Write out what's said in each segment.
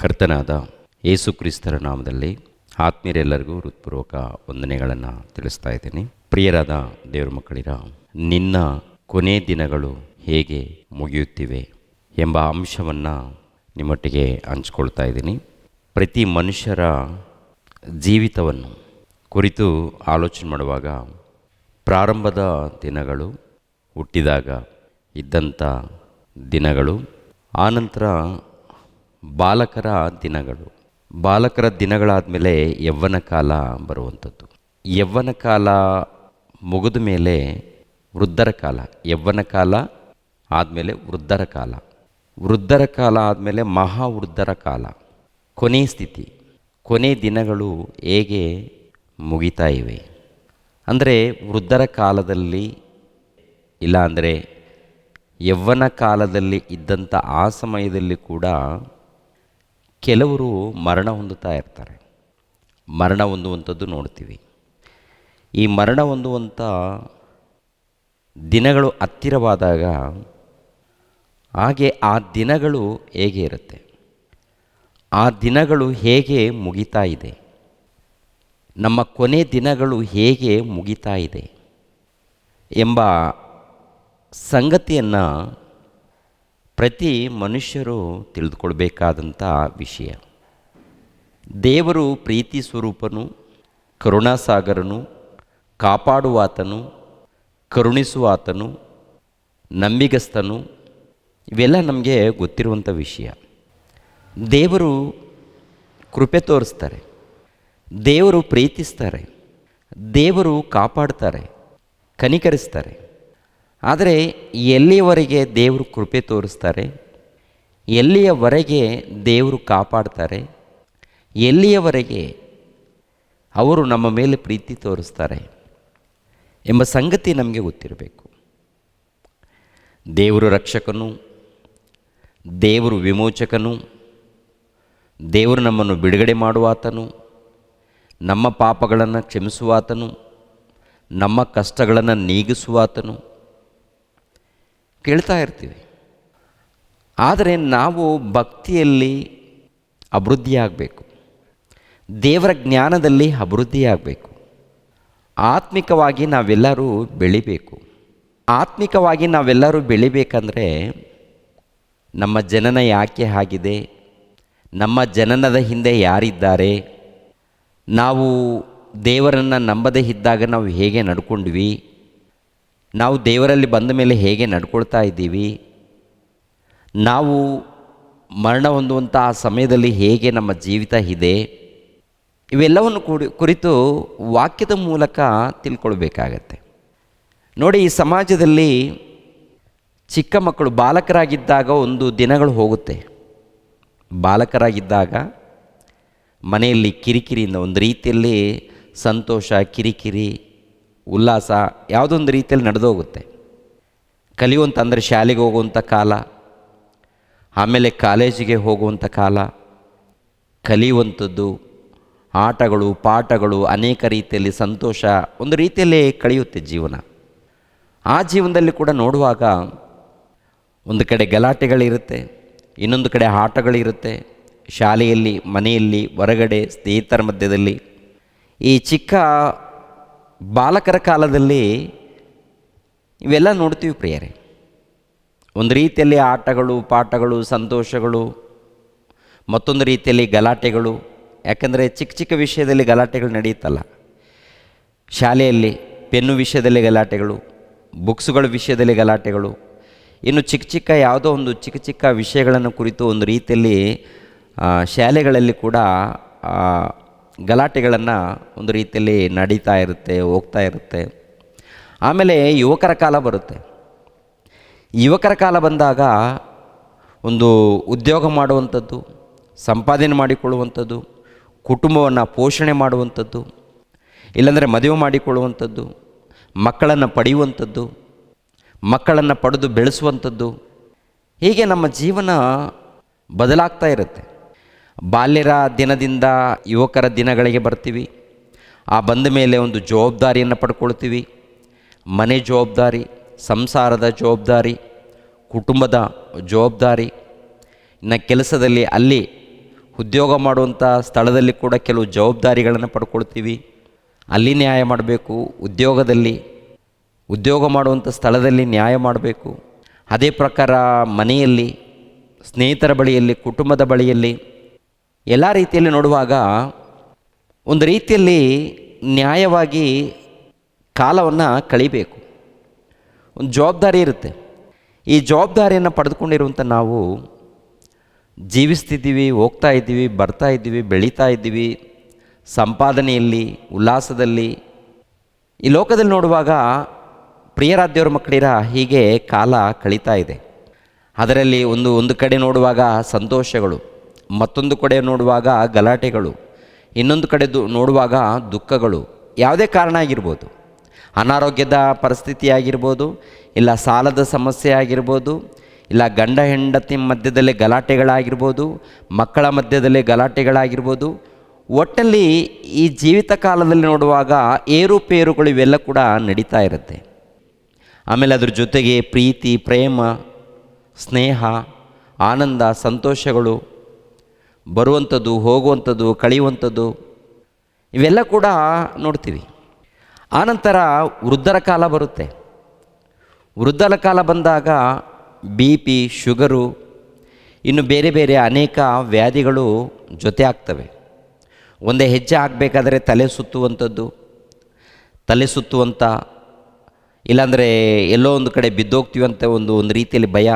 ಕರ್ತನಾದ ಯೇಸು ಕ್ರಿಸ್ತರ ನಾಮದಲ್ಲಿ ಆತ್ಮೀಯರೆಲ್ಲರಿಗೂ ಹೃತ್ಪೂರ್ವಕ ವಂದನೆಗಳನ್ನು ತಿಳಿಸ್ತಾ ಇದ್ದೀನಿ. ಪ್ರಿಯರಾದ ದೇವರ ಮಕ್ಕಳಿರ, ನಿನ್ನ ಕೊನೆ ದಿನಗಳು ಹೇಗೆ ಮುಗಿಯುತ್ತಿವೆ ಎಂಬ ಅಂಶವನ್ನು ನಿಮ್ಮೊಟ್ಟಿಗೆ ಹಂಚ್ಕೊಳ್ತಾ ಇದ್ದೀನಿ. ಪ್ರತಿ ಮನುಷ್ಯರ ಜೀವಿತವನ್ನು ಕುರಿತು ಆಲೋಚನೆ ಮಾಡುವಾಗ ಪ್ರಾರಂಭದ ದಿನಗಳು, ಹುಟ್ಟಿದಾಗ ಇದ್ದಂಥ ದಿನಗಳು, ಆನಂತರ ಬಾಲಕರ ದಿನಗಳು, ಬಾಲಕರ ದಿನಗಳಾದ ಮೇಲೆ ಯವ್ವನ ಕಾಲ ಬರುವಂಥದ್ದು, ಯವ್ವನ ಕಾಲ ಮುಗಿದ ಮೇಲೆ ವೃದ್ಧರ ಕಾಲ, ಯವ್ವನ ಕಾಲ ಆದಮೇಲೆ ವೃದ್ಧರ ಕಾಲ, ವೃದ್ಧರ ಕಾಲ ಆದಮೇಲೆ ಮಹಾವೃದ್ಧರ ಕಾಲ, ಕೊನೆ ಸ್ಥಿತಿ, ಕೊನೆ ದಿನಗಳು ಹೇಗೆ ಮುಗಿತಾ ಇವೆ ಅಂದರೆ, ವೃದ್ಧರ ಕಾಲದಲ್ಲಿ ಇಲ್ಲ ಅಂದರೆ ಯವ್ವನ ಕಾಲದಲ್ಲಿ ಇದ್ದಂಥ ಆ ಸಮಯದಲ್ಲಿ ಕೂಡ ಕೆಲವರು ಮರಣ ಹೊಂದುತ್ತಾ ಇರ್ತಾರೆ. ಮರಣ ಹೊಂದುವಂಥದ್ದು ನೋಡ್ತೀವಿ. ಈ ಮರಣ ಹೊಂದುವಂಥ ದಿನಗಳು ಹತ್ತಿರವಾದಾಗ ಹಾಗೆ ಆ ದಿನಗಳು ಹೇಗೆ ಇರುತ್ತೆ, ಆ ದಿನಗಳು ಹೇಗೆ ಮುಗಿತಾ ಇದೆ, ನಮ್ಮ ಕೊನೆ ದಿನಗಳು ಹೇಗೆ ಮುಗಿತಾ ಇದೆ ಎಂಬ ಸಂಗತಿಯನ್ನು ಪ್ರತಿ ಮನುಷ್ಯರು ತಿಳಿದುಕೊಳ್ಬೇಕಾದಂಥ ವಿಷಯ. ದೇವರು ಪ್ರೀತಿ ಸ್ವರೂಪನು, ಕರುಣಾಸಾಗರನು, ಕಾಪಾಡುವಾತನು, ಕರುಣಿಸುವಾತನು, ನಂಬಿಗಸ್ತನು, ಇವೆಲ್ಲ ನಮಗೆ ಗೊತ್ತಿರುವಂಥ ವಿಷಯ. ದೇವರು ಕೃಪೆ ತೋರಿಸ್ತಾರೆ, ದೇವರು ಪ್ರೀತಿಸ್ತಾರೆ, ದೇವರು ಕಾಪಾಡ್ತಾರೆ, ಕನಿಕರಿಸ್ತಾರೆ. ಆದರೆ ಎಲ್ಲಿಯವರೆಗೆ ದೇವರು ಕೃಪೆ ತೋರಿಸ್ತಾರೆ, ಎಲ್ಲಿಯವರೆಗೆ ದೇವರು ಕಾಪಾಡ್ತಾರೆ, ಎಲ್ಲಿಯವರೆಗೆ ಅವರು ನಮ್ಮ ಮೇಲೆ ಪ್ರೀತಿ ತೋರಿಸ್ತಾರೆ ಎಂಬ ಸಂಗತಿ ನಮಗೆ ಗೊತ್ತಿರಬೇಕು. ದೇವರು ರಕ್ಷಕನು, ದೇವರು ವಿಮೋಚಕನು, ದೇವರು ನಮ್ಮನ್ನು ಬಿಡುಗಡೆ ಮಾಡುವಾತನು, ನಮ್ಮ ಪಾಪಗಳನ್ನು ಕ್ಷಮಿಸುವಾತನು, ನಮ್ಮ ಕಷ್ಟಗಳನ್ನು ನೀಗಿಸುವಾತನು ಕೇಳ್ತಾ ಇರ್ತೀವಿ. ಆದರೆ ನಾವು ಭಕ್ತಿಯಲ್ಲಿ ಅಭಿವೃದ್ಧಿಯಾಗಬೇಕು, ದೇವರ ಜ್ಞಾನದಲ್ಲಿ ಅಭಿವೃದ್ಧಿಯಾಗಬೇಕು, ಆತ್ಮಿಕವಾಗಿ ನಾವೆಲ್ಲರೂ ಬೆಳಿಬೇಕು. ಆತ್ಮಿಕವಾಗಿ ನಾವೆಲ್ಲರೂ ಬೆಳಿಬೇಕಂದ್ರೆ ನಮ್ಮ ಜನನ ಯಾಕೆ ಆಗಿದೆ, ನಮ್ಮ ಜನನದ ಹಿಂದೆ ಯಾರಿದ್ದಾರೆ, ನಾವು ದೇವರನ್ನು ನಂಬದೇ ಇದ್ದಾಗ ನಾವು ಹೇಗೆ ನಡ್ಕೊಂಡ್ವಿ, ನಾವು ದೇವರಲ್ಲಿ ಬಂದ ಮೇಲೆ ಹೇಗೆ ನಡ್ಕೊಳ್ತಾ ಇದ್ದೀವಿ, ನಾವು ಮರಣ ಹೊಂದುವಂಥ ಆ ಸಮಯದಲ್ಲಿ ಹೇಗೆ ನಮ್ಮ ಜೀವಿತ ಇದೆ, ಇವೆಲ್ಲವನ್ನು ಕುರಿತು ವಾಕ್ಯದ ಮೂಲಕ ತಿಳ್ಕೊಳ್ಬೇಕಾಗತ್ತೆ. ನೋಡಿ, ಈ ಸಮಾಜದಲ್ಲಿ ಚಿಕ್ಕ ಮಕ್ಕಳು ಬಾಲಕರಾಗಿದ್ದಾಗ ಒಂದು ದಿನಗಳು ಹೋಗುತ್ತೆ. ಬಾಲಕರಾಗಿದ್ದಾಗ ಮನೆಯಲ್ಲಿ ಕಿರಿಕಿರಿಯಿಂದ ಒಂದು ರೀತಿಯಲ್ಲಿ ಸಂತೋಷ, ಕಿರಿಕಿರಿ, ಉಲ್ಲಾಸ ಯಾವುದೊಂದು ರೀತಿಯಲ್ಲಿ ನಡೆದೋಗುತ್ತೆ. ಕಲಿಯುವಂಥ ಅಂದರೆ ಶಾಲೆಗೆ ಹೋಗುವಂಥ ಕಾಲ, ಆಮೇಲೆ ಕಾಲೇಜಿಗೆ ಹೋಗುವಂಥ ಕಾಲ, ಕಲಿಯುವಂಥದ್ದು, ಆಟಗಳು ಪಾಠಗಳು, ಅನೇಕ ರೀತಿಯಲ್ಲಿ ಸಂತೋಷ ಒಂದು ರೀತಿಯಲ್ಲಿ ಕಳೆಯುತ್ತೆ ಜೀವನ. ಆ ಜೀವನದಲ್ಲಿ ಕೂಡ ನೋಡುವಾಗ ಒಂದು ಕಡೆ ಗಲಾಟೆಗಳಿರುತ್ತೆ, ಇನ್ನೊಂದು ಕಡೆ ಆಟಗಳಿರುತ್ತೆ, ಶಾಲೆಯಲ್ಲಿ, ಮನೆಯಲ್ಲಿ, ಹೊರಗಡೆ, ಸ್ನೇಹಿತರ ಮಧ್ಯದಲ್ಲಿ. ಈ ಚಿಕ್ಕ ಬಾಲಕರ ಕಾಲದಲ್ಲಿ ಇವೆಲ್ಲ ನೋಡ್ತೀವಿ ಪ್ರಿಯರೇ. ಒಂದು ರೀತಿಯಲ್ಲಿ ಆಟಗಳು ಪಾಠಗಳು ಸಂತೋಷಗಳು, ಮತ್ತೊಂದು ರೀತಿಯಲ್ಲಿ ಗಲಾಟೆಗಳು. ಯಾಕಂದರೆ ಚಿಕ್ಕ ಚಿಕ್ಕ ವಿಷಯದಲ್ಲಿ ಗಲಾಟೆಗಳು ನಡೆಯುತ್ತಲ್ಲ. ಶಾಲೆಯಲ್ಲಿ ಪೆನ್ನು ವಿಷಯದಲ್ಲಿ ಗಲಾಟೆಗಳು, ಬುಕ್ಸ್ಗಳ ವಿಷಯದಲ್ಲಿ ಗಲಾಟೆಗಳು, ಇನ್ನು ಚಿಕ್ಕ ಚಿಕ್ಕ ಯಾವುದೋ ಒಂದು ಚಿಕ್ಕ ಚಿಕ್ಕ ವಿಷಯಗಳನ್ನು ಕುರಿತು ಒಂದು ರೀತಿಯಲ್ಲಿ ಶಾಲೆಗಳಲ್ಲಿ ಕೂಡ ಗಲಾಟೆಗಳನ್ನು ಒಂದು ರೀತಿಯಲ್ಲಿ ನಡೀತಾ ಇರುತ್ತೆ, ಹೋಗ್ತಾ ಇರುತ್ತೆ. ಆಮೇಲೆ ಯುವಕರ ಕಾಲ ಬರುತ್ತೆ. ಯುವಕರ ಕಾಲ ಬಂದಾಗ ಒಂದು ಉದ್ಯೋಗ ಮಾಡುವಂಥದ್ದು, ಸಂಪಾದನೆ ಮಾಡಿಕೊಳ್ಳುವಂಥದ್ದು, ಕುಟುಂಬವನ್ನು ಪೋಷಣೆ ಮಾಡುವಂಥದ್ದು, ಇಲ್ಲಾಂದರೆ ಮದುವೆ ಮಾಡಿಕೊಳ್ಳುವಂಥದ್ದು, ಮಕ್ಕಳನ್ನು ಪಡೆಯುವಂಥದ್ದು, ಮಕ್ಕಳನ್ನು ಪಡೆದು ಬೆಳೆಸುವಂಥದ್ದು, ಹೀಗೆ ನಮ್ಮ ಜೀವನ ಬದಲಾಗ್ತಾ ಇರುತ್ತೆ. ಬಾಲ್ಯರ ದಿನದಿಂದ ಯುವಕರ ದಿನಗಳಿಗೆ ಬರ್ತೀವಿ. ಆ ಬಂದ ಮೇಲೆ ಒಂದು ಜವಾಬ್ದಾರಿಯನ್ನು ಪಡ್ಕೊಳ್ತೀವಿ. ಮನೆ ಜವಾಬ್ದಾರಿ, ಸಂಸಾರದ ಜವಾಬ್ದಾರಿ, ಕುಟುಂಬದ ಜವಾಬ್ದಾರಿ, ಇನ್ನು ಕೆಲಸದಲ್ಲಿ ಅಲ್ಲಿ ಉದ್ಯೋಗ ಮಾಡುವಂಥ ಸ್ಥಳದಲ್ಲಿ ಕೂಡ ಕೆಲವು ಜವಾಬ್ದಾರಿಗಳನ್ನು ಪಡ್ಕೊಳ್ತೀವಿ. ಅಲ್ಲಿ ನ್ಯಾಯ ಮಾಡಬೇಕು, ಉದ್ಯೋಗ ಮಾಡುವಂಥ ಸ್ಥಳದಲ್ಲಿ ನ್ಯಾಯ ಮಾಡಬೇಕು. ಅದೇ ಪ್ರಕಾರ ಮನೆಯಲ್ಲಿ, ಸ್ನೇಹಿತರ ಬಳಿಯಲ್ಲಿ, ಕುಟುಂಬದ ಬಳಿಯಲ್ಲಿ ಎಲ್ಲ ರೀತಿಯಲ್ಲಿ ನೋಡುವಾಗ ಒಂದು ರೀತಿಯಲ್ಲಿ ನ್ಯಾಯವಾಗಿ ಕಾಲವನ್ನು ಕಳಿಬೇಕು. ಒಂದು ಜವಾಬ್ದಾರಿ ಇರುತ್ತೆ. ಈ ಜವಾಬ್ದಾರಿಯನ್ನು ಪಡೆದುಕೊಂಡಿರುವಂಥ ನಾವು ಜೀವಿಸ್ತಿದ್ದೀವಿ, ಹೋಗ್ತಾ ಇದ್ದೀವಿ, ಬರ್ತಾ ಇದ್ದೀವಿ, ಬೆಳೀತಾ ಇದ್ದೀವಿ, ಸಂಪಾದನೆಯಲ್ಲಿ, ಉಲ್ಲಾಸದಲ್ಲಿ. ಈ ಲೋಕದಲ್ಲಿ ನೋಡುವಾಗ ಪ್ರಿಯರಾದ ಮಕ್ಕಳಿರ ಹೀಗೆ ಕಾಲ ಕಳೀತಾ ಇದೆ. ಅದರಲ್ಲಿ ಒಂದು ಕಡೆ ನೋಡುವಾಗ ಸಂತೋಷಗಳು, ಮತ್ತೊಂದು ಕಡೆ ನೋಡುವಾಗ ಗಲಾಟೆಗಳು, ಇನ್ನೊಂದು ಕಡೆ ನೋಡುವಾಗ ದುಃಖಗಳು. ಯಾವುದೇ ಕಾರಣ ಆಗಿರ್ಬೋದು, ಅನಾರೋಗ್ಯದ ಪರಿಸ್ಥಿತಿ ಆಗಿರ್ಬೋದು, ಇಲ್ಲ ಸಾಲದ ಸಮಸ್ಯೆ ಆಗಿರ್ಬೋದು, ಇಲ್ಲ ಗಂಡ ಹೆಂಡತಿ ಮಧ್ಯದಲ್ಲಿ ಗಲಾಟೆಗಳಾಗಿರ್ಬೋದು, ಮಕ್ಕಳ ಮಧ್ಯದಲ್ಲಿ ಗಲಾಟೆಗಳಾಗಿರ್ಬೋದು. ಒಟ್ಟಲ್ಲಿ ಈ ಜೀವಿತ ಕಾಲದಲ್ಲಿ ನೋಡುವಾಗ ಏರುಪೇರುಗಳು ಇವೆಲ್ಲ ಕೂಡ ನಡೀತಾ ಇರುತ್ತೆ. ಆಮೇಲೆ ಅದ್ರ ಜೊತೆಗೆ ಪ್ರೀತಿ, ಪ್ರೇಮ, ಸ್ನೇಹ, ಆನಂದ, ಸಂತೋಷಗಳು ಬರುವಂಥದ್ದು, ಹೋಗುವಂಥದ್ದು, ಕಳೆಯುವಂಥದ್ದು ಇವೆಲ್ಲ ಕೂಡ ನೋಡ್ತೀವಿ. ಆನಂತರ ವೃದ್ಧರ ಕಾಲ ಬರುತ್ತೆ. ವೃದ್ಧರ ಕಾಲ ಬಂದಾಗ BP, ಶುಗರು, ಇನ್ನು ಬೇರೆ ಬೇರೆ ಅನೇಕ ವ್ಯಾಧಿಗಳು ಜೊತೆ ಆಗ್ತವೆ. ಒಂದೇ ಹೆಜ್ಜೆ ಆಗಬೇಕಾದ್ರೆ ತಲೆ ಸುತ್ತುವಂಥ, ಇಲ್ಲಾಂದರೆ ಎಲ್ಲೋ ಒಂದು ಕಡೆ ಬಿದ್ದೋಗ್ತೀವಂತ ಒಂದು ರೀತಿಯಲ್ಲಿ ಭಯ,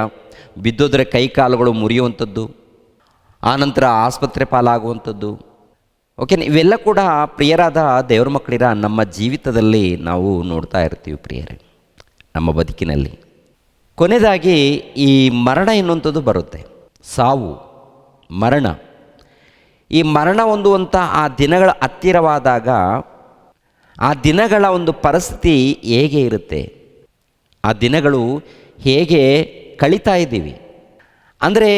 ಬಿದ್ದೋದ್ರೆ ಕೈ ಕಾಲುಗಳು ಮುರಿಯುವಂಥದ್ದು, ಆನಂತರ ಆಸ್ಪತ್ರೆ ಪಾಲಾಗುವಂಥದ್ದು. ಓಕೆ, ಇವೆಲ್ಲ ಕೂಡ ಪ್ರಿಯರಾದ ದೇವರ ಮಕ್ಕಳಿರ ನಮ್ಮ ಜೀವಿತದಲ್ಲಿ ನಾವು ನೋಡ್ತಾ ಇರ್ತೀವಿ ಪ್ರಿಯರೇ, ನಮ್ಮ ಬದುಕಿನಲ್ಲಿ. ಕೊನೆಯದಾಗಿ ಈ ಮರಣ ಎನ್ನುವಂಥದ್ದು ಬರುತ್ತೆ. ಸಾವು, ಮರಣ. ಈ ಮರಣ ಹೊಂದುವಂಥ ಆ ದಿನಗಳ ಹತ್ತಿರವಾದಾಗ ಆ ದಿನಗಳ ಒಂದು ಪರಿಸ್ಥಿತಿ ಹೇಗೆ ಇರುತ್ತೆ, ಆ ದಿನಗಳು ಹೇಗೆ ಕಳೀತಾ ಇದ್ದೀವಿ ಅಂದರೆ,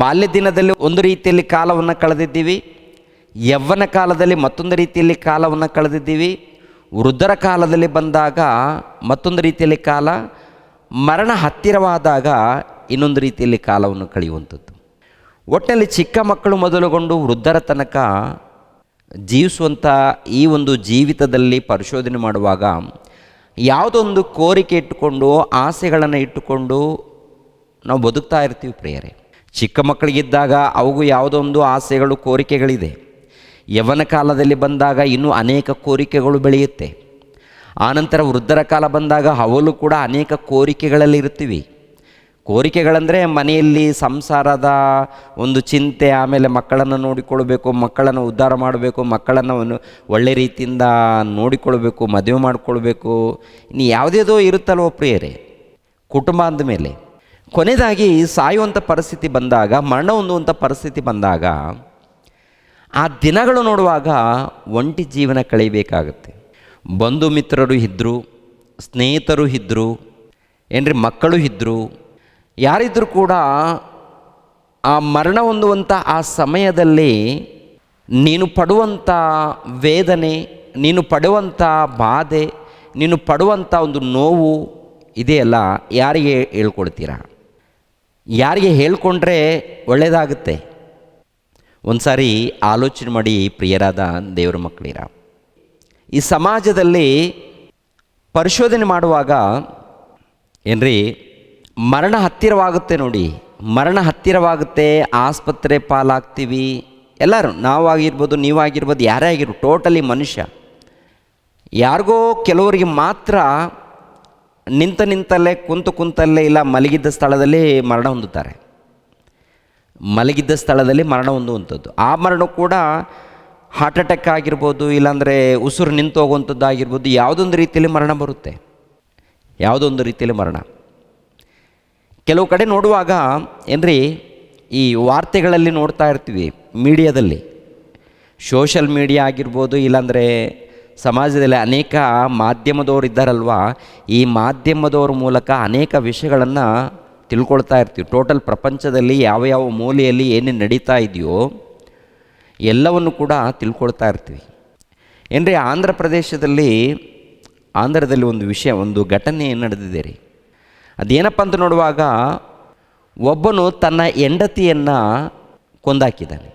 ಬಾಲ್ಯ ದಿನದಲ್ಲಿ ಒಂದು ರೀತಿಯಲ್ಲಿ ಕಾಲವನ್ನು ಕಳೆದಿದ್ದೀವಿ, ಯವ್ವನ ಕಾಲದಲ್ಲಿ ಮತ್ತೊಂದು ರೀತಿಯಲ್ಲಿ ಕಾಲವನ್ನು ಕಳೆದಿದ್ದೀವಿ, ವೃದ್ಧರ ಕಾಲದಲ್ಲಿ ಬಂದಾಗ ಮತ್ತೊಂದು ರೀತಿಯಲ್ಲಿ ಕಾಲ, ಮರಣ ಹತ್ತಿರವಾದಾಗ ಇನ್ನೊಂದು ರೀತಿಯಲ್ಲಿ ಕಾಲವನ್ನು ಕಳೆಯುವಂಥದ್ದು. ಒಟ್ಟಿನಲ್ಲಿ ಚಿಕ್ಕ ಮಕ್ಕಳು ಮೊದಲುಗೊಂಡು ವೃದ್ಧರ ತನಕ ಜೀವಿಸುವಂಥ ಈ ಒಂದು ಜೀವಿತದಲ್ಲಿ ಪರಿಶೋಧನೆ ಮಾಡುವಾಗ ಯಾವುದೊಂದು ಕೋರಿಕೆ ಇಟ್ಟುಕೊಂಡು, ಆಸೆಗಳನ್ನು ಇಟ್ಟುಕೊಂಡು ನಾವು ಬದುಕ್ತಾ ಇರ್ತೀವಿ ಪ್ರಿಯರೇ. ಚಿಕ್ಕ ಮಕ್ಕಳಿಗಿದ್ದಾಗ ಅವು ಯಾವುದೋ ಒಂದು ಆಸೆಗಳು, ಕೋರಿಕೆಗಳಿದೆ. ಯವ್ವನ ಕಾಲದಲ್ಲಿ ಬಂದಾಗ ಇನ್ನೂ ಅನೇಕ ಕೋರಿಕೆಗಳು ಬೆಳೆಯುತ್ತೆ. ಆನಂತರ ವೃದ್ಧರ ಕಾಲ ಬಂದಾಗ ಅವಳು ಕೂಡ ಅನೇಕ ಕೋರಿಕೆಗಳಲ್ಲಿ ಇರ್ತೀವಿ. ಕೋರಿಕೆಗಳಂದರೆ ಮನೆಯಲ್ಲಿ ಸಂಸಾರದ ಒಂದು ಚಿಂತೆ, ಆಮೇಲೆ ಮಕ್ಕಳನ್ನು ನೋಡಿಕೊಳ್ಬೇಕು, ಮಕ್ಕಳನ್ನು ಉದ್ಧಾರ ಮಾಡಬೇಕು, ಮಕ್ಕಳನ್ನು ಒಳ್ಳೆ ರೀತಿಯಿಂದ ನೋಡಿಕೊಳ್ಬೇಕು, ಮದುವೆ ಮಾಡಿಕೊಳ್ಬೇಕು, ಇನ್ನು ಯಾವುದೇದೋ ಇರುತ್ತಲ್ವ ಪ್ರಿಯರೇ ಕುಟುಂಬ ಅಂದಮೇಲೆ. ಕೊನೆಯದಾಗಿ ಸಾಯುವಂಥ ಪರಿಸ್ಥಿತಿ ಬಂದಾಗ, ಮರಣ ಹೊಂದುವಂಥ ಪರಿಸ್ಥಿತಿ ಬಂದಾಗ ಆ ದಿನಗಳು ನೋಡುವಾಗ ಒಂಟಿ ಜೀವನ ಕಳೀಬೇಕಾಗತ್ತೆ. ಬಂಧು ಮಿತ್ರರು ಇದ್ದರು, ಸ್ನೇಹಿತರು ಇದ್ದರು, ಮಕ್ಕಳು ಇದ್ದರು, ಯಾರಿದ್ದರೂ ಕೂಡ ಆ ಮರಣ ಹೊಂದುವಂಥ ಆ ಸಮಯದಲ್ಲಿ ನೀನು ಪಡುವಂಥ ವೇದನೆ, ನೀನು ಪಡುವಂಥ ಬಾಧೆ, ನೀನು ಪಡುವಂಥ ಒಂದು ನೋವು ಇದೆಯಲ್ಲ, ಯಾರಿಗೆ ಹೇಳ್ಕೊಡ್ತೀರಾ? ಯಾರಿಗೆ ಹೇಳ್ಕೊಂಡ್ರೆ ಒಳ್ಳೆಯದಾಗುತ್ತೆ? ಒಂದು ಸಾರಿ ಆಲೋಚನೆ ಮಾಡಿ ಪ್ರಿಯರಾದ ದೇವರ ಮಕ್ಕಳಿರ. ಈ ಸಮಾಜದಲ್ಲಿ ಪರಿಶೋಧನೆ ಮಾಡುವಾಗ ಮರಣ ಹತ್ತಿರವಾಗುತ್ತೆ ನೋಡಿ, ಮರಣ ಹತ್ತಿರವಾಗುತ್ತೆ, ಆಸ್ಪತ್ರೆ ಪಾಲಾಗ್ತೀವಿ. ಎಲ್ಲರೂ, ನಾವಾಗಿರ್ಬೋದು, ನೀವಾಗಿರ್ಬೋದು, ಯಾರೇ ಆಗಿರ್ಬೋದು, ಟೋಟಲಿ ಮನುಷ್ಯ. ಯಾರಿಗೋ ಕೆಲವರಿಗೆ ಮಾತ್ರ ನಿಂತಲ್ಲೇ, ಕುಂತಲ್ಲೇ, ಇಲ್ಲ ಮಲಗಿದ್ದ ಸ್ಥಳದಲ್ಲಿ ಮರಣ ಹೊಂದುತ್ತಾರೆ. ಮಲಗಿದ್ದ ಸ್ಥಳದಲ್ಲಿ ಮರಣ ಹೊಂದುವಂಥದ್ದು. ಆ ಮರಣ ಕೂಡ ಹಾರ್ಟ್ ಅಟ್ಯಾಕ್ ಆಗಿರ್ಬೋದು, ಇಲ್ಲಾಂದರೆ ಉಸಿರು ನಿಂತು ಹೋಗುವಂಥದ್ದು ಆಗಿರ್ಬೋದು. ಯಾವುದೊಂದು ರೀತಿಯಲ್ಲಿ ಮರಣ ಬರುತ್ತೆ, ಯಾವುದೊಂದು ರೀತಿಯಲ್ಲಿ ಮರಣ. ಕೆಲವು ಕಡೆ ನೋಡುವಾಗ ಈ ವಾರ್ತೆಗಳಲ್ಲಿ ನೋಡ್ತಾ ಇರ್ತೀವಿ, ಮೀಡಿಯಾದಲ್ಲಿ, ಸೋಷಲ್ ಮೀಡಿಯಾ ಆಗಿರ್ಬೋದು, ಇಲ್ಲಾಂದರೆ ಸಮಾಜದಲ್ಲಿ ಅನೇಕ ಮಾಧ್ಯಮದವರು ಇದ್ದಾರಲ್ವ, ಈ ಮಾಧ್ಯಮದವ್ರ ಮೂಲಕ ಅನೇಕ ವಿಷಯಗಳನ್ನು ತಿಳ್ಕೊಳ್ತಾ ಇರ್ತೀವಿ. ಟೋಟಲ್ ಪ್ರಪಂಚದಲ್ಲಿ ಯಾವ ಯಾವ ಮೂಲೆಯಲ್ಲಿ ಏನೇನು ನಡೀತಾ ಇದೆಯೋ ಎಲ್ಲವನ್ನು ಕೂಡ ತಿಳ್ಕೊಳ್ತಾ ಇರ್ತೀವಿ. ಆಂಧ್ರದಲ್ಲಿ ಒಂದು ವಿಷಯ, ಒಂದು ಘಟನೆ ನಡೆದಿದೆ ರೀ. ಅದೇನಪ್ಪ ಅಂತ ನೋಡುವಾಗ, ಒಬ್ಬನು ತನ್ನ ಹೆಂಡತಿಯನ್ನು ಕೊಂದಾಕಿದ್ದಾನೆ.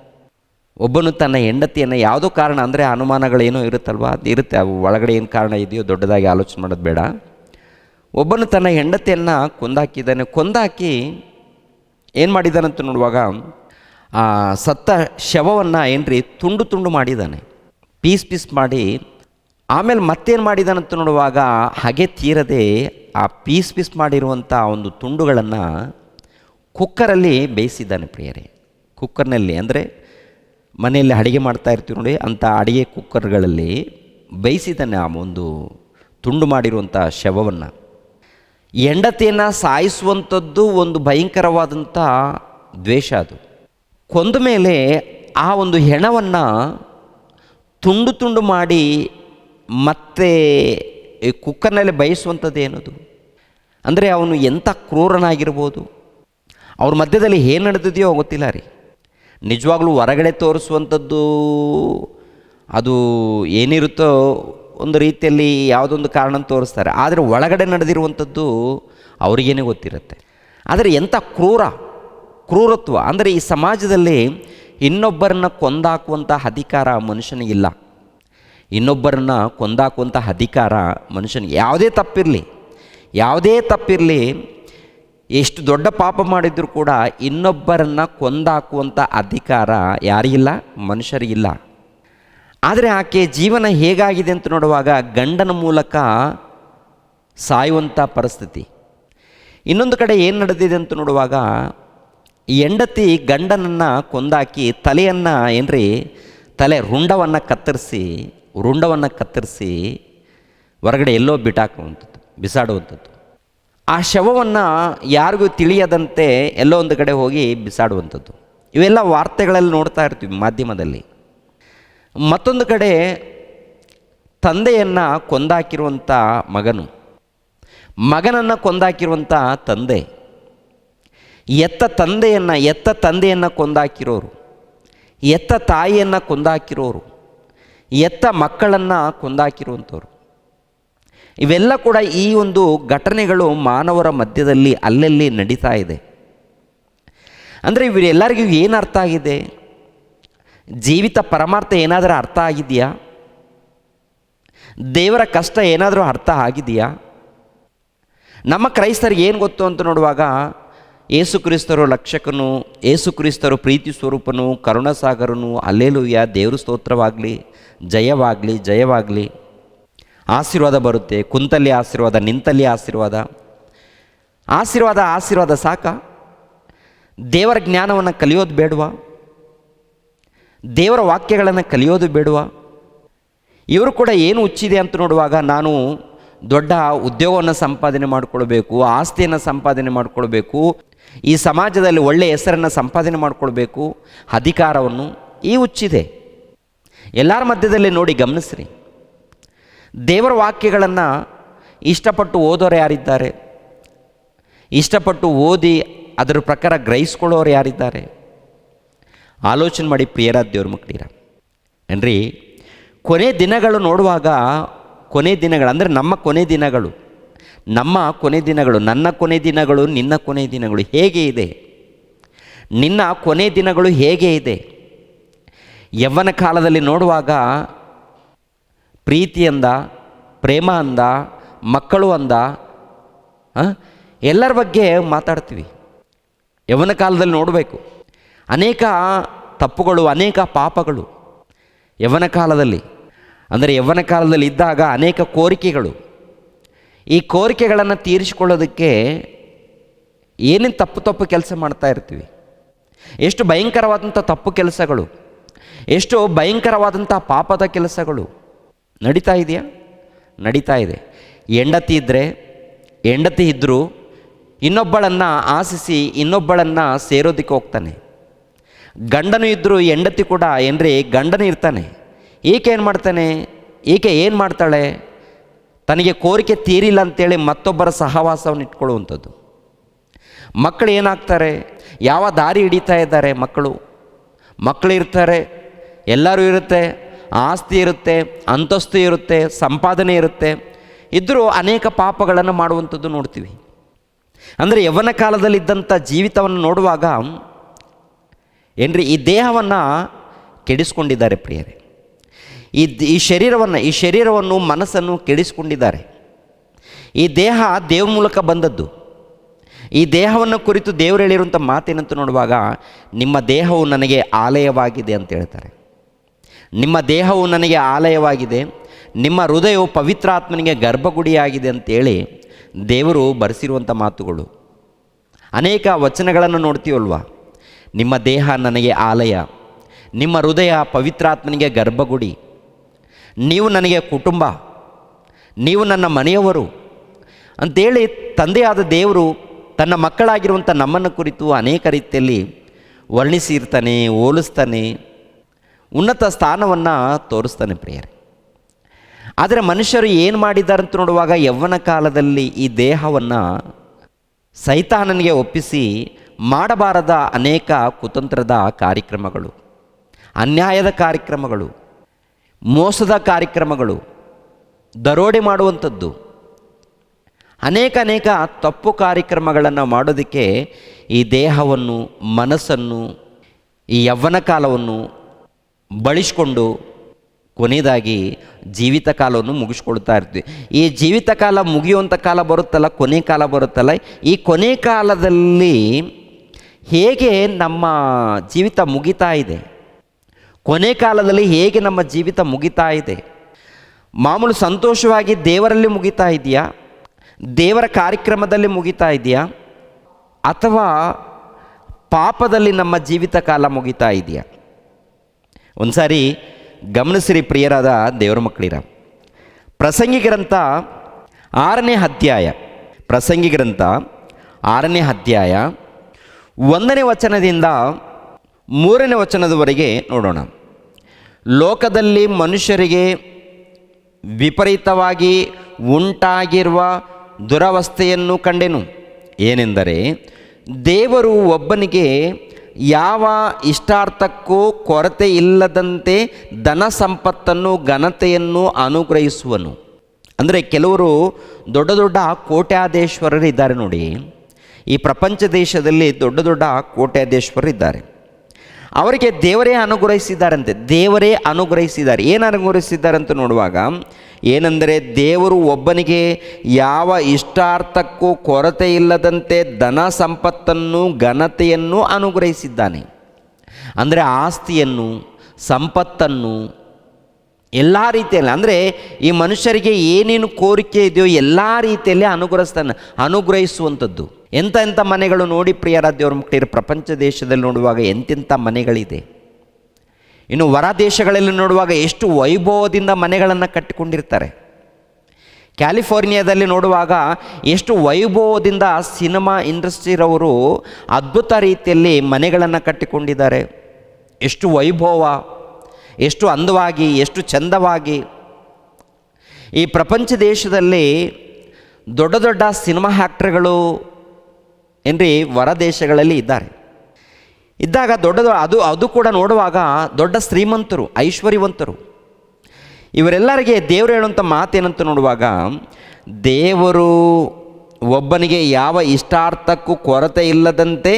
ಒಬ್ಬನು ತನ್ನ ಹೆಂಡತಿಯನ್ನು ಯಾವುದೋ ಕಾರಣ ಅಂದರೆ ಅನುಮಾನಗಳೇನೋ ಇರುತ್ತಲ್ವ, ಅದು ಇರುತ್ತೆ, ಅವು ಒಳಗಡೆ ಏನು ಕಾರಣ ಇದೆಯೋ ದೊಡ್ಡದಾಗಿ ಆಲೋಚನೆ ಮಾಡೋದು ಬೇಡ. ಒಬ್ಬನು ತನ್ನ ಹೆಂಡತಿಯನ್ನು ಕೊಂದಾಕಿದ್ದಾನೆ. ಕೊಂದಾಕಿ ಏನು ಮಾಡಿದ್ದಾನಂತ ನೋಡುವಾಗ ಆ ಸತ್ತ ಶವವನ್ನು ಏನ್ರಿ ತುಂಡು ತುಂಡು ಮಾಡಿದ್ದಾನೆ, ಪೀಸ್ ಪೀಸ್ ಮಾಡಿ. ಆಮೇಲೆ ಮತ್ತೇನು ಮಾಡಿದ್ದಾನಂತ ನೋಡುವಾಗ ಹಾಗೆ ತೀರದೆ ಆ ಪೀಸ್ ಪೀಸ್ ಮಾಡಿರುವಂಥ ಒಂದು ತುಂಡುಗಳನ್ನು ಕುಕ್ಕರಲ್ಲಿ ಬೇಯಿಸಿದ್ದಾನೆ ಪ್ರಿಯರೇ. ಕುಕ್ಕರ್ನಲ್ಲಿ ಅಂದರೆ ಮನೆಯಲ್ಲಿ ಅಡುಗೆ ಮಾಡ್ತಾ ಇರ್ತೀವಿ ನೋಡಿ, ಅಂಥ ಅಡುಗೆ ಕುಕ್ಕರ್ಗಳಲ್ಲಿ ಬೇಯಿಸಿದ್ದಾನೆ ಆ ಒಂದು ತುಂಡು ಮಾಡಿರುವಂಥ ಶವವನ್ನು. ಹೆಂಡತಿಯನ್ನು ಸಾಯಿಸುವಂಥದ್ದು ಒಂದು ಭಯಂಕರವಾದಂಥ ದ್ವೇಷ. ಅದು ಕೊಂದ ಮೇಲೆ ಆ ಒಂದು ಹೆಣವನ್ನು ತುಂಡು ತುಂಡು ಮಾಡಿ ಮತ್ತೆ ಕುಕ್ಕರ್ನಲ್ಲಿ ಬೇಯಿಸುವಂಥದ್ದು ಏನದು ಅಂದರೆ ಅವನು ಎಂಥ ಕ್ರೂರನಾಗಿರ್ಬೋದು. ಅವ್ರ ಮಧ್ಯದಲ್ಲಿ ಏನು ನಡೆದಿದೆಯೋ ಗೊತ್ತಿಲ್ಲ ರೀ. ನಿಜವಾಗ್ಲೂ ಹೊರಗಡೆ ತೋರಿಸುವಂಥದ್ದು ಅದು ಏನಿರುತ್ತೋ ಒಂದು ರೀತಿಯಲ್ಲಿ ಯಾವುದೊಂದು ಕಾರಣ ತೋರಿಸ್ತಾರೆ, ಆದರೆ ಒಳಗಡೆ ನಡೆದಿರುವಂಥದ್ದು ಅವರಿಗೇನೆ ಗೊತ್ತಿರುತ್ತೆ. ಆದರೆ ಎಂಥ ಕ್ರೂರತ್ವ ಅಂದರೆ ಈ ಸಮಾಜದಲ್ಲಿ ಇನ್ನೊಬ್ಬರನ್ನ ಕೊಂದಾಕುವಂಥ ಅಧಿಕಾರ ಮನುಷ್ಯನಿಗಿಲ್ಲ. ಇನ್ನೊಬ್ಬರನ್ನ ಕೊಂದಾಕುವಂಥ ಅಧಿಕಾರ ಮನುಷ್ಯನಿಗೆ, ಯಾವುದೇ ತಪ್ಪಿರಲಿ, ಎಷ್ಟು ದೊಡ್ಡ ಪಾಪ ಮಾಡಿದರೂ ಕೂಡ ಇನ್ನೊಬ್ಬರನ್ನು ಕೊಂದಾಕುವಂಥ ಅಧಿಕಾರ ಯಾರಿಗಿಲ್ಲ, ಮನುಷ್ಯರಿಗಿಲ್ಲ. ಆದರೆ ಆಕೆ ಜೀವನ ಹೇಗಾಗಿದೆ ಅಂತ ನೋಡುವಾಗ ಗಂಡನ ಮೂಲಕ ಸಾಯುವಂಥ ಪರಿಸ್ಥಿತಿ. ಇನ್ನೊಂದು ಕಡೆ ಏನು ನಡೆದಿದೆ ಅಂತ ನೋಡುವಾಗ ಈ ಹೆಂಡತಿ ಗಂಡನನ್ನು ಕೊಂದಾಕಿ ತಲೆ ರುಂಡವನ್ನು ಕತ್ತರಿಸಿ ಹೊರಗಡೆ ಎಲ್ಲೋ ಬಿಸಾಡುವಂಥದ್ದು. ಆ ಶವವನ್ನು ಯಾರಿಗೂ ತಿಳಿಯದಂತೆ ಎಲ್ಲೋ ಒಂದು ಕಡೆ ಹೋಗಿ ಬಿಸಾಡುವಂಥದ್ದು. ಇವೆಲ್ಲ ವಾರ್ತೆಗಳಲ್ಲಿ ನೋಡ್ತಾ ಇರ್ತೀವಿ ಮಾಧ್ಯಮದಲ್ಲಿ. ಮತ್ತೊಂದು ಕಡೆ ತಂದೆಯನ್ನು ಕೊಂದಾಕಿರುವಂಥ ಮಗನನ್ನು ಕೊಂದಾಕಿರುವಂಥ ತಂದೆ, ಎತ್ತ ತಂದೆಯನ್ನು ಕೊಂದಾಕಿರೋರು, ಎತ್ತ ತಾಯಿಯನ್ನು ಕೊಂದಾಕಿರೋರು, ಎತ್ತ ಮಕ್ಕಳನ್ನು ಕೊಂದಾಕಿರುವಂಥವ್ರು. ಇವೆಲ್ಲ ಕೂಡ ಈ ಒಂದು ಘಟನೆಗಳು ಮಾನವರ ಮಧ್ಯದಲ್ಲಿ ಅಲ್ಲಲ್ಲಿ ನಡೀತಾ ಇದೆ. ಅಂದರೆ ಇವರೆಲ್ಲರಿಗೂ ಏನು ಅರ್ಥ ಆಗಿದೆ? ಜೀವಿತ ಪರಮಾರ್ಥ ಏನಾದರೂ ಅರ್ಥ ಆಗಿದೆಯಾ? ದೇವರ ಕಷ್ಟ ಏನಾದರೂ ಅರ್ಥ ಆಗಿದೆಯಾ? ನಮ್ಮ ಕ್ರೈಸ್ತರಿಗೆ ಏನು ಗೊತ್ತು ಅಂತ ನೋಡುವಾಗ ಯೇಸು ಕ್ರಿಸ್ತರು ರಕ್ಷಕನು, ಯೇಸು ಕ್ರಿಸ್ತರು ಪ್ರೀತಿ ಸ್ವರೂಪನು, ಕರುಣಸಾಗರನು, ಅಲ್ಲೇಲೂಯ, ದೇವರು ಸ್ತೋತ್ರವಾಗಲಿ, ಜಯವಾಗಲಿ. ಆಶೀರ್ವಾದ ಬರುತ್ತೆ, ಕುಂತಲ್ಲಿ ಆಶೀರ್ವಾದ, ನಿಂತಲ್ಲಿ ಆಶೀರ್ವಾದ ಸಾಕ? ದೇವರ ಜ್ಞಾನವನ್ನು ಕಲಿಯೋದು ಬೇಡವಾ? ದೇವರ ವಾಕ್ಯಗಳನ್ನು ಕಲಿಯೋದು ಬೇಡವಾ? ಇವರು ಕೂಡ ಏನು ಹುಚ್ಚಿದೆ ಅಂತ ನೋಡುವಾಗ ನಾನು ದೊಡ್ಡ ಉದ್ಯೋಗವನ್ನು ಸಂಪಾದನೆ ಮಾಡಿಕೊಳ್ಬೇಕು, ಆಸ್ತಿಯನ್ನು ಸಂಪಾದನೆ ಮಾಡಿಕೊಳ್ಬೇಕು, ಈ ಸಮಾಜದಲ್ಲಿ ಒಳ್ಳೆಯ ಹೆಸರನ್ನು ಸಂಪಾದನೆ ಮಾಡಿಕೊಳ್ಬೇಕು, ಅಧಿಕಾರವನ್ನು, ಈ ಹುಚ್ಚಿದೆ. ಎಲ್ಲರ ಮಧ್ಯದಲ್ಲಿ ನೋಡಿ ಗಮನಿಸ್ರಿ. ದೇವರ ವಾಕ್ಯಗಳನ್ನು ಇಷ್ಟಪಟ್ಟು ಓದೋರು ಯಾರಿದ್ದಾರೆ? ಇಷ್ಟಪಟ್ಟು ಓದಿ ಅದರ ಪ್ರಕಾರ ಗ್ರಹಿಸ್ಕೊಳ್ಳೋರು ಯಾರಿದ್ದಾರೆ? ಆಲೋಚನೆ ಮಾಡಿ ಪ್ರಿಯರಾದ ದೇವ್ರ ಮಕ್ಕಳಿರ ಏನ್ರಿ. ಕೊನೆ ದಿನಗಳು ನೋಡುವಾಗ, ಕೊನೆ ದಿನಗಳು ಅಂದರೆ ನಮ್ಮ ಕೊನೆ ದಿನಗಳು, ನನ್ನ ಕೊನೆ ದಿನಗಳು, ನಿನ್ನ ಕೊನೆ ದಿನಗಳು ಹೇಗೆ ಇದೆ? ನಿನ್ನ ಕೊನೆ ದಿನಗಳು ಹೇಗೆ ಇದೆ? ಯವ್ವನ ಕಾಲದಲ್ಲಿ ನೋಡುವಾಗ ಪ್ರೀತಿ ಅಂದ, ಪ್ರೇಮ ಅಂದ, ಮಕ್ಕಳು ಅಂದ, ಎಲ್ಲರ ಬಗ್ಗೆ ಮಾತಾಡ್ತೀವಿ. ಯವ್ವನ ಕಾಲದಲ್ಲಿ ನೋಡಬೇಕು, ಅನೇಕ ತಪ್ಪುಗಳು, ಅನೇಕ ಪಾಪಗಳು ಯವ್ವನ ಕಾಲದಲ್ಲಿ. ಅಂದರೆ ಯವ್ವನ ಕಾಲದಲ್ಲಿ ಇದ್ದಾಗ ಅನೇಕ ಕೋರಿಕೆಗಳು. ಈ ಕೋರಿಕೆಗಳನ್ನು ತೀರಿಸಿಕೊಳ್ಳೋದಕ್ಕೆ ಏನೇನು ತಪ್ಪು ಕೆಲಸ ಮಾಡ್ತಾ ಇರ್ತೀವಿ. ಎಷ್ಟು ಭಯಂಕರವಾದಂಥ ತಪ್ಪು ಕೆಲಸಗಳು, ಎಷ್ಟು ಭಯಂಕರವಾದಂಥ ಪಾಪದ ಕೆಲಸಗಳು ನಡೀತಾ ಇದೆಯಾ? ನಡೀತಾ ಇದೆ. ಹೆಂಡತಿ ಇದ್ದರೂ ಇನ್ನೊಬ್ಬಳನ್ನು ಆಶಿಸಿ ಇನ್ನೊಬ್ಬಳನ್ನು ಸೇರೋದಕ್ಕೆ ಹೋಗ್ತಾನೆ. ಗಂಡನು ಇದ್ದರೂ ಹೆಂಡತಿ ಕೂಡ ಗಂಡನು ಇರ್ತಾನೆ. ಈಕೆ ಏನು ಮಾಡ್ತಾಳೆ? ತನಗೆ ಕೋರಿಕೆ ತೀರಿಲ್ಲ ಅಂತೇಳಿ ಮತ್ತೊಬ್ಬರ ಸಹವಾಸವನ್ನು ಇಟ್ಕೊಳ್ಳುವಂಥದ್ದು. ಮಕ್ಕಳು ಏನಾಗ್ತಾರೆ? ಯಾವ ದಾರಿ ಹಿಡಿತಾ ಇದ್ದಾರೆ? ಮಕ್ಕಳು ಇರ್ತಾರೆ, ಎಲ್ಲರೂ ಇರುತ್ತೆ, ಆಸ್ತಿ ಇರುತ್ತೆ, ಅಂತಸ್ತು ಇರುತ್ತೆ, ಸಂಪಾದನೆ ಇರುತ್ತೆ, ಇದ್ದರೂ ಅನೇಕ ಪಾಪಗಳನ್ನು ಮಾಡುವಂಥದ್ದು ನೋಡ್ತೀವಿ. ಅಂದರೆ ಯವ್ವನ ಕಾಲದಲ್ಲಿದ್ದಂಥ ಜೀವಿತವನ್ನು ನೋಡುವಾಗ ಈ ದೇಹವನ್ನು ಕೆಡಿಸ್ಕೊಂಡಿದ್ದಾರೆ ಪ್ರಿಯರೇ. ಈ ಶರೀರವನ್ನು ಮನಸ್ಸನ್ನು ಕೆಡಿಸ್ಕೊಂಡಿದ್ದಾರೆ. ಈ ದೇಹ ದೇವ್ರ ಮೂಲಕ ಬಂದದ್ದು. ಈ ದೇಹವನ್ನು ಕುರಿತು ದೇವರು ಹೇಳಿರುವಂಥ ಮಾತೇನಂತ ನೋಡುವಾಗ, ನಿಮ್ಮ ದೇಹವು ನನಗೆ ಆಲಯವಾಗಿದೆ ಅಂತ ಹೇಳ್ತಾರೆ. ನಿಮ್ಮ ದೇಹವು ನನಗೆ ಆಲಯವಾಗಿದೆ, ನಿಮ್ಮ ಹೃದಯವು ಪವಿತ್ರಾತ್ಮನಿಗೆ ಗರ್ಭಗುಡಿಯಾಗಿದೆ ಅಂತೇಳಿ ದೇವರು ಬರೆಸಿರುವಂಥ ಮಾತುಗಳು. ಅನೇಕ ವಚನಗಳನ್ನು ನೋಡ್ತೀವಲ್ವ, ನಿಮ್ಮ ದೇಹ ನನಗೆ ಆಲಯ, ನಿಮ್ಮ ಹೃದಯ ಪವಿತ್ರಾತ್ಮನಿಗೆ ಗರ್ಭಗುಡಿ, ನೀವು ನನಗೆ ಕುಟುಂಬ, ನೀವು ನನ್ನ ಮನೆಯವರು ಅಂಥೇಳಿ ತಂದೆಯಾದ ದೇವರು ತನ್ನ ಮಕ್ಕಳಾಗಿರುವಂಥ ನಮ್ಮನ್ನು ಕುರಿತು ಅನೇಕ ರೀತಿಯಲ್ಲಿ ವರ್ಣಿಸಿರ್ತಾನೆ, ಹೋಲಿಸ್ತಾನೆ, ಉನ್ನತ ಸ್ಥಾನವನ್ನು ತೋರಿಸ್ತಾನೆ ಪ್ರಿಯರೇ. ಆದರೆ ಮನುಷ್ಯರು ಏನು ಮಾಡಿದ್ದಾರೆ ಅಂತ ನೋಡುವಾಗ, ಯೌವನ ಕಾಲದಲ್ಲಿ ಈ ದೇಹವನ್ನು ಸೈತಾನನಿಗೆ ಒಪ್ಪಿಸಿ ಮಾಡಬಾರದ ಅನೇಕ ಕುತಂತ್ರದ ಕಾರ್ಯಕ್ರಮಗಳು, ಅನ್ಯಾಯದ ಕಾರ್ಯಕ್ರಮಗಳು, ಮೋಸದ ಕಾರ್ಯಕ್ರಮಗಳು, ದರೋಡೆ ಮಾಡುವಂಥದ್ದು, ಅನೇಕ ತಪ್ಪು ಕಾರ್ಯಕ್ರಮಗಳನ್ನು ಮಾಡೋದಕ್ಕೆ ಈ ದೇಹವನ್ನು, ಮನಸ್ಸನ್ನು, ಈ ಯೌವನ ಕಾಲವನ್ನು ಬಳಸಿಕೊಂಡು ಕೊನೆಯದಾಗಿ ಜೀವಿತ ಕಾಲವನ್ನು ಮುಗಿಸ್ಕೊಳ್ತಾ ಇರ್ತೀವಿ. ಈ ಜೀವಿತ ಕಾಲ ಮುಗಿಯುವಂಥ ಕಾಲ ಬರುತ್ತಲ್ಲ, ಕೊನೆ ಕಾಲ ಬರುತ್ತಲ್ಲ, ಈ ಕೊನೆ ಕಾಲದಲ್ಲಿ ಹೇಗೆ ನಮ್ಮ ಜೀವಿತ ಮುಗಿತಾ ಇದೆ, ಕೊನೆ ಕಾಲದಲ್ಲಿ ಹೇಗೆ ನಮ್ಮ ಜೀವಿತ ಮುಗಿತಾ ಇದೆ, ಮಾಮೂಲು ಸಂತೋಷವಾಗಿ ದೇವರಲ್ಲಿ ಮುಗಿತಾ ಇದೆಯಾ, ದೇವರ ಕಾರ್ಯಕ್ರಮದಲ್ಲಿ ಮುಗಿತಾ ಇದೆಯಾ, ಅಥವಾ ಪಾಪದಲ್ಲಿ ನಮ್ಮ ಜೀವಿತ ಕಾಲ ಮುಗಿತಾ ಇದೆಯಾ? ಒಂದು ಸಾರಿ ಗಮನಿಸಿರಿ ಪ್ರಿಯರಾದ ದೇವರ ಮಕ್ಕಳಿರ. ಪ್ರಸಂಗಿ ಗ್ರಂಥ 6ನೇ ಅಧ್ಯಾಯ, ಪ್ರಸಂಗಿ ಗ್ರಂಥ 6ನೇ ಅಧ್ಯಾಯ 1ನೇ ವಚನದಿಂದ 3ನೇ ವಚನದವರೆಗೆ ನೋಡೋಣ. ಲೋಕದಲ್ಲಿ ಮನುಷ್ಯರಿಗೆ ವಿಪರೀತವಾಗಿ ಉಂಟಾಗಿರುವ ದುರವಸ್ಥೆಯನ್ನು ಕಂಡೆನು. ಏನೆಂದರೆ, ದೇವರು ಒಬ್ಬನಿಗೆ ಯಾವ ಇಷ್ಟಾರ್ಥಕ್ಕೂ ಕೊರತೆ ಇಲ್ಲದಂತೆ ಧನ ಸಂಪತ್ತನ್ನು ಘನತೆಯನ್ನು ಅನುಗ್ರಹಿಸುವನು. ಅಂದರೆ ಕೆಲವರು ದೊಡ್ಡ ದೊಡ್ಡ ಕೋಟ್ಯಾಧೀಶ್ವರರು ಇದ್ದಾರೆ ನೋಡಿ. ಈ ಪ್ರಪಂಚ ದೇಶದಲ್ಲಿ ದೊಡ್ಡ ದೊಡ್ಡ ಕೋಟ್ಯಾಧೀಶ್ವರರು ಇದ್ದಾರೆ. ಅವರಿಗೆ ದೇವರೇ ಅನುಗ್ರಹಿಸಿದ್ದಾರಂತೆ. ದೇವರೇ ಅನುಗ್ರಹಿಸಿದ್ದಾರೆ. ಏನು ಅನುಗ್ರಹಿಸಿದ್ದಾರೆ ಅಂತ ನೋಡುವಾಗ, ಏನೆಂದರೆ ದೇವರು ಒಬ್ಬನಿಗೆ ಯಾವ ಇಷ್ಟಾರ್ಥಕ್ಕೂ ಕೊರತೆ ಇಲ್ಲದಂತೆ ಧನ ಸಂಪತ್ತನ್ನು ಘನತೆಯನ್ನು ಅನುಗ್ರಹಿಸಿದ್ದಾನೆ. ಅಂದರೆ ಆಸ್ತಿಯನ್ನು, ಸಂಪತ್ತನ್ನು ಎಲ್ಲ ರೀತಿಯಲ್ಲಿ, ಅಂದರೆ ಈ ಮನುಷ್ಯರಿಗೆ ಏನೇನು ಕೋರಿಕೆ ಇದೆಯೋ ಎಲ್ಲ ರೀತಿಯಲ್ಲಿ ಅನುಗ್ರಹಿಸುವಂಥದ್ದು. ಎಂಥ ಮನೆಗಳು ನೋಡಿ ಪ್ರಿಯರ ದೇವರ ಮಕ್ಕಳಿರೋ, ಪ್ರಪಂಚ ದೇಶದಲ್ಲಿ ನೋಡುವಾಗ ಎಂತೆಂಥ ಮನೆಗಳಿದೆ. ಇನ್ನು ಹೊರ ದೇಶಗಳಲ್ಲಿ ನೋಡುವಾಗ ಎಷ್ಟು ವೈಭವದಿಂದ ಮನೆಗಳನ್ನು ಕಟ್ಟಿಕೊಂಡಿರ್ತಾರೆ. ಕ್ಯಾಲಿಫೋರ್ನಿಯಾದಲ್ಲಿ ನೋಡುವಾಗ ಎಷ್ಟು ವೈಭವದಿಂದ ಸಿನಿಮಾ ಇಂಡಸ್ಟ್ರಿರವರು ಅದ್ಭುತ ರೀತಿಯಲ್ಲಿ ಮನೆಗಳನ್ನು ಕಟ್ಟಿಕೊಂಡಿದ್ದಾರೆ. ಎಷ್ಟು ವೈಭವ, ಎಷ್ಟು ಅಂದವಾಗಿ, ಎಷ್ಟು ಚಂದವಾಗಿ. ಈ ಪ್ರಪಂಚ ದೇಶದಲ್ಲಿ ದೊಡ್ಡ ದೊಡ್ಡ ಸಿನಿಮಾ ಆ್ಯಕ್ಟ್ರ್ಗಳು ಏನ್ರಿ ಹೊರ ದೇಶಗಳಲ್ಲಿ ಇದ್ದಾಗ ಅದು ಕೂಡ ನೋಡುವಾಗ ದೊಡ್ಡ ಶ್ರೀಮಂತರು, ಐಶ್ವರ್ಯವಂತರು. ಇವರೆಲ್ಲರಿಗೆ ದೇವರು ಹೇಳುವಂಥ ಮಾತೇನಂತ ನೋಡುವಾಗ, ದೇವರು ಒಬ್ಬನಿಗೆ ಯಾವ ಇಷ್ಟಾರ್ಥಕ್ಕೂ ಕೊರತೆ ಇಲ್ಲದಂತೆ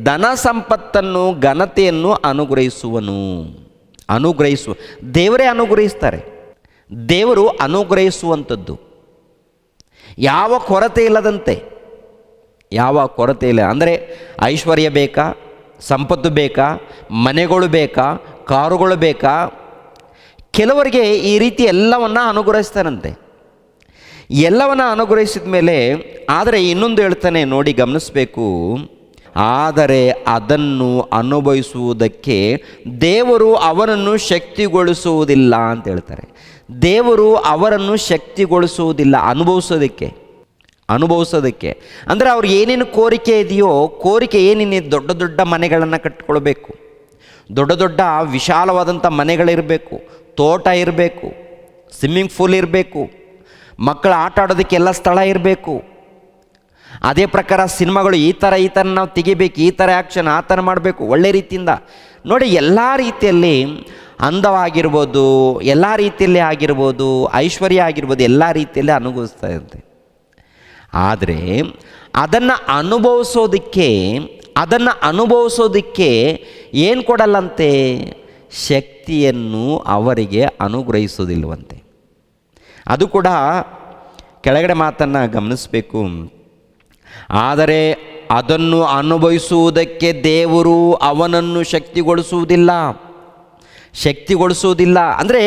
ಧನ ಸಂಪತ್ತನ್ನು ಘನತೆಯನ್ನು ದೇವರೇ ಅನುಗ್ರಹಿಸ್ತಾರೆ. ದೇವರು ಅನುಗ್ರಹಿಸುವಂಥದ್ದು ಯಾವ ಕೊರತೆ ಇಲ್ಲದಂತೆ, ಯಾವ ಕೊರತೆ ಇಲ್ಲ. ಅಂದರೆ ಐಶ್ವರ್ಯ ಬೇಕಾ, ಸಂಪತ್ತು ಬೇಕಾ, ಮನೆಗಳು ಬೇಕಾ, ಕಾರುಗಳು ಬೇಕಾ, ಕೆಲವರಿಗೆ ಈ ರೀತಿ ಎಲ್ಲವನ್ನು ಅನುಗ್ರಹಿಸ್ತಾರಂತೆ. ಎಲ್ಲವನ್ನ ಅನುಗ್ರಹಿಸಿದ ಮೇಲೆ, ಆದರೆ ಇನ್ನೊಂದು ಹೇಳ್ತಾನೆ ನೋಡಿ, ಗಮನಿಸಬೇಕು. ಆದರೆ ಅದನ್ನು ಅನುಭವಿಸುವುದಕ್ಕೆ ದೇವರು ಅವರನ್ನು ಶಕ್ತಿಗೊಳಿಸುವುದಿಲ್ಲ ಅಂತ ಹೇಳ್ತಾರೆ. ದೇವರು ಅವರನ್ನು ಶಕ್ತಿಗೊಳಿಸುವುದಿಲ್ಲ ಅನುಭವಿಸೋದಕ್ಕೆ. ಅಂದರೆ ಅವ್ರಿಗೆ ಏನೇನು ಕೋರಿಕೆ ಇದೆಯೋ, ಕೋರಿಕೆ ಏನೇನಿದೆ, ದೊಡ್ಡ ದೊಡ್ಡ ಮನೆಗಳನ್ನು ಕಟ್ಕೊಳ್ಬೇಕು, ದೊಡ್ಡ ದೊಡ್ಡ ವಿಶಾಲವಾದಂಥ ಮನೆಗಳಿರಬೇಕು, ತೋಟ ಇರಬೇಕು, ಸ್ವಿಮ್ಮಿಂಗ್ ಪೂಲ್ ಇರಬೇಕು, ಮಕ್ಕಳು ಆಟ ಆಡೋದಕ್ಕೆಲ್ಲ ಸ್ಥಳ ಇರಬೇಕು. ಅದೇ ಪ್ರಕಾರ ಸಿನಿಮಾಗಳು ಈ ಥರ ನಾವು ತೆಗಿಬೇಕು, ಈ ಥರ ಆ್ಯಕ್ಷನ್ ಆ ಥರ ಮಾಡಬೇಕು, ಒಳ್ಳೆ ರೀತಿಯಿಂದ ನೋಡಿ. ಎಲ್ಲ ರೀತಿಯಲ್ಲಿ ಅಂದವಾಗಿರ್ಬೋದು, ಎಲ್ಲ ರೀತಿಯಲ್ಲಿ ಆಗಿರ್ಬೋದು, ಐಶ್ವರ್ಯ ಆಗಿರ್ಬೋದು, ಎಲ್ಲ ರೀತಿಯಲ್ಲಿ ಅನುಭವಿಸ್ತಾ ಇರುತ್ತೆ. ಆದರೆ ಅದನ್ನು ಅನುಭವಿಸೋದಕ್ಕೆ ಏನು ಕೊಡಲ್ಲಂತೆ? ಶಕ್ತಿಯನ್ನು ಅವರಿಗೆ ಅನುಗ್ರಹಿಸುವುದಿಲ್ಲವಂತೆ. ಅದು ಕೂಡ ಕೆಳಗಡೆ ಮಾತನ್ನು ಗಮನಿಸಬೇಕು. ಆದರೆ ಅದನ್ನು ಅನುಭವಿಸುವುದಕ್ಕೆ ದೇವರು ಅವನನ್ನು ಶಕ್ತಿಗೊಳಿಸುವುದಿಲ್ಲ. ಅಂದರೆ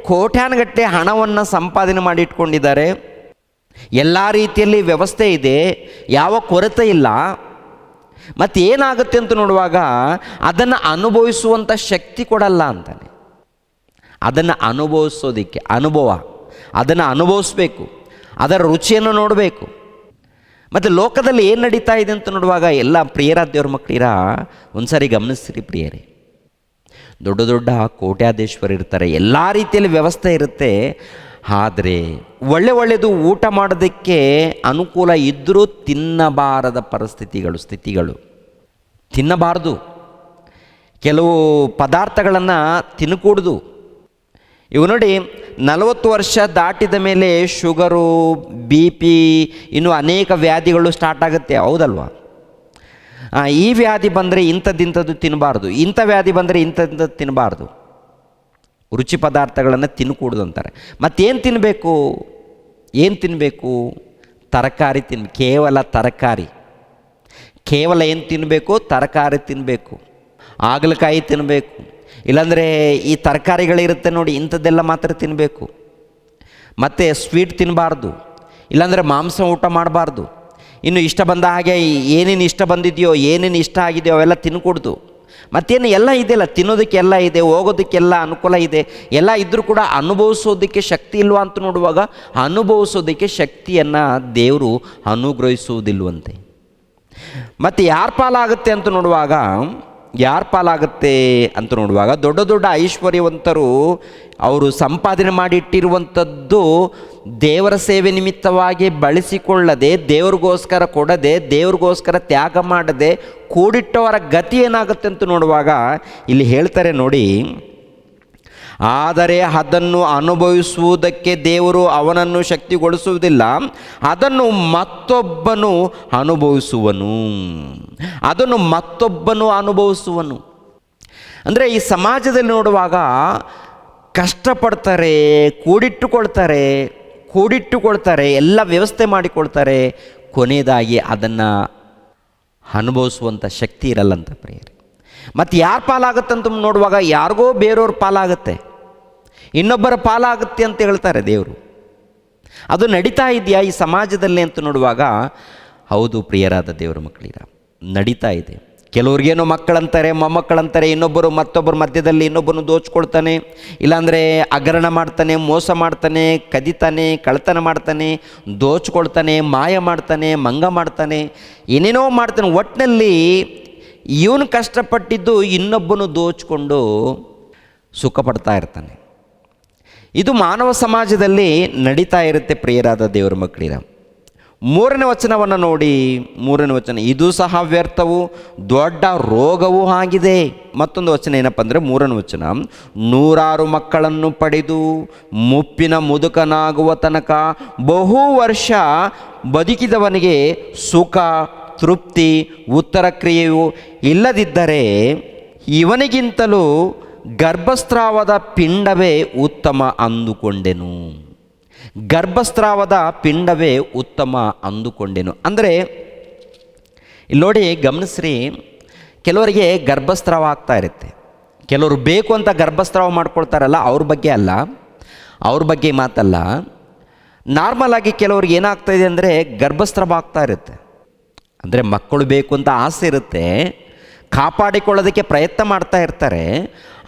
ಕೋಟ್ಯಾನುಗಟ್ಟಲೆ ಹಣವನ್ನು ಸಂಪಾದನೆ ಮಾಡಿ ಇಟ್ಕೊಂಡಿದ್ದಾರೆ, ಎಲ್ಲ ರೀತಿಯಲ್ಲಿ ವ್ಯವಸ್ಥೆ ಇದೆ, ಯಾವ ಕೊರತೆ ಇಲ್ಲ. ಮತ್ತೇನಾಗುತ್ತೆ ಅಂತ ನೋಡುವಾಗ ಅದನ್ನು ಅನುಭವಿಸುವಂಥ ಶಕ್ತಿ ಕೊಡಲ್ಲ ಅಂತಾನೆ. ಅದನ್ನು ಅನುಭವಿಸೋದಕ್ಕೆ ಅದನ್ನು ಅನುಭವಿಸ್ಬೇಕು, ಅದರ ರುಚಿಯನ್ನು ನೋಡಬೇಕು. ಮತ್ತು ಲೋಕದಲ್ಲಿ ಏನು ನಡೀತಾ ಇದೆ ಅಂತ ನೋಡುವಾಗ ಎಲ್ಲ ಪ್ರಿಯರ ದೇವ್ರ ಮಕ್ಕಳಿರ ಒಂದು ಸಾರಿ ಗಮನಿಸ್ತೀರಿ ಪ್ರಿಯರೇ, ದೊಡ್ಡ ದೊಡ್ಡ ಕೋಟ್ಯಾಧೀಶ್ವರ ಇರ್ತಾರೆ, ಎಲ್ಲ ರೀತಿಯಲ್ಲಿ ವ್ಯವಸ್ಥೆ ಇರುತ್ತೆ. ಆದರೆ ಒಳ್ಳೆಯದು ಊಟ ಮಾಡೋದಕ್ಕೆ ಅನುಕೂಲ ಇದ್ದರೂ ತಿನ್ನಬಾರದ ಸ್ಥಿತಿಗಳು ತಿನ್ನಬಾರ್ದು. ಕೆಲವು ಪದಾರ್ಥಗಳನ್ನು ತಿನ್ನಕೂಡ್ದು. ಇವು ನೋಡಿ, 40 ವರ್ಷ ದಾಟಿದ ಮೇಲೆ ಶುಗರು, BP, ಇನ್ನೂ ಅನೇಕ ವ್ಯಾಧಿಗಳು ಸ್ಟಾರ್ಟ್ ಆಗುತ್ತೆ, ಹೌದಲ್ವಾ? ಈ ವ್ಯಾಧಿ ಬಂದರೆ ಇಂಥದ್ದು ತಿನ್ನಬಾರ್ದು, ಇಂಥ ವ್ಯಾಧಿ ಬಂದರೆ ಇಂಥದ್ದು ತಿನ್ನಬಾರ್ದು. ರುಚಿ ಪದಾರ್ಥಗಳನ್ನು ತಿನ್ನಕೂಡ್ದು ಅಂತಾರೆ. ಮತ್ತೇನು ತಿನ್ನಬೇಕು? ತರಕಾರಿ ಕೇವಲ ಏನು ತಿನ್ನಬೇಕು? ತರಕಾರಿ ತಿನ್ನಬೇಕು, ಹಾಗಲಕಾಯಿ ತಿನ್ನಬೇಕು. ಇಲ್ಲಾಂದರೆ ಈ ತರಕಾರಿಗಳಿರುತ್ತೆ ನೋಡಿ, ಇಂಥದ್ದೆಲ್ಲ ಮಾತ್ರ ತಿನ್ನಬೇಕು. ಮತ್ತು ಸ್ವೀಟ್ ತಿನ್ನಬಾರ್ದು, ಇಲ್ಲಾಂದರೆ ಮಾಂಸ ಊಟ ಮಾಡಬಾರ್ದು. ಇನ್ನು ಇಷ್ಟ ಬಂದ ಹಾಗೆ ಏನೇನು ಇಷ್ಟ ಬಂದಿದೆಯೋ, ಏನೇನು ಇಷ್ಟ ಆಗಿದೆಯೋ ಅವೆಲ್ಲ ತಿನ್ನಕೂಡ್ದು. ಮತ್ತೇನು ಎಲ್ಲ ಇದೆಯಲ್ಲ, ತಿನ್ನೋದಕ್ಕೆ ಎಲ್ಲ ಇದೆ, ಹೋಗೋದಕ್ಕೆಲ್ಲ ಅನುಕೂಲ ಇದೆ, ಎಲ್ಲ ಇದ್ದರೂ ಕೂಡ ಅನುಭವಿಸೋದಕ್ಕೆ ಶಕ್ತಿ ಇಲ್ವಾ ಅಂತ ನೋಡುವಾಗ ಅನುಭವಿಸೋದಕ್ಕೆ ಶಕ್ತಿಯನ್ನು ದೇವರು ಅನುಗ್ರಹಿಸುವುದಿಲ್ವಂತೆ. ಮತ್ತು ಯಾರ ಪಾಲಾಗುತ್ತೆ ಅಂತ ನೋಡುವಾಗ ದೊಡ್ಡ ದೊಡ್ಡ ಐಶ್ವರ್ಯವಂತರು ಅವರು ಸಂಪಾದನೆ ಮಾಡಿಟ್ಟಿರುವಂಥದ್ದು ದೇವರ ಸೇವೆ ನಿಮಿತ್ತವಾಗಿ ಬಳಸಿಕೊಳ್ಳದೆ, ದೇವ್ರಿಗೋಸ್ಕರ ಕೊಡದೆ, ದೇವ್ರಿಗೋಸ್ಕರ ತ್ಯಾಗ ಮಾಡದೆ ಕೂಡಿಟ್ಟವರ ಗತಿ ಏನಾಗುತ್ತೆ ಅಂತ ನೋಡುವಾಗ ಇಲ್ಲಿ ಹೇಳ್ತಾರೆ ನೋಡಿ, ಆದರೆ ಅದನ್ನು ಅನುಭವಿಸುವುದಕ್ಕೆ ದೇವರು ಅವನನ್ನು ಶಕ್ತಿಗೊಳಿಸುವುದಿಲ್ಲ, ಅದನ್ನು ಮತ್ತೊಬ್ಬನು ಅನುಭವಿಸುವನು. ಅಂದರೆ ಈ ಸಮಾಜದಲ್ಲಿ ನೋಡುವಾಗ ಕಷ್ಟಪಡ್ತಾರೆ, ಕೂಡಿಟ್ಟುಕೊಳ್ತಾರೆ, ಎಲ್ಲ ವ್ಯವಸ್ಥೆ ಮಾಡಿಕೊಳ್ತಾರೆ, ಕೊನೆಯದಾಗಿ ಅದನ್ನು ಅನುಭವಿಸುವಂಥ ಶಕ್ತಿ ಇರಲ್ಲಂತ ಪ್ರಿಯರೇ. ಮತ್ತು ಯಾರ ಪಾಲಾಗುತ್ತಂತ ನೋಡುವಾಗ ಯಾರಿಗೋ ಬೇರೆಯವ್ರ ಪಾಲಾಗುತ್ತೆ, ಇನ್ನೊಬ್ಬರ ಪಾಲಾಗುತ್ತೆ ಅಂತ ಹೇಳ್ತಾರೆ ದೇವರು. ಅದು ನಡೀತಾ ಇದೆಯಾ ಈ ಸಮಾಜದಲ್ಲಿ ಅಂತ ನೋಡುವಾಗ ಹೌದು ಪ್ರಿಯರಾದ ದೇವರ ಮಕ್ಕಳಿರ, ನಡೀತಾ ಇದೆ. ಕೆಲವ್ರಿಗೇನೋ ಮಕ್ಕಳಂತಾರೆ, ಮೊಮ್ಮಕ್ಕಳಂತಾರೆ, ಮತ್ತೊಬ್ಬರ ಮಧ್ಯದಲ್ಲಿ ಇನ್ನೊಬ್ಬನು ದೋಚ್ಕೊಳ್ತಾನೆ, ಇಲ್ಲಾಂದರೆ ಹಗರಣ ಮಾಡ್ತಾನೆ, ಮೋಸ ಮಾಡ್ತಾನೆ, ಕದಿತಾನೆ, ಕಳ್ತನ ಮಾಡ್ತಾನೆ, ದೋಚ್ಕೊಳ್ತಾನೆ, ಮಾಯ ಮಾಡ್ತಾನೆ, ಮಂಗ ಮಾಡ್ತಾನೆ, ಏನೇನೋ ಮಾಡ್ತಾನೆ. ಒಟ್ಟಿನಲ್ಲಿ ಇವನು ಕಷ್ಟಪಟ್ಟಿದ್ದು ಇನ್ನೊಬ್ಬನು ದೋಚ್ಕೊಂಡು ಸುಖ ಪಡ್ತಾ ಇರ್ತಾನೆ. ಇದು ಮಾನವ ಸಮಾಜದಲ್ಲಿ ನಡೀತಾ ಇರುತ್ತೆ ಪ್ರಿಯರಾದ ದೇವರ ಮಕ್ಕಳಿರ. 3ನೇ ವಚನವನ್ನು ನೋಡಿ, 3ನೇ ವಚನ, ಇದು ಸಹ ವ್ಯರ್ಥವು, ದೊಡ್ಡ ರೋಗವೂ ಆಗಿದೆ. ಮತ್ತೊಂದು ವಚನ ಏನಪ್ಪ ಅಂದರೆ 3ನೇ ವಚನ, 100 ಮಕ್ಕಳನ್ನು ಪಡೆದು ಮುಪ್ಪಿನ ಮುದುಕನಾಗುವ ತನಕ ಬಹು ವರ್ಷ ಬದುಕಿದವನಿಗೆ ಸುಖ, ತೃಪ್ತಿ, ಉತ್ತರ ಕ್ರಿಯೆಯು ಇಲ್ಲದಿದ್ದರೆ ಇವನಿಗಿಂತಲೂ ಗರ್ಭಸ್ರಾವದ ಪಿಂಡವೇ ಉತ್ತಮ ಅಂದುಕೊಂಡೆನು. ಅಂದರೆ ಇಲ್ಲಿ ನೋಡಿ, ಗಮನಿಸ್ರಿ, ಕೆಲವರಿಗೆ ಗರ್ಭಸ್ರಾವ ಆಗ್ತಾ ಇರುತ್ತೆ. ಕೆಲವರು ಬೇಕು ಅಂತ ಗರ್ಭಸ್ರಾವ ಮಾಡ್ಕೊಳ್ತಾರಲ್ಲ, ಅವ್ರ ಬಗ್ಗೆ ಮಾತಲ್ಲ. ನಾರ್ಮಲ್ ಆಗಿ ಕೆಲವ್ರಿಗೆ ಏನಾಗ್ತಾಯಿದೆ ಅಂದರೆ ಗರ್ಭಸ್ರಾವ ಆಗ್ತಾ ಇರುತ್ತೆ. ಅಂದರೆ ಮಕ್ಕಳು ಬೇಕು ಅಂತ ಆಸೆ ಇರುತ್ತೆ, ಕಾಪಾಡಿಕೊಳ್ಳೋದಕ್ಕೆ ಪ್ರಯತ್ನ ಮಾಡ್ತಾ ಇರ್ತಾರೆ,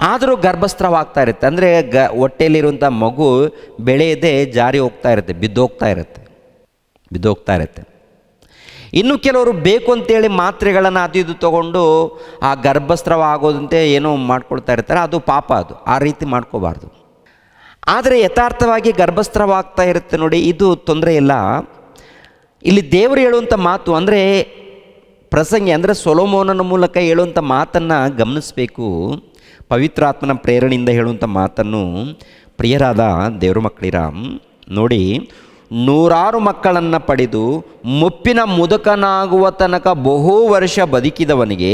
ಆದರೂ ಗರ್ಭಸ್ರಾವ ಆಗ್ತಾ ಇರುತ್ತೆ. ಅಂದರೆ ಹೊಟ್ಟೆಯಲ್ಲಿರುವಂಥ ಮಗು ಬೆಳೆಯದೆ ಜಾರಿ ಹೋಗ್ತಾ ಇರುತ್ತೆ, ಬಿದ್ದೋಗ್ತಾ ಇರುತ್ತೆ. ಇನ್ನು ಕೆಲವರು ಬೇಕು ಅಂತೇಳಿ ಮಾತ್ರೆಗಳನ್ನು ಅದು ಇದು ತೊಗೊಂಡು ಆ ಗರ್ಭಸ್ರಾವ ಆಗೋದಂತೆ ಏನೋ ಮಾಡ್ಕೊಳ್ತಾ ಇರ್ತಾರೆ. ಅದು ಪಾಪ, ಅದು ಆ ರೀತಿ ಮಾಡ್ಕೋಬಾರ್ದು. ಆದರೆ ಯಥಾರ್ಥವಾಗಿ ಗರ್ಭಸ್ರಾವ ಆಗ್ತಾ ಇರುತ್ತೆ ನೋಡಿ, ಇದು ತೊಂದರೆ ಇಲ್ಲ. ಇಲ್ಲಿ ದೇವರು ಹೇಳುವಂಥ ಮಾತು ಅಂದರೆ ಪ್ರಸಂಗಿ, ಅಂದರೆ ಸೊಲೊಮೋನನ ಮೂಲಕ ಹೇಳುವಂಥ ಮಾತನ್ನು ಗಮನಿಸಬೇಕು. ಪವಿತ್ರಾತ್ಮನ ಪ್ರೇರಣೆಯಿಂದ ಹೇಳುವಂಥ ಮಾತನ್ನು ಪ್ರಿಯರಾದ ದೇವರ ಮಕ್ಕಳಿರ ನೋಡಿ, 100 ಮಕ್ಕಳನ್ನು ಪಡೆದು ಮುಪ್ಪಿನ ಮುದುಕನಾಗುವ ತನಕ ಬಹು ವರ್ಷ ಬದುಕಿದವನಿಗೆ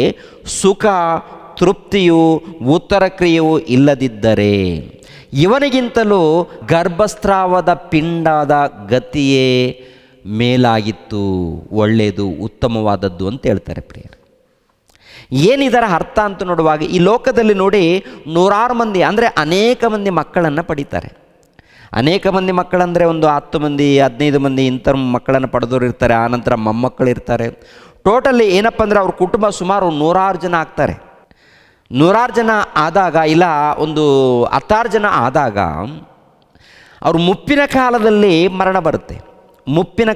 ಸುಖ, ತೃಪ್ತಿಯು ಉತ್ತರ ಕ್ರಿಯೆಯೂ ಇಲ್ಲದಿದ್ದರೆ ಇವನಿಗಿಂತಲೂ ಗರ್ಭಸ್ರಾವದ ಪಿಂಡದ ಗತಿಯೇ ಮೇಲಾಗಿತ್ತು, ಒಳ್ಳೆಯದು, ಉತ್ತಮವಾದದ್ದು ಅಂತ ಹೇಳ್ತಾರೆ ಪ್ರಿಯರು. ಏನಿದರ ಅರ್ಥ ಅಂತ ನೋಡುವಾಗ, ಈ ಲೋಕದಲ್ಲಿ ನೋಡಿ ನೂರಾರು ಮಂದಿ ಅಂದರೆ ಅನೇಕ ಮಂದಿ ಮಕ್ಕಳನ್ನು ಪಡಿತಾರೆ. ಅನೇಕ ಮಂದಿ ಮಕ್ಕಳಂದರೆ ಒಂದು 10 ಮಂದಿ 15 ಮಂದಿ ಇಂಥ ಮಕ್ಕಳನ್ನು ಪಡೆದವರು ಇರ್ತಾರೆ. ಆನಂತರ ಮೊಮ್ಮಕ್ಕಳು ಇರ್ತಾರೆ. ಟೋಟಲಿ ಏನಪ್ಪ ಅಂದರೆ ಅವ್ರ ಕುಟುಂಬ ಸುಮಾರು 100 ಜನ ಆಗ್ತಾರೆ. 100 ಜನ ಆದಾಗ, ಇಲ್ಲ ಒಂದು 10 ಜನ ಆದಾಗ ಅವರು ಮುಪ್ಪಿನ ಕಾಲದಲ್ಲಿ ಮರಣ ಬರುತ್ತೆ. ಮುಪ್ಪಿನ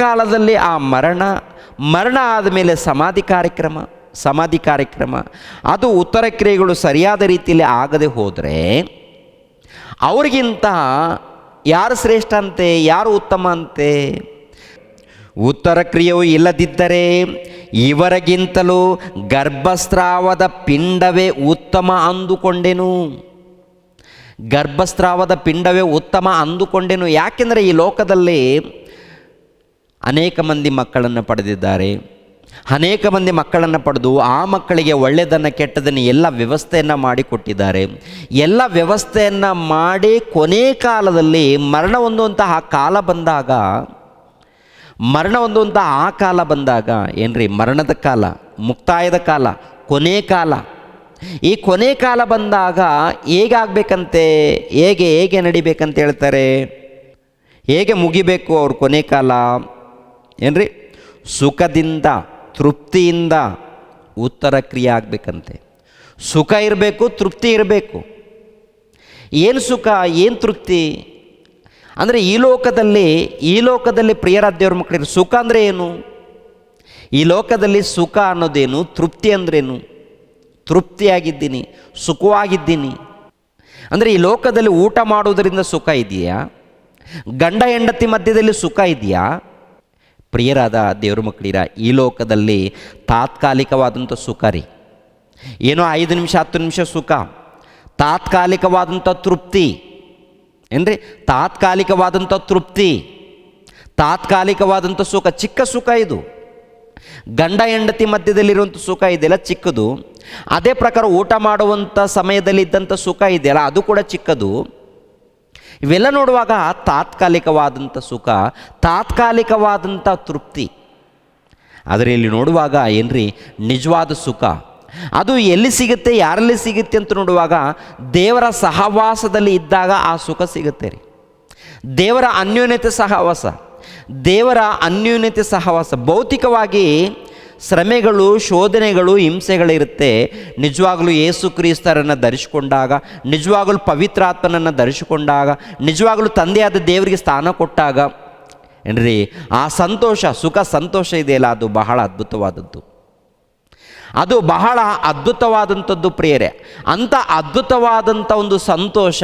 ಕಾಲದಲ್ಲಿ ಆ ಮರಣ ಆದಮೇಲೆ ಸಮಾಧಿ ಕಾರ್ಯಕ್ರಮ ಅದು ಉತ್ತರ ಕ್ರಿಯೆಗಳು ಸರಿಯಾದ ರೀತಿಯಲ್ಲಿ ಆಗದೆ ಹೋದರೆ ಅವ್ರಿಗಿಂತ ಯಾರು ಶ್ರೇಷ್ಠ ಅಂತೆ, ಯಾರು ಉತ್ತಮ ಅಂತೆ? ಉತ್ತರ ಕ್ರಿಯೆಯು ಇಲ್ಲದಿದ್ದರೆ ಇವರಿಗಿಂತಲೂ ಗರ್ಭಸ್ರಾವದ ಪಿಂಡವೇ ಉತ್ತಮ ಅಂದುಕೊಂಡೆನು. ಗರ್ಭಸ್ರಾವದ ಪಿಂಡವೇ ಉತ್ತಮ ಅಂದುಕೊಂಡೆನು. ಯಾಕೆಂದರೆ ಈ ಲೋಕದಲ್ಲಿ ಅನೇಕ ಮಂದಿ ಮಕ್ಕಳನ್ನು ಪಡೆದಿದ್ದಾರೆ. ಅನೇಕ ಮಂದಿ ಮಕ್ಕಳನ್ನು ಪಡೆದು ಆ ಮಕ್ಕಳಿಗೆ ಒಳ್ಳೆಯದನ್ನು ಕೆಟ್ಟದನ್ನು ಎಲ್ಲ ವ್ಯವಸ್ಥೆಯನ್ನು ಮಾಡಿಕೊಟ್ಟಿದ್ದಾರೆ. ಎಲ್ಲ ವ್ಯವಸ್ಥೆಯನ್ನು ಮಾಡಿ ಕೊನೆ ಕಾಲದಲ್ಲಿ ಮರಣ ಹೊಂದುವಂತಹ ಕಾಲ ಬಂದಾಗ ಏನ್ರಿ, ಮರಣದ ಕಾಲ, ಮುಕ್ತಾಯದ ಕಾಲ, ಕೊನೆ ಕಾಲ. ಈ ಕೊನೆ ಕಾಲ ಬಂದಾಗ ಹೇಗಾಗಬೇಕಂತೆ, ಹೇಗೆ ನಡಿಬೇಕಂತ ಹೇಳ್ತಾರೆ, ಹೇಗೆ ಮುಗಿಬೇಕು ಅವ್ರ ಕೊನೆ ಕಾಲ ಏನ್ರಿ? ಸುಖದಿಂದ ತೃಪ್ತಿಯಿಂದ ಉತ್ತರ ಕ್ರಿಯೆ ಆಗಬೇಕಂತೆ. ಸುಖ ಇರಬೇಕು, ತೃಪ್ತಿ ಇರಬೇಕು. ಏನು ಸುಖ, ಏನು ತೃಪ್ತಿ ಅಂದರೆ ಈ ಲೋಕದಲ್ಲಿ ಪ್ರಿಯರಾದ ದೇವ್ರ ಮಕ್ಕಳಿಗೆ ಸುಖ ಅಂದರೆ ಏನು? ಈ ಲೋಕದಲ್ಲಿ ಸುಖ ಅನ್ನೋದೇನು? ತೃಪ್ತಿ ಅಂದ್ರೇನು? ತೃಪ್ತಿಯಾಗಿದ್ದೀನಿ, ಸುಖವಾಗಿದ್ದೀನಿ ಅಂದರೆ ಈ ಲೋಕದಲ್ಲಿ ಊಟ ಮಾಡೋದರಿಂದ ಸುಖ ಇದೆಯಾ? ಗಂಡ ಹೆಂಡತಿ ಮಧ್ಯದಲ್ಲಿ ಸುಖ ಇದೆಯಾ? ಪ್ರಿಯರಾದ ದೇವ್ರ ಮಕ್ಕಳಿರ, ಈ ಲೋಕದಲ್ಲಿ ತಾತ್ಕಾಲಿಕವಾದಂಥ ಸುಖ ರೀ. ಏನೋ 5 ನಿಮಿಷ 10 ನಿಮಿಷ ಸುಖ, ತಾತ್ಕಾಲಿಕವಾದಂಥ ತೃಪ್ತಿ ಏನ್ರಿ? ತಾತ್ಕಾಲಿಕವಾದಂಥ ತೃಪ್ತಿ, ತಾತ್ಕಾಲಿಕವಾದಂಥ ಸುಖ, ಚಿಕ್ಕ ಸುಖ ಇದು. ಗಂಡ ಹೆಂಡತಿ ಮಧ್ಯದಲ್ಲಿರುವಂಥ ಸುಖ ಇದೆಯಲ್ಲ ಚಿಕ್ಕದು. ಅದೇ ಪ್ರಕಾರ ಊಟ ಮಾಡುವಂಥ ಸಮಯದಲ್ಲಿ ಇದ್ದಂಥ ಸುಖ ಇದೆಯಲ್ಲ ಅದು ಕೂಡ ಚಿಕ್ಕದು. ಇವೆಲ್ಲ ನೋಡುವಾಗ ತಾತ್ಕಾಲಿಕವಾದಂಥ ಸುಖ, ತಾತ್ಕಾಲಿಕವಾದಂಥ ತೃಪ್ತಿ. ಆದರೆ ಇಲ್ಲಿ ನೋಡುವಾಗ ಏನ್ರಿ, ನಿಜವಾದ ಸುಖ ಅದು ಎಲ್ಲಿ ಸಿಗುತ್ತೆ, ಯಾರಲ್ಲಿ ಸಿಗುತ್ತೆ ಅಂತ ನೋಡುವಾಗ ದೇವರ ಸಹವಾಸದಲ್ಲಿ ಇದ್ದಾಗ ಆ ಸುಖ ಸಿಗುತ್ತೆ ರೀ. ದೇವರ ಅನ್ಯೋನ್ಯತೆ ಸಹವಾಸ. ಭೌತಿಕವಾಗಿ ಶ್ರಮೆಗಳು, ಶೋಧನೆಗಳು, ಹಿಂಸೆಗಳಿರುತ್ತೆ. ನಿಜವಾಗಲೂ ಯೇಸು ಕ್ರಿಸ್ತರನ್ನು ಧರಿಸಿಕೊಂಡಾಗ, ನಿಜವಾಗಲೂ ಪವಿತ್ರಾತ್ಮನನ್ನು ಧರಿಸಿಕೊಂಡಾಗ, ನಿಜವಾಗಲೂ ತಂದೆಯಾದ ದೇವರಿಗೆ ಸ್ಥಾನ ಕೊಟ್ಟಾಗ ಏನ್ರಿ, ಆ ಸುಖ ಸಂತೋಷ ಇದೆಯಲ್ಲ, ಅದು ಬಹಳ ಅದ್ಭುತವಾದದ್ದು. ಅದು ಬಹಳ ಅದ್ಭುತವಾದಂಥದ್ದು ಪ್ರಿಯರೇ. ಅಂಥ ಅದ್ಭುತವಾದಂಥ ಒಂದು ಸಂತೋಷ,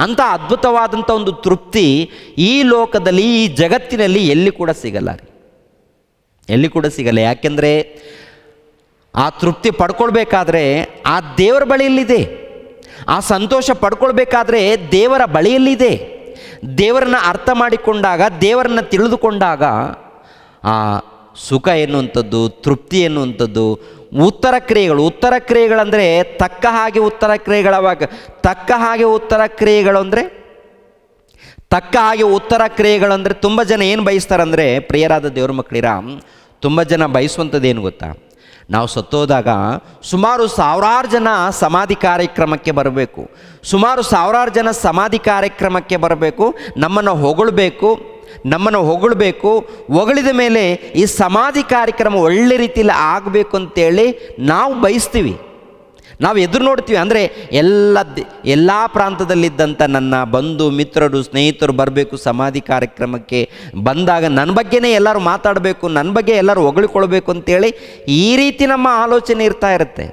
ಅಂಥ ಅದ್ಭುತವಾದಂಥ ಒಂದು ತೃಪ್ತಿ ಈ ಲೋಕದಲ್ಲಿ, ಈ ಜಗತ್ತಿನಲ್ಲಿ ಎಲ್ಲಿ ಕೂಡ ಸಿಗಲ್ಲ ರೀ, ಎಲ್ಲಿ ಕೂಡ ಸಿಗಲ್ಲ. ಯಾಕೆಂದರೆ ಆ ತೃಪ್ತಿ ಪಡ್ಕೊಳ್ಬೇಕಾದ್ರೆ ಆ ದೇವರ ಬಳಿಯಲ್ಲಿದೆ. ಆ ಸಂತೋಷ ಪಡ್ಕೊಳ್ಬೇಕಾದ್ರೆ ದೇವರ ಬಳಿಯಲ್ಲಿದೆ. ದೇವರನ್ನು ಅರ್ಥ ಮಾಡಿಕೊಂಡಾಗ, ದೇವರನ್ನು ತಿಳಿದುಕೊಂಡಾಗ ಆ ಸುಖ ಎನ್ನುವಂಥದ್ದು, ತೃಪ್ತಿ ಎನ್ನುವಂಥದ್ದು, ಉತ್ತರ ಕ್ರಿಯೆಗಳಂದರೆ ತಕ್ಕ ಹಾಗೆ ಉತ್ತರ ಕ್ರಿಯೆಗಳು ಅಂದರೆ ತುಂಬ ಜನ ಏನು ಬಯಸ್ತಾರಂದರೆ, ಪ್ರಿಯರಾದ ದೇವ್ರ ಮಕ್ಕಳಿರ, ತುಂಬ ಜನ ಬಯಸುವಂಥದ್ದು ಏನು ಗೊತ್ತಾ? ನಾವು ಸತ್ತೋದಾಗ ಸುಮಾರು 1000 ಜನ ಸಮಾಧಿ ಕಾರ್ಯಕ್ರಮಕ್ಕೆ ಬರಬೇಕು. ನಮ್ಮನ್ನು ಹೊಗಳಬೇಕು. ಹೊಗಳಿದ ಮೇಲೆ ಈ ಸಮಾಧಿ ಕಾರ್ಯಕ್ರಮ ಒಳ್ಳೆ ರೀತಿಯಲ್ಲಿ ಆಗಬೇಕು ಅಂತೇಳಿ ನಾವು ಬಯಸ್ತೀವಿ, ನಾವು ಎದುರು ನೋಡ್ತೀವಿ. ಅಂದರೆ ಎಲ್ಲ ಪ್ರಾಂತದಲ್ಲಿದ್ದಂಥ ನನ್ನ ಬಂಧು ಮಿತ್ರರು, ಸ್ನೇಹಿತರು ಬರಬೇಕು ಸಮಾಧಿ ಕಾರ್ಯಕ್ರಮಕ್ಕೆ. ಬಂದಾಗ ನನ್ನ ಬಗ್ಗೆನೇ ಎಲ್ಲರೂ ಮಾತಾಡಬೇಕು, ನನ್ನ ಬಗ್ಗೆ ಎಲ್ಲರೂ ಹೊಗಳಿಕೊಳ್ಬೇಕು ಅಂತೇಳಿ ಈ ರೀತಿ ನಮ್ಮ ಆಲೋಚನೆ ಇರುತ್ತೆ.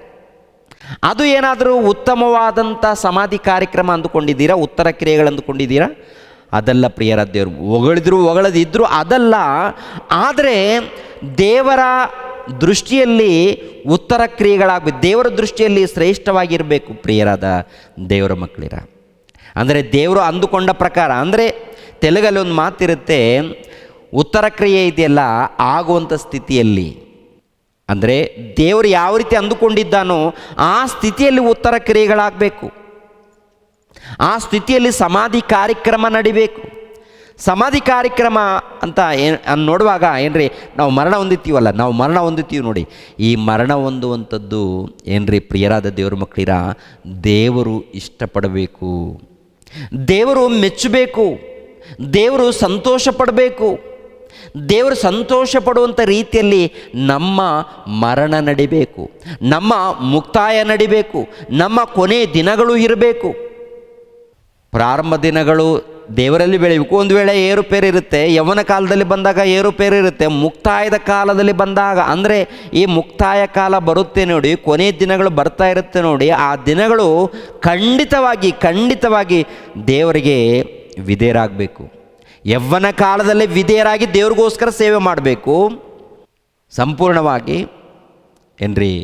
ಅದು ಏನಾದರೂ ಉತ್ತಮವಾದಂಥ ಸಮಾಧಿ ಕಾರ್ಯಕ್ರಮ ಅಂದುಕೊಂಡಿದ್ದೀರಾ? ಉತ್ತರ ಕ್ರಿಯೆಗಳು ಅಂದುಕೊಂಡಿದ್ದೀರಾ? ಅದಲ್ಲ ಪ್ರಿಯರ. ದೇವರು ಹೊಗಳದಿದ್ರು ಅದಲ್ಲ. ಆದರೆ ದೇವರ ದೃಷ್ಟಿಯಲ್ಲಿ ಉತ್ತರ ಕ್ರಿಯೆಗಳಾಗಬೇಕು, ದೇವರ ದೃಷ್ಟಿಯಲ್ಲಿ ಶ್ರೇಷ್ಠವಾಗಿರಬೇಕು ಪ್ರಿಯರಾದ ದೇವರ ಮಕ್ಕಳಿರ. ಅಂದರೆ ದೇವರು ಅಂದುಕೊಂಡ ಪ್ರಕಾರ, ಅಂದರೆ ತೆಲುಗಲ್ಲಿ ಒಂದು ಮಾತಿರುತ್ತೆ, ಉತ್ತರ ಕ್ರಿಯೆ ಇದೆಯಲ್ಲ ಆಗುವಂಥ ಸ್ಥಿತಿಯಲ್ಲಿ ಅಂದರೆ ದೇವರು ಯಾವ ರೀತಿ ಅಂದುಕೊಂಡಿದ್ದಾನೋ ಆ ಸ್ಥಿತಿಯಲ್ಲಿ ಉತ್ತರ ಕ್ರಿಯೆಗಳಾಗಬೇಕು. ಆ ಸ್ಥಿತಿಯಲ್ಲಿ ಸಮಾಧಿ ಕಾರ್ಯಕ್ರಮ ನಡಿಬೇಕು. ಸಮಾಧಿ ಕಾರ್ಯಕ್ರಮ ಅಂತ ನೋಡುವಾಗ ಏನ್ರಿ, ನಾವು ಮರಣ ಹೊಂದುತ್ತೀವಲ್ಲ, ನಾವು ಮರಣ ಹೊಂದುತ್ತೀವಿ ನೋಡಿ. ಈ ಮರಣ ಹೊಂದುವಂಥದ್ದು ಏನ್ರಿ ಪ್ರಿಯರಾದ ದೇವ್ರ ಮಕ್ಕಳಿರ, ದೇವರು ಇಷ್ಟಪಡಬೇಕು, ದೇವರು ಮೆಚ್ಚಬೇಕು, ದೇವರು ಸಂತೋಷ ಪಡಬೇಕು. ದೇವರು ಸಂತೋಷ ಪಡುವಂಥ ರೀತಿಯಲ್ಲಿ ನಮ್ಮ ಮರಣ ನಡಿಬೇಕು, ನಮ್ಮ ಮುಕ್ತಾಯ ನಡಿಬೇಕು, ನಮ್ಮ ಕೊನೆ ದಿನಗಳು ಇರಬೇಕು. ಪ್ರಾರಂಭ ದಿನಗಳು ದೇವರಲ್ಲಿ ಬೆಳೆಯಬೇಕು. ಒಂದು ವೇಳೆ ಏರುಪೇರು ಇರುತ್ತೆ, ಯೌವನ ಕಾಲದಲ್ಲಿ ಬಂದಾಗ ಏರುಪೇರು ಇರುತ್ತೆ, ಮುಕ್ತಾಯದ ಕಾಲದಲ್ಲಿ ಬಂದಾಗ ಅಂದರೆ ಈ ಮುಕ್ತಾಯ ಕಾಲ ಬರುತ್ತೆ ನೋಡಿ, ಕೊನೆ ದಿನಗಳು ಬರ್ತಾ ಇರುತ್ತೆ ನೋಡಿ, ಆ ದಿನಗಳು ಖಂಡಿತವಾಗಿ ದೇವರಿಗೆ ವಿಧೇಯರಾಗಬೇಕು. ಯೌವನ ಕಾಲದಲ್ಲೇ ವಿಧೇಯರಾಗಿ ದೇವ್ರಿಗೋಸ್ಕರ ಸೇವೆ ಮಾಡಬೇಕು ಸಂಪೂರ್ಣವಾಗಿ. ಏನ್ರಿ,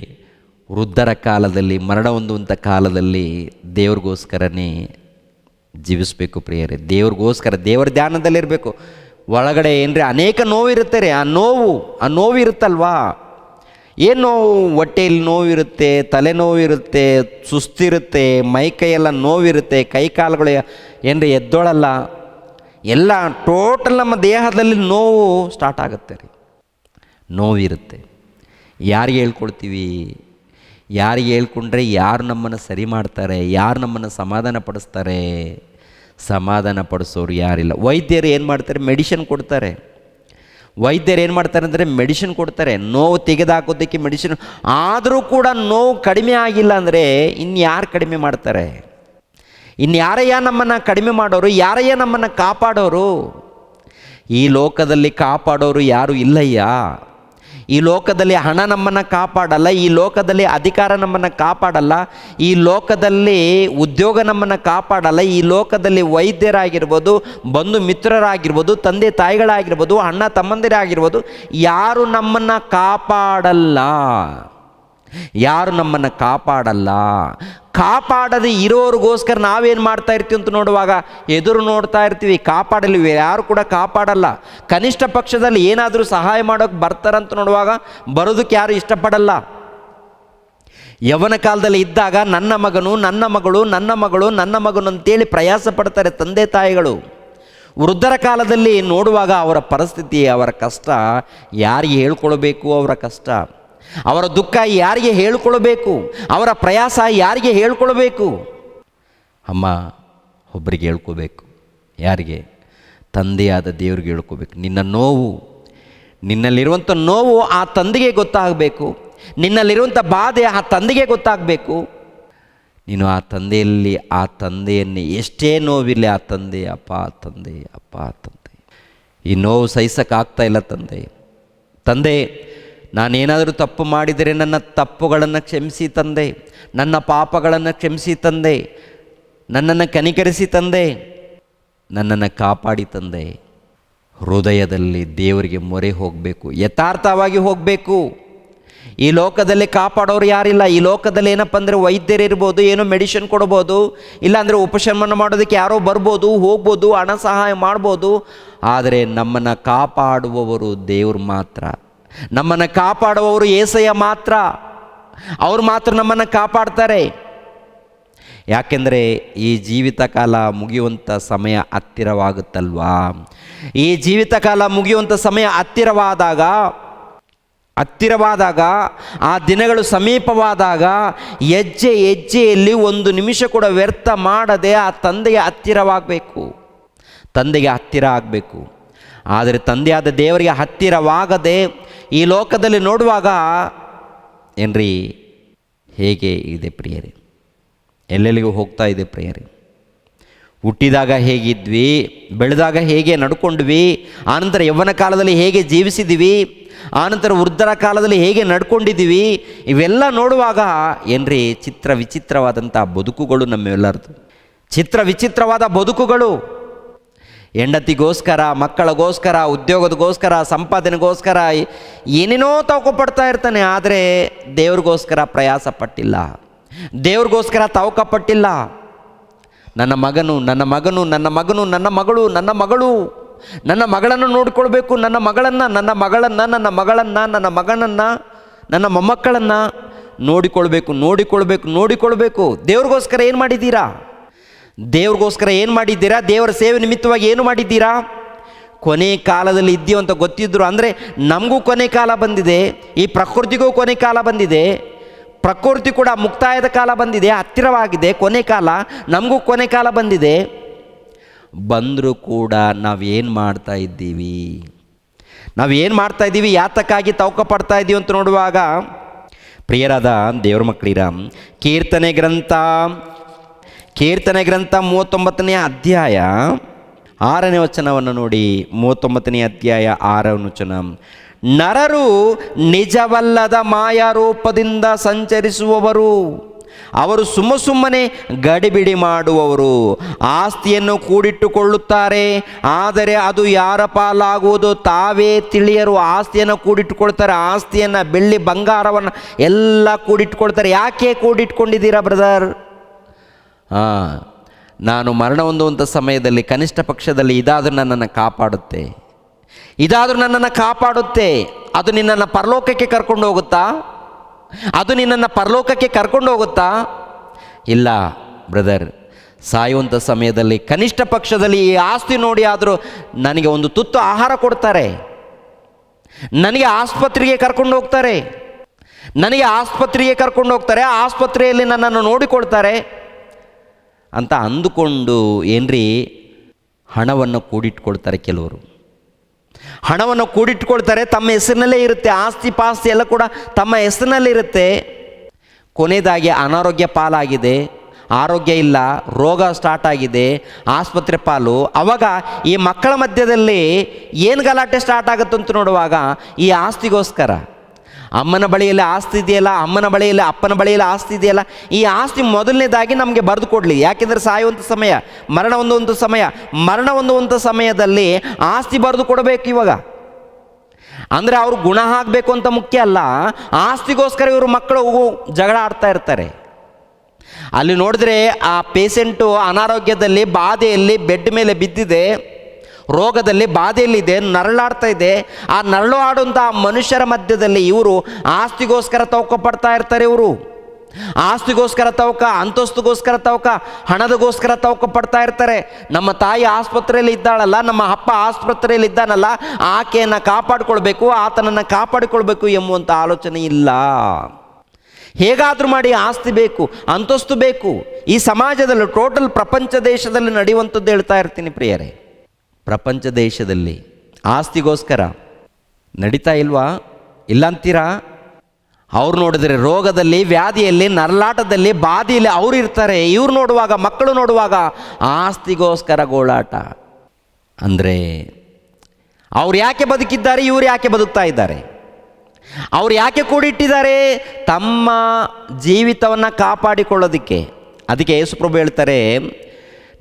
ವೃದ್ಧರ ಕಾಲದಲ್ಲಿ, ಮರಣ ಹೊಂದುವಂಥ ಕಾಲದಲ್ಲಿ ದೇವ್ರಿಗೋಸ್ಕರನೇ ಜೀವಿಸಬೇಕು ಪ್ರಿಯರೇ. ದೇವ್ರಿಗೋಸ್ಕರ ದೇವರ ಧ್ಯಾನದಲ್ಲಿರಬೇಕು. ಒಳಗಡೆ ಏನ್ರಿ ಅನೇಕ ನೋವಿರುತ್ತೆ ರೀ. ಆ ನೋವು ಇರುತ್ತಲ್ವಾ, ಏನು ನೋವು? ಹೊಟ್ಟೆಯಲ್ಲಿ ನೋವಿರುತ್ತೆ, ತಲೆನೋವಿರುತ್ತೆ, ಸುಸ್ತಿರುತ್ತೆ, ಮೈಕೈಯೆಲ್ಲ ನೋವಿರುತ್ತೆ, ಕೈ ಕಾಲುಗಳು ಏನ್ರಿ ಎದ್ದೋಳಲ್ಲ, ಎಲ್ಲ ಟೋಟಲ್ ನಮ್ಮ ದೇಹದಲ್ಲಿ ನೋವು ಸ್ಟಾರ್ಟ್ ಆಗುತ್ತೆ ರೀ. ನೋವಿರುತ್ತೆ. ಯಾರಿಗೆ ಹೇಳ್ಕೊಳ್ತೀವಿ? ಯಾರಿಗೆ ಹೇಳ್ಕೊಂಡ್ರೆ ಯಾರು ನಮ್ಮನ್ನು ಸರಿ ಮಾಡ್ತಾರೆ? ಯಾರು ನಮ್ಮನ್ನು ಸಮಾಧಾನ ಪಡಿಸ್ತಾರೆ? ಸಮಾಧಾನ ಪಡಿಸೋರು ಯಾರಿಲ್ಲ. ವೈದ್ಯರು ಏನು ಮಾಡ್ತಾರೆ? ಮೆಡಿಷನ್ ಕೊಡ್ತಾರೆ. ವೈದ್ಯರು ಏನು ಮಾಡ್ತಾರೆ ಅಂದರೆ ಮೆಡಿಷನ್ ಕೊಡ್ತಾರೆ, ನೋವು ತೆಗೆದುಹಾಕೋದಕ್ಕೆ ಮೆಡಿಷನ್. ಆದರೂ ಕೂಡ ನೋವು ಕಡಿಮೆ ಆಗಿಲ್ಲ ಅಂದರೆ ಇನ್ಯಾರು ಕಡಿಮೆ ಮಾಡ್ತಾರೆ? ಇನ್ಯಾರಯ್ಯ ನಮ್ಮನ್ನು ಕಡಿಮೆ ಮಾಡೋರು? ಯಾರಯ್ಯ ನಮ್ಮನ್ನು ಕಾಪಾಡೋರು? ಈ ಲೋಕದಲ್ಲಿ ಕಾಪಾಡೋರು ಯಾರು ಇಲ್ಲಯ್ಯ. ಈ ಲೋಕದಲ್ಲಿ ಹಣ ನಮ್ಮನ್ನು ಕಾಪಾಡಲ್ಲ, ಈ ಲೋಕದಲ್ಲಿ ಅಧಿಕಾರ ನಮ್ಮನ್ನು ಕಾಪಾಡಲ್ಲ, ಈ ಲೋಕದಲ್ಲಿ ಉದ್ಯೋಗ ನಮ್ಮನ್ನು ಕಾಪಾಡಲ್ಲ, ಈ ಲೋಕದಲ್ಲಿ ವೈದ್ಯರಾಗಿರ್ಬೋದು, ಬಂಧು ಮಿತ್ರರಾಗಿರ್ಬೋದು, ತಂದೆ ತಾಯಿಗಳಾಗಿರ್ಬೋದು, ಅಣ್ಣ ತಮ್ಮಂದಿರಾಗಿರ್ಬೋದು, ಯಾರು ನಮ್ಮನ್ನು ಕಾಪಾಡಲ್ಲ. ಯಾರು ನಮ್ಮನ್ನು ಕಾಪಾಡಲ್ಲ. ಕಾಪಾಡದೆ ಇರೋರಿಗೋಸ್ಕರ ನಾವೇನು ಮಾಡ್ತಾ ಇರ್ತೀವಿ ಅಂತ ನೋಡುವಾಗ ಎದುರು ನೋಡ್ತಾ ಇರ್ತೀವಿ. ಕಾಪಾಡಲಿ ಯಾರು ಕೂಡ ಕಾಪಾಡಲ್ಲ. ಕನಿಷ್ಠ ಪಕ್ಷದಲ್ಲಿ ಏನಾದರೂ ಸಹಾಯ ಮಾಡೋಕ್ಕೆ ಬರ್ತಾರಂತ ನೋಡುವಾಗ ಬರೋದಕ್ಕೆ ಯಾರು ಇಷ್ಟಪಡಲ್ಲ. ಯೌವನ ಕಾಲದಲ್ಲಿ ಇದ್ದಾಗ ನನ್ನ ಮಗನು, ನನ್ನ ಮಗಳು, ನನ್ನ ಮಗಳು, ನನ್ನ ಮಗನು ಅಂತೇಳಿ ಪ್ರಯಾಸ ಪಡ್ತಾರೆ ತಂದೆ ತಾಯಿಗಳು. ವೃದ್ಧರ ಕಾಲದಲ್ಲಿ ನೋಡುವಾಗ ಅವರ ಪರಿಸ್ಥಿತಿ, ಅವರ ಕಷ್ಟ ಯಾರಿಗೆ ಹೇಳ್ಕೊಳ್ಬೇಕು? ಅವರ ಕಷ್ಟ, ಅವರ ದುಃಖ ಯಾರಿಗೆ ಹೇಳ್ಕೊಳ್ಬೇಕು? ಅವರ ಪ್ರಯಾಸ ಯಾರಿಗೆ ಹೇಳ್ಕೊಳ್ಬೇಕು? ಅಮ್ಮ ಒಬ್ಬರಿಗೆ ಹೇಳ್ಕೋಬೇಕು. ಯಾರಿಗೆ? ತಂದೆಯಾದ ದೇವ್ರಿಗೆ ಹೇಳ್ಕೋಬೇಕು. ನಿನ್ನ ನೋವು, ನಿನ್ನಲ್ಲಿರುವಂಥ ನೋವು ಆ ತಂದೆಗೆ ಗೊತ್ತಾಗಬೇಕು. ನಿನ್ನಲ್ಲಿರುವಂಥ ಬಾಧೆ ಆ ತಂದೆಗೆ ಗೊತ್ತಾಗಬೇಕು. ನೀನು ಆ ತಂದೆಯಲ್ಲಿ, ಆ ತಂದೆಯನ್ನೇ ಎಷ್ಟೇ ನೋವಿರಲಿ, ಆ ತಂದೆ, ಅಪ್ಪ ತಂದೆ, ಅಪ್ಪ ತಂದೆ, ಈ ನೋವು ಸಹಿಸೋಕ್ಕಾಗ್ತಾ ಇಲ್ಲ ತಂದೆ, ನಾನೇನಾದರೂ ತಪ್ಪು ಮಾಡಿದರೆ ನನ್ನ ತಪ್ಪುಗಳನ್ನು ಕ್ಷಮಿಸಿ ತಂದೆ, ನನ್ನ ಪಾಪಗಳನ್ನು ಕ್ಷಮಿಸಿ ತಂದೆ, ನನ್ನನ್ನು ಕನಿಕರಿಸಿ ತಂದೆ, ನನ್ನನ್ನು ಕಾಪಾಡಿ ತಂದೆ. ಹೃದಯದಲ್ಲಿ ದೇವರಿಗೆ ಮೊರೆ ಹೋಗಬೇಕು, ಯಥಾರ್ಥವಾಗಿ ಹೋಗಬೇಕು. ಈ ಲೋಕದಲ್ಲಿ ಕಾಪಾಡೋರು ಯಾರಿಲ್ಲ. ಈ ಲೋಕದಲ್ಲಿ ಏನಪ್ಪ ಅಂದರೆ ವೈದ್ಯರಿರ್ಬೋದು, ಏನೋ ಮೆಡಿಸಿನ್ ಕೊಡ್ಬೋದು, ಇಲ್ಲಾಂದರೆ ಉಪಶಮನ ಮಾಡೋದಕ್ಕೆ ಯಾರೋ ಬರ್ಬೋದು, ಹೋಗ್ಬೋದು, ಹಣ ಸಹಾಯ ಮಾಡ್ಬೋದು. ಆದರೆ ನಮ್ಮನ್ನು ಕಾಪಾಡುವವರು ದೇವರು ಮಾತ್ರ. ನಮ್ಮನ್ನು ಕಾಪಾಡುವವರು యేసಯ್ಯ ಮಾತ್ರ. ಅವರು ಮಾತ್ರ ನಮ್ಮನ್ನು ಕಾಪಾಡ್ತಾರೆ. ಯಾಕೆಂದರೆ ಈ ಜೀವಿತ ಕಾಲ ಮುಗಿಯುವಂಥ ಸಮಯ ಹತ್ತಿರವಾಗುತ್ತಲ್ವಾ? ಈ ಜೀವಿತ ಕಾಲ ಮುಗಿಯುವಂಥ ಸಮಯ ಹತ್ತಿರವಾದಾಗ ಆ ದಿನಗಳು ಸಮೀಪವಾದಾಗ ಹೆಜ್ಜೆಯಲ್ಲಿ ಒಂದು ನಿಮಿಷ ಕೂಡ ವ್ಯರ್ಥ ಮಾಡದೆ ಆ ತಂದೆಗೆ ಹತ್ತಿರವಾಗಬೇಕು, ತಂದೆಗೆ ಹತ್ತಿರ ಆಗಬೇಕು. ಆದರೆ ತಂದೆಯಾದ ದೇವರಿಗೆ ಹತ್ತಿರವಾಗದೆ ಈ ಲೋಕದಲ್ಲಿ ನೋಡುವಾಗ ಏನ್ರಿ ಹೇಗೆ ಇದೆ ಪ್ರಿಯರೇ? ಎಲ್ಲೆಲ್ಲಿಗೂ ಹೋಗ್ತಾ ಇದೆ ಪ್ರಿಯರೇ. ಹುಟ್ಟಿದಾಗ ಹೇಗಿದ್ವಿ, ಬೆಳೆದಾಗ ಹೇಗೆ ನಡ್ಕೊಂಡ್ವಿ, ಆನಂತರ ಯೌವನ ಕಾಲದಲ್ಲಿ ಹೇಗೆ ಜೀವಿಸಿದ್ದೀವಿ, ಆನಂತರ ವೃದ್ಧರ ಕಾಲದಲ್ಲಿ ಹೇಗೆ ನಡ್ಕೊಂಡಿದ್ದೀವಿ, ಇವೆಲ್ಲ ನೋಡುವಾಗ ಏನ್ರಿ ವಿಚಿತ್ರವಾದಂಥ ಬದುಕುಗಳು ನಮ್ಮೆಲ್ಲರದು. ವಿಚಿತ್ರವಾದ ಬದುಕುಗಳು. ಹೆಂಡತಿಗೋಸ್ಕರ, ಮಕ್ಕಳಿಗೋಸ್ಕರ, ಉದ್ಯೋಗದಗೋಸ್ಕರ, ಸಂಪಾದನೆಗೋಸ್ಕರ ಏನೇನೋ ತವಕಪಡ್ತಾ ಇರ್ತಾನೆ. ಆದರೆ ದೇವ್ರಿಗೋಸ್ಕರ ಪ್ರಯಾಸ ಪಟ್ಟಿಲ್ಲ, ದೇವ್ರಿಗೋಸ್ಕರ ತವಕಪಟ್ಟಿಲ್ಲ. ನನ್ನ ಮಗನು, ನನ್ನ ಮಗಳು, ನನ್ನ ಮಗಳನ್ನು ನೋಡಿಕೊಳ್ಬೇಕು, ನನ್ನ ಮಗಳನ್ನು, ನನ್ನ ಮಗನನ್ನು ನನ್ನ ಮೊಮ್ಮಕ್ಕಳನ್ನು ನೋಡಿಕೊಳ್ಬೇಕು. ದೇವ್ರಿಗೋಸ್ಕರ ಏನು ಮಾಡಿದ್ದೀರಾ? ದೇವರ ಸೇವೆ ನಿಮಿತ್ತವಾಗಿ ಏನು ಮಾಡಿದ್ದೀರಾ? ಕೊನೆ ಕಾಲದಲ್ಲಿ ಇದ್ದೀವಿ ಅಂತ ಗೊತ್ತಿದ್ರು. ಅಂದರೆ ನಮಗೂ ಕೊನೆ ಕಾಲ ಬಂದಿದೆ, ಈ ಪ್ರಕೃತಿಗೂ ಕೊನೆ ಕಾಲ ಬಂದಿದೆ, ಪ್ರಕೃತಿ ಕೂಡ ಮುಕ್ತಾಯದ ಕಾಲ ಬಂದಿದೆ, ಹತ್ತಿರವಾಗಿದೆ ಕೊನೆ ಕಾಲ, ನಮಗೂ ಕೊನೆ ಕಾಲ ಬಂದಿದೆ. ಬಂದರೂ ಕೂಡ ನಾವೇನು ಮಾಡ್ತಾ ಇದ್ದೀವಿ, ಯಾತಕ್ಕಾಗಿ ತವಕ ಪಡ್ತಾ ಇದ್ದೀವಿ ಅಂತ ನೋಡುವಾಗ, ಪ್ರಿಯರಾದ ದೇವರ ಮಕ್ಕಳಿರ, ಕೀರ್ತನೆ ಗ್ರಂಥ 39ನೇ ಅಧ್ಯಾಯ 6ನೇ ವಚನವನ್ನು ನೋಡಿ. 39ನೇ ಅಧ್ಯಾಯ 6ನೇ ವಚನ, ನರರು ನಿಜವಲ್ಲದ ಮಾಯಾರೂಪದಿಂದ ಸಂಚರಿಸುವವರು, ಅವರು ಸುಮ್ಮನೆ ಗಡಿಬಿಡಿ ಮಾಡುವವರು, ಆಸ್ತಿಯನ್ನು ಕೂಡಿಟ್ಟುಕೊಳ್ಳುತ್ತಾರೆ, ಆದರೆ ಅದು ಯಾರ ಪಾಲಾಗುವುದು ತಾವೇ ತಿಳಿಯರು. ಆಸ್ತಿಯನ್ನು ಕೂಡಿಟ್ಟುಕೊಳ್ತಾರೆ, ಆಸ್ತಿಯನ್ನು, ಬೆಳ್ಳಿ ಬಂಗಾರವನ್ನು ಎಲ್ಲ ಕೂಡಿಟ್ಟುಕೊಳ್ತಾರೆ. ಯಾಕೆ ಕೂಡಿಟ್ಕೊಂಡಿದ್ದೀರಾ ಬ್ರದರ್? ನಾನು ಮರಣ ಹೊಂದುವಂಥ ಸಮಯದಲ್ಲಿ ಕನಿಷ್ಠ ಪಕ್ಷದಲ್ಲಿ ಇದಾದರೂ ನನ್ನನ್ನು ಕಾಪಾಡುತ್ತೆ, ಅದು ನಿನ್ನನ್ನು ಪರಲೋಕಕ್ಕೆ ಕರ್ಕೊಂಡು ಹೋಗುತ್ತಾ? ಇಲ್ಲ ಬ್ರದರ್, ಸಾಯುವಂಥ ಸಮಯದಲ್ಲಿ ಕನಿಷ್ಠ ಪಕ್ಷದಲ್ಲಿ ಈ ಆಸ್ತಿ ನೋಡಿ ಆದರೂ ನನಗೆ ಒಂದು ತುತ್ತು ಆಹಾರ ಕೊಡ್ತಾರೆ, ನನಗೆ ಆಸ್ಪತ್ರೆಗೆ ಕರ್ಕೊಂಡು ಹೋಗ್ತಾರೆ, ಆಸ್ಪತ್ರೆಯಲ್ಲಿ ನನ್ನನ್ನು ನೋಡಿಕೊಳ್ತಾರೆ ಅಂತ ಅಂದುಕೊಂಡು ಹಣವನ್ನು ಕೂಡಿಟ್ಕೊಳ್ತಾರೆ. ಕೆಲವರು ಹಣವನ್ನು ಕೂಡಿಟ್ಕೊಳ್ತಾರೆ, ತಮ್ಮ ಹೆಸರಿನಲ್ಲೇ ಇರುತ್ತೆ, ಆಸ್ತಿ ಪಾಸ್ತಿ ಎಲ್ಲ ಕೂಡ ತಮ್ಮ ಹೆಸರಿನಲ್ಲೇ ಇರುತ್ತೆ. ಕೊನೆಯದಾಗಿ ಅನಾರೋಗ್ಯ ಪಾಲಾಗಿದೆ, ಆರೋಗ್ಯ ಇಲ್ಲ, ರೋಗ ಸ್ಟಾರ್ಟ್ ಆಗಿದೆ, ಆಸ್ಪತ್ರೆ ಪಾಲು. ಆವಾಗ ಈ ಮಕ್ಕಳ ಮಧ್ಯದಲ್ಲಿ ಏನು ಗಲಾಟೆ ಸ್ಟಾರ್ಟ್ ಆಗುತ್ತೆ ಅಂತ ನೋಡುವಾಗ, ಈ ಆಸ್ತಿಗೋಸ್ಕರ ಅಮ್ಮನ ಬಳಿಯಲ್ಲಿ ಆಸ್ತಿ ಇದೆಯಲ್ಲ, ಅಪ್ಪನ ಬಳಿಯಲ್ಲಿ ಆಸ್ತಿ ಇದೆಯಲ್ಲ, ಈ ಆಸ್ತಿ ಮೊದಲನೇದಾಗಿ ನಮಗೆ ಬರೆದು ಕೊಡಲಿ. ಯಾಕೆಂದರೆ ಸಾಯುವಂಥ ಸಮಯ, ಮರಣ ಹೊಂದುವಂಥ ಸಮಯದಲ್ಲಿ ಆಸ್ತಿ ಬರೆದು ಕೊಡಬೇಕು. ಇವಾಗ ಅಂದರೆ ಅವರು ಗುಣ ಆಗಬೇಕು ಅಂತ ಮುಖ್ಯ ಅಲ್ಲ, ಆಸ್ತಿಗೋಸ್ಕರ ಇವರು ಮಕ್ಕಳು ಜಗಳ ಆಡ್ತಾ ಇರ್ತಾರೆ. ಅಲ್ಲಿ ನೋಡಿದ್ರೆ ಆ ಪೇಷೆಂಟು ಅನಾರೋಗ್ಯದಲ್ಲಿ, ಬಾಧೆಯಲ್ಲಿ ಬೆಡ್ ಮೇಲೆ ಬಿದ್ದಿದೆ, ರೋಗದಲ್ಲಿ, ಬಾಧೆಯಲ್ಲಿದೆ, ನರಳಾಡ್ತಾ ಇದೆ. ಆ ನರಳು ಆಡುವಂಥ ಮನುಷ್ಯರ ಮಧ್ಯದಲ್ಲಿ ಇವರು ಆಸ್ತಿಗೋಸ್ಕರ ತವಕ ಪಡ್ತಾ ಇರ್ತಾರೆ. ಇವರು ಆಸ್ತಿಗೋಸ್ಕರ ತವಕ, ಅಂತಸ್ತುಗೋಸ್ಕರ ತವಕ, ಹಣದಗೋಸ್ಕರ ತವಕ ಪಡ್ತಾ ಇರ್ತಾರೆ. ನಮ್ಮ ತಾಯಿ ಆಸ್ಪತ್ರೆಯಲ್ಲಿ ಇದ್ದಾಳಲ್ಲ, ನಮ್ಮ ಅಪ್ಪ ಆಸ್ಪತ್ರೆಯಲ್ಲಿ ಇದ್ದಾನಲ್ಲ, ಆಕೆಯನ್ನು ಕಾಪಾಡಿಕೊಳ್ಬೇಕು, ಆತನನ್ನು ಕಾಪಾಡಿಕೊಳ್ಬೇಕು ಎಂಬುವಂಥ ಆಲೋಚನೆ ಇಲ್ಲ. ಹೇಗಾದರೂ ಮಾಡಿ ಆಸ್ತಿ ಬೇಕು, ಅಂತಸ್ತು ಬೇಕು. ಈ ಸಮಾಜದಲ್ಲಿ ಟೋಟಲ್ ಪ್ರಪಂಚ ದೇಶದಲ್ಲಿ ನಡೆಯುವಂಥದ್ದು ಹೇಳ್ತಾ ಇರ್ತೀನಿ ಪ್ರಿಯರೇ. ಪ್ರಪಂಚ ದೇಶದಲ್ಲಿ ಆಸ್ತಿಗೋಸ್ಕರ ನಡೀತಾ ಇಲ್ವಾ? ಇಲ್ಲ ಅಂತೀರಾ? ಅವ್ರು ನೋಡಿದರೆ ರೋಗದಲ್ಲಿ, ವ್ಯಾಧಿಯಲ್ಲಿ, ನರಳಾಟದಲ್ಲಿ, ಬಾಧೆಯಲ್ಲಿ ಅವರು ಇರ್ತಾರೆ. ಇವ್ರು ನೋಡುವಾಗ, ಮಕ್ಕಳು ನೋಡುವಾಗ ಆಸ್ತಿಗೋಸ್ಕರ ಗೋಳಾಟ. ಅಂದರೆ ಅವ್ರು ಯಾಕೆ ಬದುಕಿದ್ದಾರೆ, ಇವರು ಯಾಕೆ ಬದುಕ್ತಾ ಇದ್ದಾರೆ? ಅವ್ರು ಯಾಕೆ ಕೂಡಿಟ್ಟಿದ್ದಾರೆ? ತಮ್ಮ ಜೀವಿತವನ್ನು ಕಾಪಾಡಿಕೊಳ್ಳೋದಕ್ಕೆ. ಅದಕ್ಕೆ ಯೇಸುಪ್ರಭು ಹೇಳ್ತಾರೆ,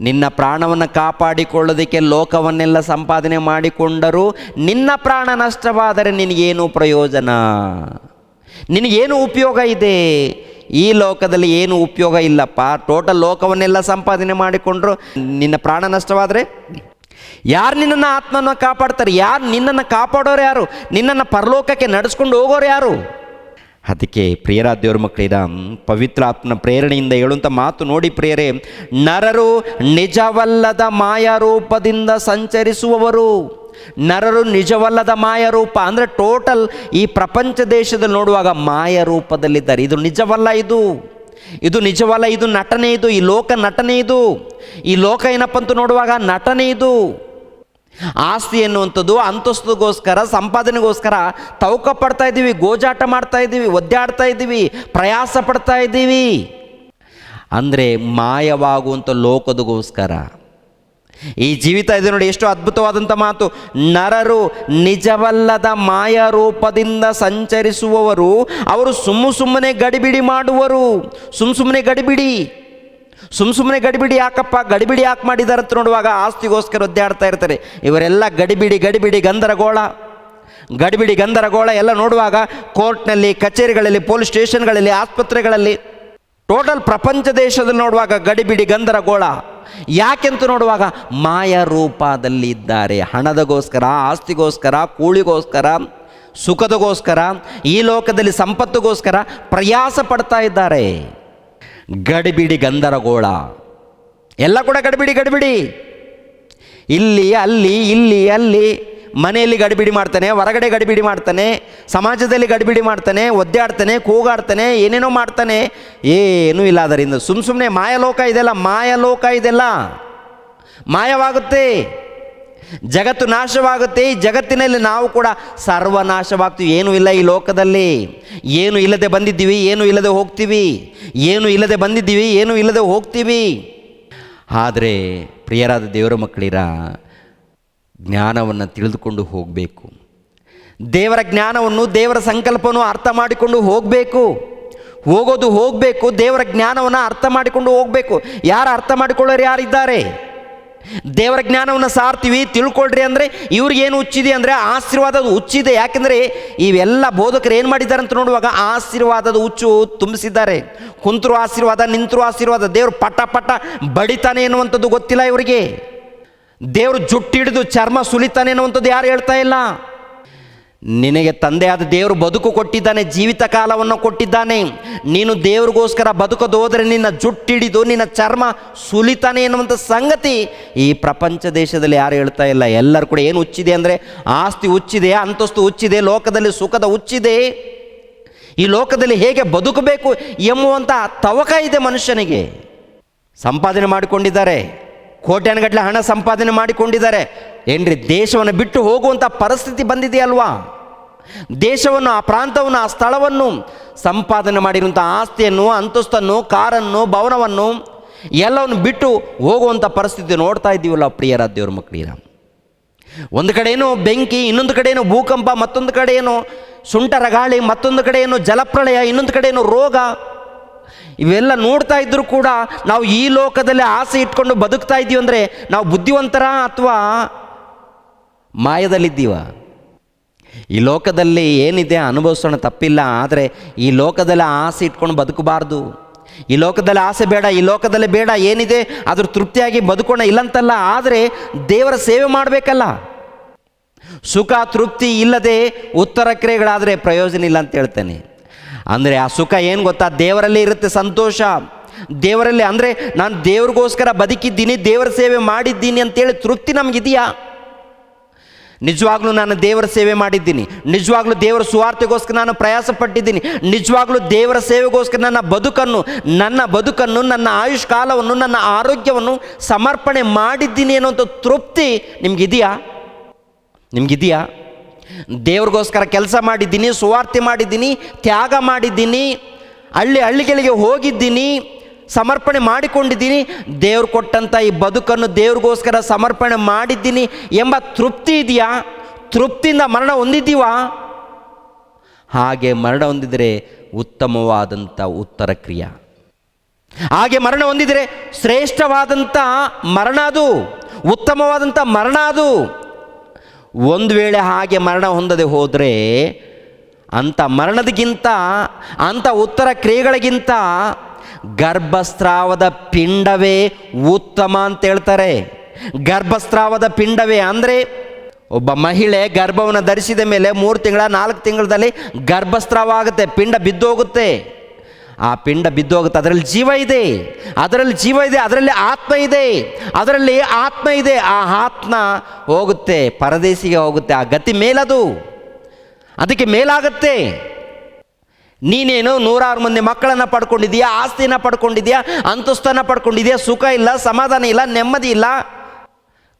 ನಿನ್ನ ಪ್ರಾಣವನ್ನು ಕಾಪಾಡಿಕೊಳ್ಳೋದಕ್ಕೆ ಲೋಕವನ್ನೆಲ್ಲ ಸಂಪಾದನೆ ಮಾಡಿಕೊಂಡರೂ ನಿನ್ನ ಪ್ರಾಣ ನಷ್ಟವಾದರೆ ನಿನಗೇನು ಪ್ರಯೋಜನ? ನಿನಗೇನು ಉಪಯೋಗ ಇದೆ? ಈ ಲೋಕದಲ್ಲಿ ಏನು ಉಪಯೋಗ ಇಲ್ಲಪ್ಪ. ಟೋಟಲ್ ಲೋಕವನ್ನೆಲ್ಲ ಸಂಪಾದನೆ ಮಾಡಿಕೊಂಡ್ರು ನಿನ್ನ ಪ್ರಾಣ ನಷ್ಟವಾದರೆ ಯಾರು ನಿನ್ನನ್ನು ಆತ್ಮನ ಕಾಪಾಡ್ತಾರೆ? ಯಾರು ನಿನ್ನನ್ನು ಕಾಪಾಡೋರು? ಯಾರು ನಿನ್ನನ್ನು ಪರಲೋಕಕ್ಕೆ ನಡೆಸ್ಕೊಂಡು ಹೋಗೋರು ಯಾರು? ಅದಕ್ಕೆ ಪ್ರಿಯರಾದ ದೇವ್ರ ಮಕ್ಕಳಿರ, ಪವಿತ್ರ ಆತ್ಮನ ಪ್ರೇರಣೆಯಿಂದ ಹೇಳುವಂಥ ಮಾತು ನೋಡಿ ಪ್ರಿಯರೇ, ನರರು ನಿಜವಲ್ಲದ ಮಾಯಾರೂಪದಿಂದ ಸಂಚರಿಸುವವರು. ನರರು ನಿಜವಲ್ಲದ ಮಾಯಾರೂಪ ಅಂದರೆ ಟೋಟಲ್ ಈ ಪ್ರಪಂಚ ದೇಶದಲ್ಲಿ ನೋಡುವಾಗ ಮಾಯಾರೂಪದಲ್ಲಿದ್ದಾರೆ. ಇದು ನಿಜವಲ್ಲ, ಇದು ನಿಜವಲ್ಲ, ಇದು ನಟನೆ, ಈ ಲೋಕ ನಟನೆ. ಈ ಲೋಕ ಏನಪ್ಪ ಅಂತ ನೋಡುವಾಗ ನಟನೆ. ಆಸ್ತಿ ಎನ್ನುವಂಥದ್ದು ಅಂತಸ್ತುಗೋಸ್ಕರ, ಸಂಪಾದನೆಗೋಸ್ಕರ ತವಕ ಪಡ್ತಾ ಇದ್ದೀವಿ, ಗೋಜಾಟ ಮಾಡ್ತಾ ಇದ್ದೀವಿ, ಒದ್ದಾಡ್ತಾ ಇದ್ದೀವಿ, ಪ್ರಯಾಸ ಪಡ್ತಾ ಇದ್ದೀವಿ. ಅಂದರೆ ಮಾಯವಾಗುವಂಥ ಲೋಕದಗೋಸ್ಕರ ಈ ಜೀವಿತ ಇದೆ ನೋಡಿ. ಎಷ್ಟು ಅದ್ಭುತವಾದಂಥ ಮಾತು. ನರರು ನಿಜವಲ್ಲದ ಮಾಯಾರೂಪದಿಂದ ಸಂಚರಿಸುವವರು, ಅವರು ಸುಮ್ಮನೆ ಗಡಿಬಿಡಿ ಮಾಡುವರು. ಸುಮ್ಮನೆ ಗಡಿಬಿಡಿ ಯಾಕಪ್ಪ? ಗಡಿಬಿಡಿ ಯಾಕೆ ಮಾಡಿದ್ದಾರೆ ಅಂತ ನೋಡುವಾಗ ಆಸ್ತಿಗೋಸ್ಕರ ಒದ್ದಾಡ್ತಾ ಇರ್ತಾರೆ. ಇವರೆಲ್ಲ ಗಡಿಬಿಡಿ ಗಂದರಗೋಳ ಎಲ್ಲ ನೋಡುವಾಗ ಕೋರ್ಟ್ನಲ್ಲಿ, ಕಚೇರಿಗಳಲ್ಲಿ, ಪೊಲೀಸ್ ಸ್ಟೇಷನ್ಗಳಲ್ಲಿ, ಆಸ್ಪತ್ರೆಗಳಲ್ಲಿ, ಟೋಟಲ್ ಪ್ರಪಂಚ ದೇಶದಲ್ಲಿ ನೋಡುವಾಗ ಗಡಿಬಿಡಿ ಗಂದರಗೋಳ. ಯಾಕೆಂತ ನೋಡುವಾಗ ಮಾಯ ರೂಪದಲ್ಲಿ ಇದ್ದಾರೆ. ಹಣದಗೋಸ್ಕರ, ಆಸ್ತಿಗೋಸ್ಕರ, ಕೂಳಿಗೋಸ್ಕರ ಸುಖದಗೋಸ್ಕರ, ಈ ಲೋಕದಲ್ಲಿ ಸಂಪತ್ತುಗೋಸ್ಕರ ಪ್ರಯಾಸ ಪಡ್ತಾ ಇದ್ದಾರೆ. ಗಡಿಬಿಡಿ ಗಂದರಗೋಳ, ಎಲ್ಲ ಕೂಡ ಗಡಿಬಿಡಿ. ಇಲ್ಲಿ ಅಲ್ಲಿ ಮನೆಯಲ್ಲಿ ಗಡಿಬಿಡಿ ಮಾಡ್ತಾನೆ, ಹೊರಗಡೆ ಗಡಿಬಿಡಿ ಮಾಡ್ತಾನೆ, ಸಮಾಜದಲ್ಲಿ ಗಡಿಬಿಡಿ ಮಾಡ್ತಾನೆ, ಒದ್ದಾಡ್ತಾನೆ, ಕೂಗಾಡ್ತಾನೆ, ಏನೇನೋ ಮಾಡ್ತಾನೆ. ಏನೂ ಇಲ್ಲ. ಅದರಿಂದ ಸುಮ್ಮನೆ ಮಾಯಲೋಕ ಇದೆಲ್ಲ ಮಾಯವಾಗುತ್ತೆ. ಜಗತ್ತು ನಾಶವಾಗುತ್ತೆ. ಈ ಜಗತ್ತಿನಲ್ಲಿ ನಾವು ಕೂಡ ಸರ್ವನಾಶವಾಗ್ತೀವಿ. ಏನೂ ಇಲ್ಲ ಈ ಲೋಕದಲ್ಲಿ. ಏನು ಇಲ್ಲದೆ ಬಂದಿದ್ದೀವಿ, ಏನು ಇಲ್ಲದೆ ಹೋಗ್ತೀವಿ. ಏನು ಇಲ್ಲದೆ ಬಂದಿದ್ದೀವಿ, ಏನು ಇಲ್ಲದೆ ಹೋಗ್ತೀವಿ. ಆದರೆ ಪ್ರಿಯರಾದ ದೇವರ ಮಕ್ಕಳಿರ, ಜ್ಞಾನವನ್ನು ತಿಳಿದುಕೊಂಡು ಹೋಗಬೇಕು. ದೇವರ ಜ್ಞಾನವನ್ನು, ದೇವರ ಸಂಕಲ್ಪವನ್ನು ಅರ್ಥ ಮಾಡಿಕೊಂಡು ಹೋಗಬೇಕು. ದೇವರ ಜ್ಞಾನವನ್ನು ಅರ್ಥ ಮಾಡಿಕೊಂಡು ಹೋಗಬೇಕು. ಯಾರು ಅರ್ಥ ಮಾಡಿಕೊಳ್ಳೋರು ಯಾರಿದ್ದಾರೆ? ದೇವರ ಜ್ಞಾನವನ್ನು ಸಾರ್ತೀವಿ, ತಿಳ್ಕೊಳ್ರಿ ಅಂದರೆ ಇವ್ರಿಗೇನು ಹುಚ್ಚಿದೆ ಅಂದರೆ ಆಶೀರ್ವಾದದ ಹುಚ್ಚಿದೆ. ಯಾಕೆಂದರೆ ಇವೆಲ್ಲ ಬೋಧಕರು ಏನು ಮಾಡಿದ್ದಾರೆ ಅಂತ ನೋಡುವಾಗ ಆಶೀರ್ವಾದದ ಹುಚ್ಚು ತುಂಬಿಸಿದ್ದಾರೆ. ಕುಂತರು ಆಶೀರ್ವಾದ, ನಿಂತರು ಆಶೀರ್ವಾದ. ದೇವರು ಪಟ ಬಡಿತಾನೆ ಎನ್ನುವಂಥದ್ದು ಗೊತ್ತಿಲ್ಲ ಇವರಿಗೆ. ದೇವರು ಜುಟ್ಟಿಡಿದು ಚರ್ಮ ಸುಲಿತಾನೆ ಎನ್ನುವಂಥದ್ದು ಯಾರು ಹೇಳ್ತಾ ಇಲ್ಲ. ನಿನಗೆ ತಂದೆಯಾದ ದೇವರು ಬದುಕು ಕೊಟ್ಟಿದ್ದಾನೆ, ಜೀವಿತ ಕಾಲವನ್ನು ಕೊಟ್ಟಿದ್ದಾನೆ. ನೀನು ದೇವ್ರಿಗೋಸ್ಕರ ಬದುಕದು ಹೋದರೆ ನಿನ್ನ ಜುಟ್ಟಿಡಿದು ನಿನ್ನ ಚರ್ಮ ಸುಲಿತಾನೆ ಎನ್ನುವಂಥ ಸಂಗತಿ ಈ ಪ್ರಪಂಚ ದೇಶದಲ್ಲಿ ಯಾರು ಹೇಳ್ತಾ ಇಲ್ಲ. ಎಲ್ಲರೂ ಕೂಡ ಏನು ಹುಚ್ಚಿದೆ ಅಂದರೆ ಆಸ್ತಿ ಹುಚ್ಚಿದೆ, ಅಂತಸ್ತು ಹುಚ್ಚಿದೆ, ಲೋಕದಲ್ಲಿ ಸುಖದ ಹುಚ್ಚಿದೆ. ಈ ಲೋಕದಲ್ಲಿ ಹೇಗೆ ಬದುಕಬೇಕು ಎಂಬುವಂಥ ತವಕ ಇದೆ ಮನುಷ್ಯನಿಗೆ. ಸಂಪಾದನೆ ಮಾಡಿಕೊಂಡಿದ್ದಾರೆ, ಕೋಟ್ಯಾನುಗಟ್ಟಲೆ ಹಣ ಸಂಪಾದನೆ ಮಾಡಿಕೊಂಡಿದ್ದಾರೆ. ಏನ್ರಿ, ದೇಶವನ್ನು ಬಿಟ್ಟು ಹೋಗುವಂಥ ಪರಿಸ್ಥಿತಿ ಬಂದಿದೆಯಲ್ವಾ? ದೇಶವನ್ನು, ಆ ಪ್ರಾಂತವನ್ನು, ಆ ಸ್ಥಳವನ್ನು, ಸಂಪಾದನೆ ಮಾಡಿರುವಂಥ ಆಸ್ತಿಯನ್ನು, ಅಂತಸ್ತನ್ನು, ಕಾರನ್ನು, ಭವನವನ್ನು ಎಲ್ಲವನ್ನು ಬಿಟ್ಟು ಹೋಗುವಂಥ ಪರಿಸ್ಥಿತಿ ನೋಡ್ತಾ ಇದ್ದೀವಲ್ಲ ಪ್ರಿಯರಾದ ದೇವ್ರ ಮಕ್ಕಳಿರ. ಒಂದು ಕಡೆ ಏನೋ ಬೆಂಕಿ, ಇನ್ನೊಂದು ಕಡೆ ಏನೋ ಭೂಕಂಪ, ಮತ್ತೊಂದು ಕಡೆ ಏನೋ ಸುಂಟರ ಗಾಳಿ, ಮತ್ತೊಂದು ಕಡೆ ಏನೋ ಜಲಪ್ರಳಯ, ಇನ್ನೊಂದು ಕಡೆ ಏನೋ ರೋಗ. ಇವೆಲ್ಲ ನೋಡ್ತಾ ಇದ್ದರೂ ಕೂಡ ನಾವು ಈ ಲೋಕದಲ್ಲಿ ಆಸೆ ಇಟ್ಕೊಂಡು ಬದುಕ್ತಾ ಇದ್ದೀವಿ ಅಂದರೆ ನಾವು ಬುದ್ಧಿವಂತರ ಅಥವಾ ಮಾಯದಲ್ಲಿದ್ದೀವ? ಈ ಲೋಕದಲ್ಲಿ ಏನಿದೆ ಅನುಭವಿಸೋಣ, ತಪ್ಪಿಲ್ಲ. ಆದರೆ ಈ ಲೋಕದಲ್ಲಿ ಆಸೆ ಇಟ್ಕೊಂಡು ಬದುಕಬಾರ್ದು. ಈ ಲೋಕದಲ್ಲಿ ಆಸೆ ಬೇಡ, ಈ ಲೋಕದಲ್ಲಿ ಬೇಡ, ಏನಿದೆ ಅದ್ರ ತೃಪ್ತಿಯಾಗಿ ಬದುಕೋಣ ಇಲ್ಲಂತಲ್ಲ. ಆದರೆ ದೇವರ ಸೇವೆ ಮಾಡಬೇಕಲ್ಲ. ಸುಖ ತೃಪ್ತಿ ಇಲ್ಲದೆ ಉತ್ತರ ಕ್ರಿಯೆಗಳಾದರೆ ಪ್ರಯೋಜನ ಇಲ್ಲ ಅಂತ ಹೇಳ್ತೇನೆ. ಅಂದರೆ ಆ ಸುಖ ಏನು ಗೊತ್ತಾ? ದೇವರಲ್ಲಿ ಇರುತ್ತೆ ಸಂತೋಷ. ದೇವರಲ್ಲಿ ಅಂದರೆ ನಾನು ದೇವ್ರಿಗೋಸ್ಕರ ಬದುಕಿದ್ದೀನಿ, ದೇವರ ಸೇವೆ ಮಾಡಿದ್ದೀನಿ ಅಂತೇಳಿ ತೃಪ್ತಿ ನಮಗಿದೆಯಾ? ನಿಜವಾಗ್ಲೂ ನಾನು ದೇವರ ಸೇವೆ ಮಾಡಿದ್ದೀನಿ, ನಿಜವಾಗ್ಲೂ ದೇವರ ಸುವಾರ್ತೆಗೋಸ್ಕರ ನಾನು ಪ್ರಯಾಸ ಪಟ್ಟಿದ್ದೀನಿ, ನಿಜವಾಗ್ಲೂ ದೇವರ ಸೇವೆಗೋಸ್ಕರ ನನ್ನ ಬದುಕನ್ನು, ನನ್ನ ಆಯುಷ್ ಕಾಲವನ್ನು, ನನ್ನ ಆರೋಗ್ಯವನ್ನು ಸಮರ್ಪಣೆ ಮಾಡಿದ್ದೀನಿ ಅನ್ನೋಂಥ ತೃಪ್ತಿ ನಿಮಗಿದೆಯಾ? ದೇವ್ರಿಗೋಸ್ಕರ ಕೆಲಸ ಮಾಡಿದ್ದೀನಿ, ಸುವಾರ್ತೆ ಮಾಡಿದ್ದೀನಿ, ತ್ಯಾಗ ಮಾಡಿದ್ದೀನಿ, ಹಳ್ಳಿಗಳಿಗೆ ಹೋಗಿದ್ದೀನಿ, ಸಮರ್ಪಣೆ ಮಾಡಿಕೊಂಡಿದ್ದೀನಿ, ದೇವ್ರು ಕೊಟ್ಟಂಥ ಈ ಬದುಕನ್ನು ದೇವ್ರಿಗೋಸ್ಕರ ಸಮರ್ಪಣೆ ಮಾಡಿದ್ದೀನಿ ಎಂಬ ತೃಪ್ತಿ ಇದೆಯಾ? ತೃಪ್ತಿಯಿಂದ ಮರಣ ಹೊಂದಿದ್ದೀವಾ? ಹಾಗೆ ಮರಣ ಹೊಂದಿದರೆ ಉತ್ತಮವಾದಂಥ ಉತ್ತರ ಕ್ರಿಯೆ. ಹಾಗೆ ಮರಣ ಹೊಂದಿದರೆ ಶ್ರೇಷ್ಠವಾದಂಥ ಮರಣ, ಅದು ಉತ್ತಮವಾದಂಥ ಮರಣ. ಅದು ಒಂದು ವೇಳೆ ಹಾಗೆ ಮರಣ ಹೊಂದದೆ ಹೋದರೆ ಅಂಥ ಮರಣದಕ್ಕಿಂತ, ಅಂಥ ಉತ್ತರ ಕ್ರಿಯೆಗಳಿಗಿಂತ ಗರ್ಭಸ್ರಾವದ ಪಿಂಡವೇ ಉತ್ತಮ ಅಂತ ಹೇಳ್ತಾರೆ. ಗರ್ಭಸ್ರಾವದ ಪಿಂಡವೇ ಅಂದರೆ ಒಬ್ಬ ಮಹಿಳೆ ಗರ್ಭವನ್ನು ಧರಿಸಿದ ಮೇಲೆ 3 ತಿಂಗಳ 4 ತಿಂಗಳಲ್ಲಿ ಗರ್ಭಸ್ರಾವ ಆಗುತ್ತೆ, ಪಿಂಡ ಬಿದ್ದೋಗುತ್ತೆ. ಆ ಪಿಂಡ ಬಿದ್ದೋಗುತ್ತೆ, ಅದರಲ್ಲಿ ಜೀವ ಇದೆ, ಅದರಲ್ಲಿ ಆತ್ಮ ಇದೆ. ಆ ಆತ್ಮ ಹೋಗುತ್ತೆ, ಪರದೇಶಿಗೆ ಹೋಗುತ್ತೆ. ಆ ಗತಿ ಮೇಲದು, ಅದಕ್ಕೆ ಮೇಲಾಗತ್ತೆ. ನೀನೇನು 100 ಮಂದಿ ಮಕ್ಕಳನ್ನು ಪಡ್ಕೊಂಡಿದೀಯಾ, ಆಸ್ತಿಯನ್ನು ಪಡ್ಕೊಂಡಿದೆಯಾ, ಅಂತಸ್ತನ್ನು ಪಡ್ಕೊಂಡಿದೆಯಾ, ಸುಖ ಇಲ್ಲ, ಸಮಾಧಾನ ಇಲ್ಲ, ನೆಮ್ಮದಿ ಇಲ್ಲ.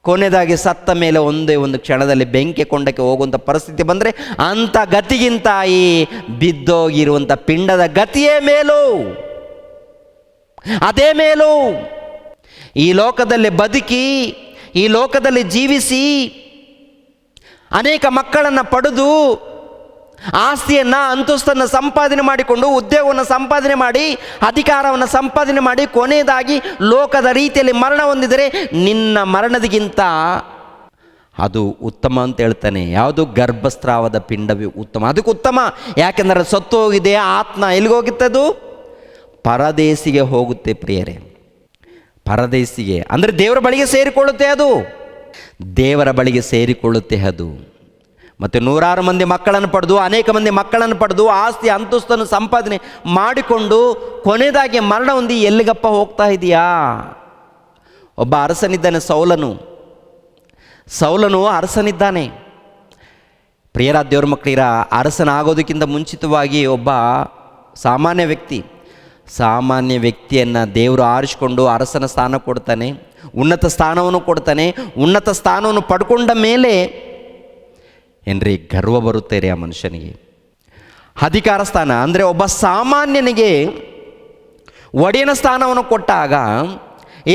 ಕೊನೆಯದಾಗಿ ಸತ್ತ ಮೇಲೆ ಒಂದೇ ಒಂದು ಕ್ಷಣದಲ್ಲಿ ಬೆಂಕಿ ಕೊಂಡಕ್ಕೆ ಹೋಗುವಂಥ ಪರಿಸ್ಥಿತಿ ಬಂದರೆ ಅಂಥ ಗತಿಗಿಂತ ಈ ಬಿದ್ದೋಗಿರುವಂಥ ಪಿಂಡದ ಗತಿಯೇ ಮೇಲು, ಅದೇ ಮೇಲು. ಈ ಲೋಕದಲ್ಲಿ ಬದುಕಿ, ಈ ಲೋಕದಲ್ಲಿ ಜೀವಿಸಿ, ಅನೇಕ ಮಕ್ಕಳನ್ನು ಪಡೆದು, ಆಸ್ತಿಯನ್ನು, ಅಂತಸ್ತನ್ನು ಸಂಪಾದನೆ ಮಾಡಿಕೊಂಡು, ಉದ್ಯೋಗವನ್ನು ಸಂಪಾದನೆ ಮಾಡಿ, ಅಧಿಕಾರವನ್ನು ಸಂಪಾದನೆ ಮಾಡಿ, ಕೊನೆಯದಾಗಿ ಲೋಕದ ರೀತಿಯಲ್ಲಿ ಮರಣ ಹೊಂದಿದರೆ ನಿನ್ನ ಮರಣದಿಗಿಂತ ಅದು ಉತ್ತಮ ಅಂತ ಹೇಳ್ತಾನೆ. ಯಾವುದು? ಗರ್ಭಸ್ರಾವದ ಪಿಂಡವೇ ಉತ್ತಮ. ಅದಕ್ಕೆ ಉತ್ತಮ. ಯಾಕೆಂದರೆ ಸತ್ತು ಹೋಗಿದೆ, ಆತ್ಮ ಎಲ್ಲಿಗೋಗುತ್ತದು? ಪರದೇಶಿಗೆ ಹೋಗುತ್ತೆ ಪ್ರಿಯರೇ. ಪರದೇಶಿಗೆ ಅಂದರೆ ದೇವರ ಬಳಿಗೆ ಸೇರಿಕೊಳ್ಳುತ್ತೆ ಅದು. ಮತ್ತು 100 ಮಂದಿ ಮಕ್ಕಳನ್ನು ಪಡೆದು, ಅನೇಕ ಮಂದಿ ಮಕ್ಕಳನ್ನು ಪಡೆದು, ಆಸ್ತಿ ಅಂತಸ್ತನ್ನು ಸಂಪಾದನೆ ಮಾಡಿಕೊಂಡು ಕೊನೆಯದಾಗಿ ಮರಣ ಹೊಂದಿ ಎಲ್ಲಿಗಪ್ಪ ಹೋಗ್ತಾ ಇದೆಯಾ? ಒಬ್ಬ ಅರಸನಿದ್ದಾನೆ, ಸೌಲನು ಅರಸನಿದ್ದಾನೆ. ಪ್ರಿಯರ ದೇವ್ರ ಮಕ್ಕಳಿರ, ಅರಸನಾಗೋದಕ್ಕಿಂತ ಮುಂಚಿತವಾಗಿ ಒಬ್ಬ ಸಾಮಾನ್ಯ ವ್ಯಕ್ತಿಯನ್ನು ದೇವರು ಆರಿಸಿಕೊಂಡು ಅರಸನ ಸ್ಥಾನ ಕೊಡ್ತಾನೆ, ಉನ್ನತ ಸ್ಥಾನವನ್ನು ಕೊಡ್ತಾನೆ. ಉನ್ನತ ಸ್ಥಾನವನ್ನು ಪಡ್ಕೊಂಡ ಮೇಲೆ ಏನ್ರಿ ಗರ್ವ ಬರುತ್ತೆ ರೀ ಆ ಮನುಷ್ಯನಿಗೆ. ಅಧಿಕಾರ ಸ್ಥಾನ ಅಂದರೆ ಒಬ್ಬ ಸಾಮಾನ್ಯನಿಗೆ ಒಡೆಯನ ಸ್ಥಾನವನ್ನು ಕೊಟ್ಟಾಗ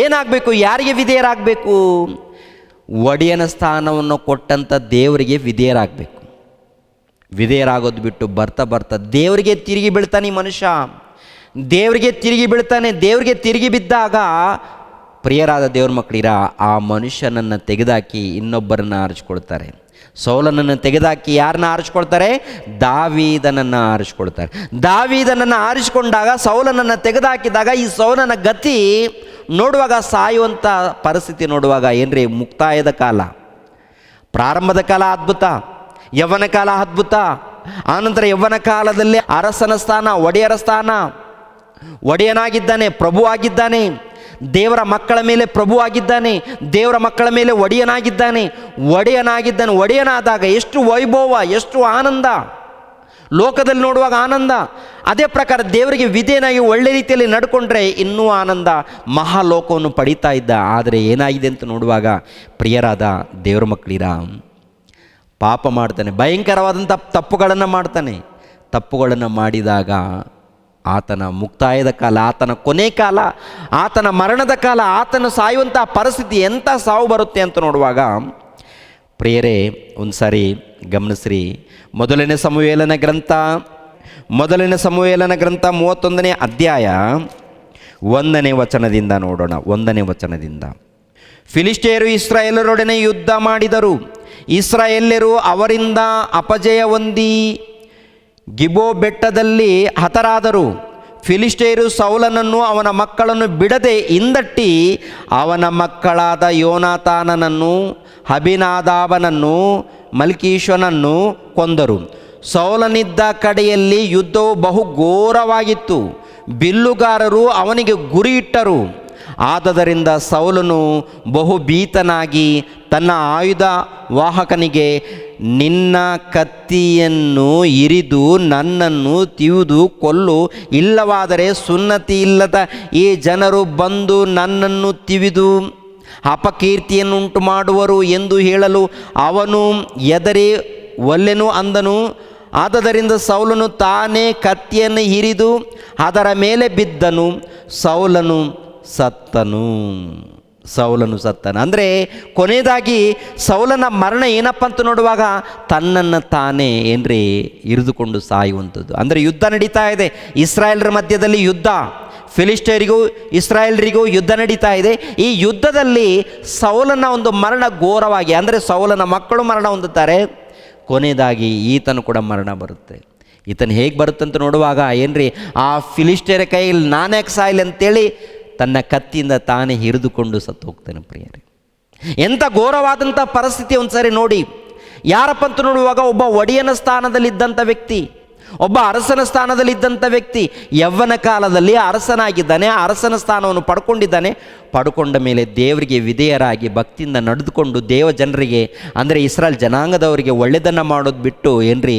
ಏನಾಗಬೇಕು? ಯಾರಿಗೆ ವಿಧೇಯರಾಗಬೇಕು? ಒಡೆಯನ ಸ್ಥಾನವನ್ನು ಕೊಟ್ಟಂಥ ದೇವರಿಗೆ ವಿಧೇಯರಾಗಬೇಕು. ವಿಧೇಯರಾಗೋದು ಬಿಟ್ಟು ಬರ್ತಾ ದೇವರಿಗೆ ತಿರುಗಿ ಬೀಳ್ತಾನೆ ಈ ಮನುಷ್ಯ. ದೇವರಿಗೆ ತಿರುಗಿ ಬಿದ್ದಾಗ ಪ್ರಿಯರಾದ ದೇವ್ರ ಮಕ್ಕಳಿರ, ಆ ಮನುಷ್ಯನನ್ನು ತೆಗೆದಾಕಿ ಇನ್ನೊಬ್ಬರನ್ನು ಆರಿಸ್ಕೊಳ್ತಾರೆ. ಸೌಲನನ್ನು ತೆಗೆದಾಕಿ ಯಾರನ್ನ ಆರಿಸ್ಕೊಳ್ತಾರೆ? ದಾವೀದನನ್ನು ಆರಿಸ್ಕೊಳ್ತಾರೆ. ದಾವೀದನನ್ನು ಆರಿಸಿಕೊಂಡಾಗ, ಸೌಲನನ್ನು ತೆಗೆದಾಕಿದಾಗ ಈ ಸೌಲನ ಗತಿ ನೋಡುವಾಗ, ಸಾಯುವಂಥ ಪರಿಸ್ಥಿತಿ ನೋಡುವಾಗ ಏನ್ರಿ, ಮುಕ್ತಾಯದ ಕಾಲ, ಪ್ರಾರಂಭದ ಕಾಲ ಅದ್ಭುತ, ಯೌವನ ಕಾಲ ಅದ್ಭುತ, ಆನಂತರ ಯೌವನ ಕಾಲದಲ್ಲಿ ಅರಸನ ಸ್ಥಾನ, ಒಡೆಯರ ಸ್ಥಾನ, ಒಡೆಯನಾಗಿದ್ದಾನೆ, ಪ್ರಭು ಆಗಿದ್ದಾನೆ, ದೇವರ ಮಕ್ಕಳ ಮೇಲೆ ಪ್ರಭು ಆಗಿದ್ದಾನೆ, ದೇವರ ಮಕ್ಕಳ ಮೇಲೆ ಒಡೆಯನಾಗಿದ್ದಾನೆ. ಒಡೆಯನಾದಾಗ ಎಷ್ಟು ವೈಭವ, ಎಷ್ಟು ಆನಂದ, ಲೋಕದಲ್ಲಿ ನೋಡುವಾಗ ಆನಂದ. ಅದೇ ಪ್ರಕಾರ ದೇವರಿಗೆ ವಿಧೇಯನಾಗಿ ಒಳ್ಳೆ ರೀತಿಯಲ್ಲಿ ನಡ್ಕೊಂಡ್ರೆ ಇನ್ನೂ ಆನಂದ, ಮಹಾಲೋಕವನ್ನು ಪಡೀತಾ ಇದ್ದ. ಆದರೆ ಏನಾಗಿದೆ ಅಂತ ನೋಡುವಾಗ ಪ್ರಿಯರಾದ ದೇವರ ಮಕ್ಕಳಿರ, ಪಾಪ ಮಾಡ್ತಾನೆ, ಭಯಂಕರವಾದಂಥ ತಪ್ಪುಗಳನ್ನು ಮಾಡಿದಾಗ ಆತನ ಮುಕ್ತಾಯದ ಕಾಲ, ಆತನ ಕೊನೆ ಕಾಲ, ಆತನ ಮರಣದ ಕಾಲ, ಆತನ ಸಾಯುವಂಥ ಪರಿಸ್ಥಿತಿ ಎಂಥ ಸಾವು ಬರುತ್ತೆ ಅಂತ ನೋಡುವಾಗ ಪ್ರಿಯರೇ, ಒಂದು ಸಾರಿ ಗಮನಿಸ್ರಿ. ಮೊದಲನೇ ಸಮುವೇಲನ ಗ್ರಂಥ 31ನೇ ಅಧ್ಯಾಯ 1ನೇ ವಚನದಿಂದ ನೋಡೋಣ. 1ನೇ ವಚನದಿಂದ, ಫಿಲಿಷ್ಟಿಯರು ಇಸ್ರಾಯೇಲರೊಡನೆ ಯುದ್ಧ ಮಾಡಿದರು. ಇಸ್ರಾಯೇಲ್ಯರು ಅವರಿಂದ ಅಪಜಯ ಹೊಂದಿ ಗಿಬೋ ಬೆಟ್ಟದಲ್ಲಿ ಹತರಾದರು. ಫಿಲಿಷ್ಟಿಯರು ಸೌಲನನ್ನು ಅವನ ಮಕ್ಕಳನ್ನು ಬಿಡದೆ ಹಿಂದಟ್ಟಿ ಅವನ ಮಕ್ಕಳಾದ ಯೋನಾತಾನನನ್ನು, ಅಭಿನಾದಾಬನನ್ನು, ಮಲ್ಕೀಷನನ್ನು ಕೊಂದರು. ಸೌಲನಿದ್ದ ಕಡೆಯಲ್ಲಿ ಯುದ್ಧವು ಬಹು ಘೋರವಾಗಿತ್ತು. ಬಿಲ್ಲುಗಾರರು ಅವನಿಗೆ ಗುರಿ ಇಟ್ಟರು. ಆದದರಿಂದ ಸೌಲನು ಬಹು ಭೀತನಾಗಿ ತನ್ನ ಆಯುಧ ವಾಹಕನಿಗೆ, ನಿನ್ನ ಕತ್ತಿಯನ್ನು ಇರಿದು ನನ್ನನ್ನು ತಿವಿದು ಕೊಲ್ಲು, ಇಲ್ಲವಾದರೆ ಸುನ್ನತಿ ಇಲ್ಲದ ಈ ಜನರು ಬಂದು ನನ್ನನ್ನು ತಿವಿದು ಅಪಕೀರ್ತಿಯನ್ನುಂಟು ಮಾಡುವರು ಎಂದು ಹೇಳಲು ಅವನು ಎದರಿ ಒಲ್ಲೆನು ಅಂದನು. ಆದದರಿಂದ ಸೌಲನು ತಾನೇ ಕತ್ತಿಯನ್ನು ಹಿರಿದು ಅದರ ಮೇಲೆ ಬಿದ್ದನು. ಸೌಲನು ಸತ್ತನು. ಅಂದರೆ ಕೊನೆಯದಾಗಿ ಸೌಲನ ಮರಣ ಏನಪ್ಪ ಅಂತ ನೋಡುವಾಗ ತನ್ನನ್ನು ತಾನೇ ಏನ್ರಿ ಇರಿದುಕೊಂಡು ಸಾಯುವಂಥದ್ದು. ಅಂದರೆ ಯುದ್ಧ ನಡೀತಾ ಇದೆ, ಇಸ್ರಾಯೇಲರ ಮಧ್ಯದಲ್ಲಿ ಯುದ್ಧ, ಫಿಲಿಷ್ಟಿಯರಿಗೂ ಇಸ್ರಾಯೇಲರಿಗೂ ಯುದ್ಧ ನಡೀತಾ ಇದೆ. ಈ ಯುದ್ಧದಲ್ಲಿ ಸೌಲನ ಒಂದು ಮರಣ ಘೋರವಾಗಿ, ಅಂದರೆ ಸೌಲನ ಮಕ್ಕಳು ಮರಣ ಹೊಂದುತ್ತಾರೆ. ಕೊನೆಯದಾಗಿ ಈತನು ಕೂಡ ಮರಣ ಬರುತ್ತೆ. ಈತನು ಹೇಗೆ ಬರುತ್ತಂತ ನೋಡುವಾಗ ಏನ್ರಿ, ಆ ಫಿಲಿಷ್ಟಿಯರ ಕೈಯಲ್ಲಿ ನಾನ್ಯಾಕೆ ಸಾಯಿಲಿ ಅಂತೇಳಿ ತನ್ನ ಕತ್ತಿಯಿಂದ ತಾನೇ ಹಿರಿದುಕೊಂಡು ಸತ್ತು ಹೋಗ್ತಾನೆ. ಪ್ರಿಯರೇ, ಎಂಥ ಘೋರವಾದಂಥ ಪರಿಸ್ಥಿತಿ ಒಂದು ಸಾರಿ ನೋಡಿ. ಯಾರಪ್ಪ ಅಂತ ನೋಡುವಾಗ ಒಬ್ಬ ಒಡೆಯನ ಸ್ಥಾನದಲ್ಲಿದ್ದಂಥ ವ್ಯಕ್ತಿ, ಒಬ್ಬ ಅರಸನ ಸ್ಥಾನದಲ್ಲಿದ್ದಂಥ ವ್ಯಕ್ತಿ, ಯೌವನ ಕಾಲದಲ್ಲಿ ಅರಸನಾಗಿದ್ದಾನೆ, ಅರಸನ ಸ್ಥಾನವನ್ನು ಪಡ್ಕೊಂಡ ಮೇಲೆ ದೇವರಿಗೆ ವಿಧೇಯರಾಗಿ ಭಕ್ತಿಯಿಂದ ನಡೆದುಕೊಂಡು ದೇವ ಜನರಿಗೆ, ಅಂದರೆ ಇಸ್ರಾಯೇಲ್ ಜನಾಂಗದವರಿಗೆ ಒಳ್ಳೆಯದನ್ನು ಮಾಡೋದು ಬಿಟ್ಟು ಏನ್ರಿ,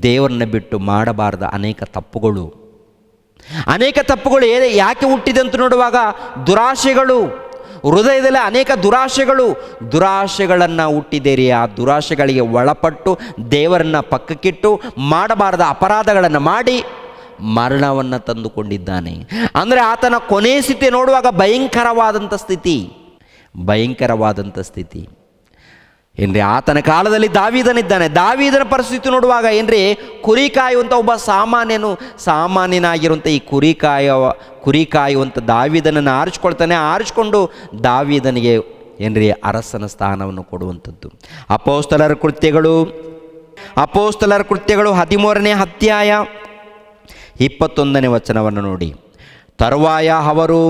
ದೇವರನ್ನ ಬಿಟ್ಟು ಮಾಡಬಾರ್ದ ಅನೇಕ ತಪ್ಪುಗಳು ಯಾಕೆ ಹುಟ್ಟಿದೆ ಅಂತ ನೋಡುವಾಗ ದುರಾಶೆಗಳು, ಹೃದಯದಲ್ಲಿ ಅನೇಕ ದುರಾಶೆಗಳನ್ನು ಹುಟ್ಟಿದೇರಿ. ಆ ದುರಾಶೆಗಳಿಗೆ ಒಳಪಟ್ಟು ದೇವರನ್ನು ಪಕ್ಕಕ್ಕಿಟ್ಟು ಮಾಡಬಾರದ ಅಪರಾಧಗಳನ್ನು ಮಾಡಿ ಮರಣವನ್ನು ತಂದುಕೊಂಡಿದ್ದಾನೆ. ಅಂದರೆ ಆತನ ಕೊನೆಯ ಸ್ಥಿತಿ ನೋಡುವಾಗ ಭಯಂಕರವಾದಂಥ ಸ್ಥಿತಿ ಏನ್ರಿ. ಆತನ ಕಾಲದಲ್ಲಿ ದಾವೀದನಿದ್ದಾನೆ. ದಾವೀದನ ಪರಿಸ್ಥಿತಿ ನೋಡುವಾಗ ಏನ್ರಿ, ಕುರಿ ಕಾಯುವಂಥ ಒಬ್ಬ ಸಾಮಾನ್ಯನಾಗಿರುವಂಥ ಈ ಕುರಿ ಕಾಯುವಂಥ ದಾವೀದನನ್ನು ಆರಿಸಿಕೊಂಡು ದಾವೀದನಿಗೆ ಏನ್ರಿ ಅರಸನ ಸ್ಥಾನವನ್ನು ಕೊಡುವಂಥದ್ದು. ಅಪೊಸ್ತಲರ ಕೃತ್ಯಗಳು 13ನೇ ಅಧ್ಯಾಯ 21ನೇ ವಚನವನ್ನು ನೋಡಿ. ತರುವಾಯ ಅವರು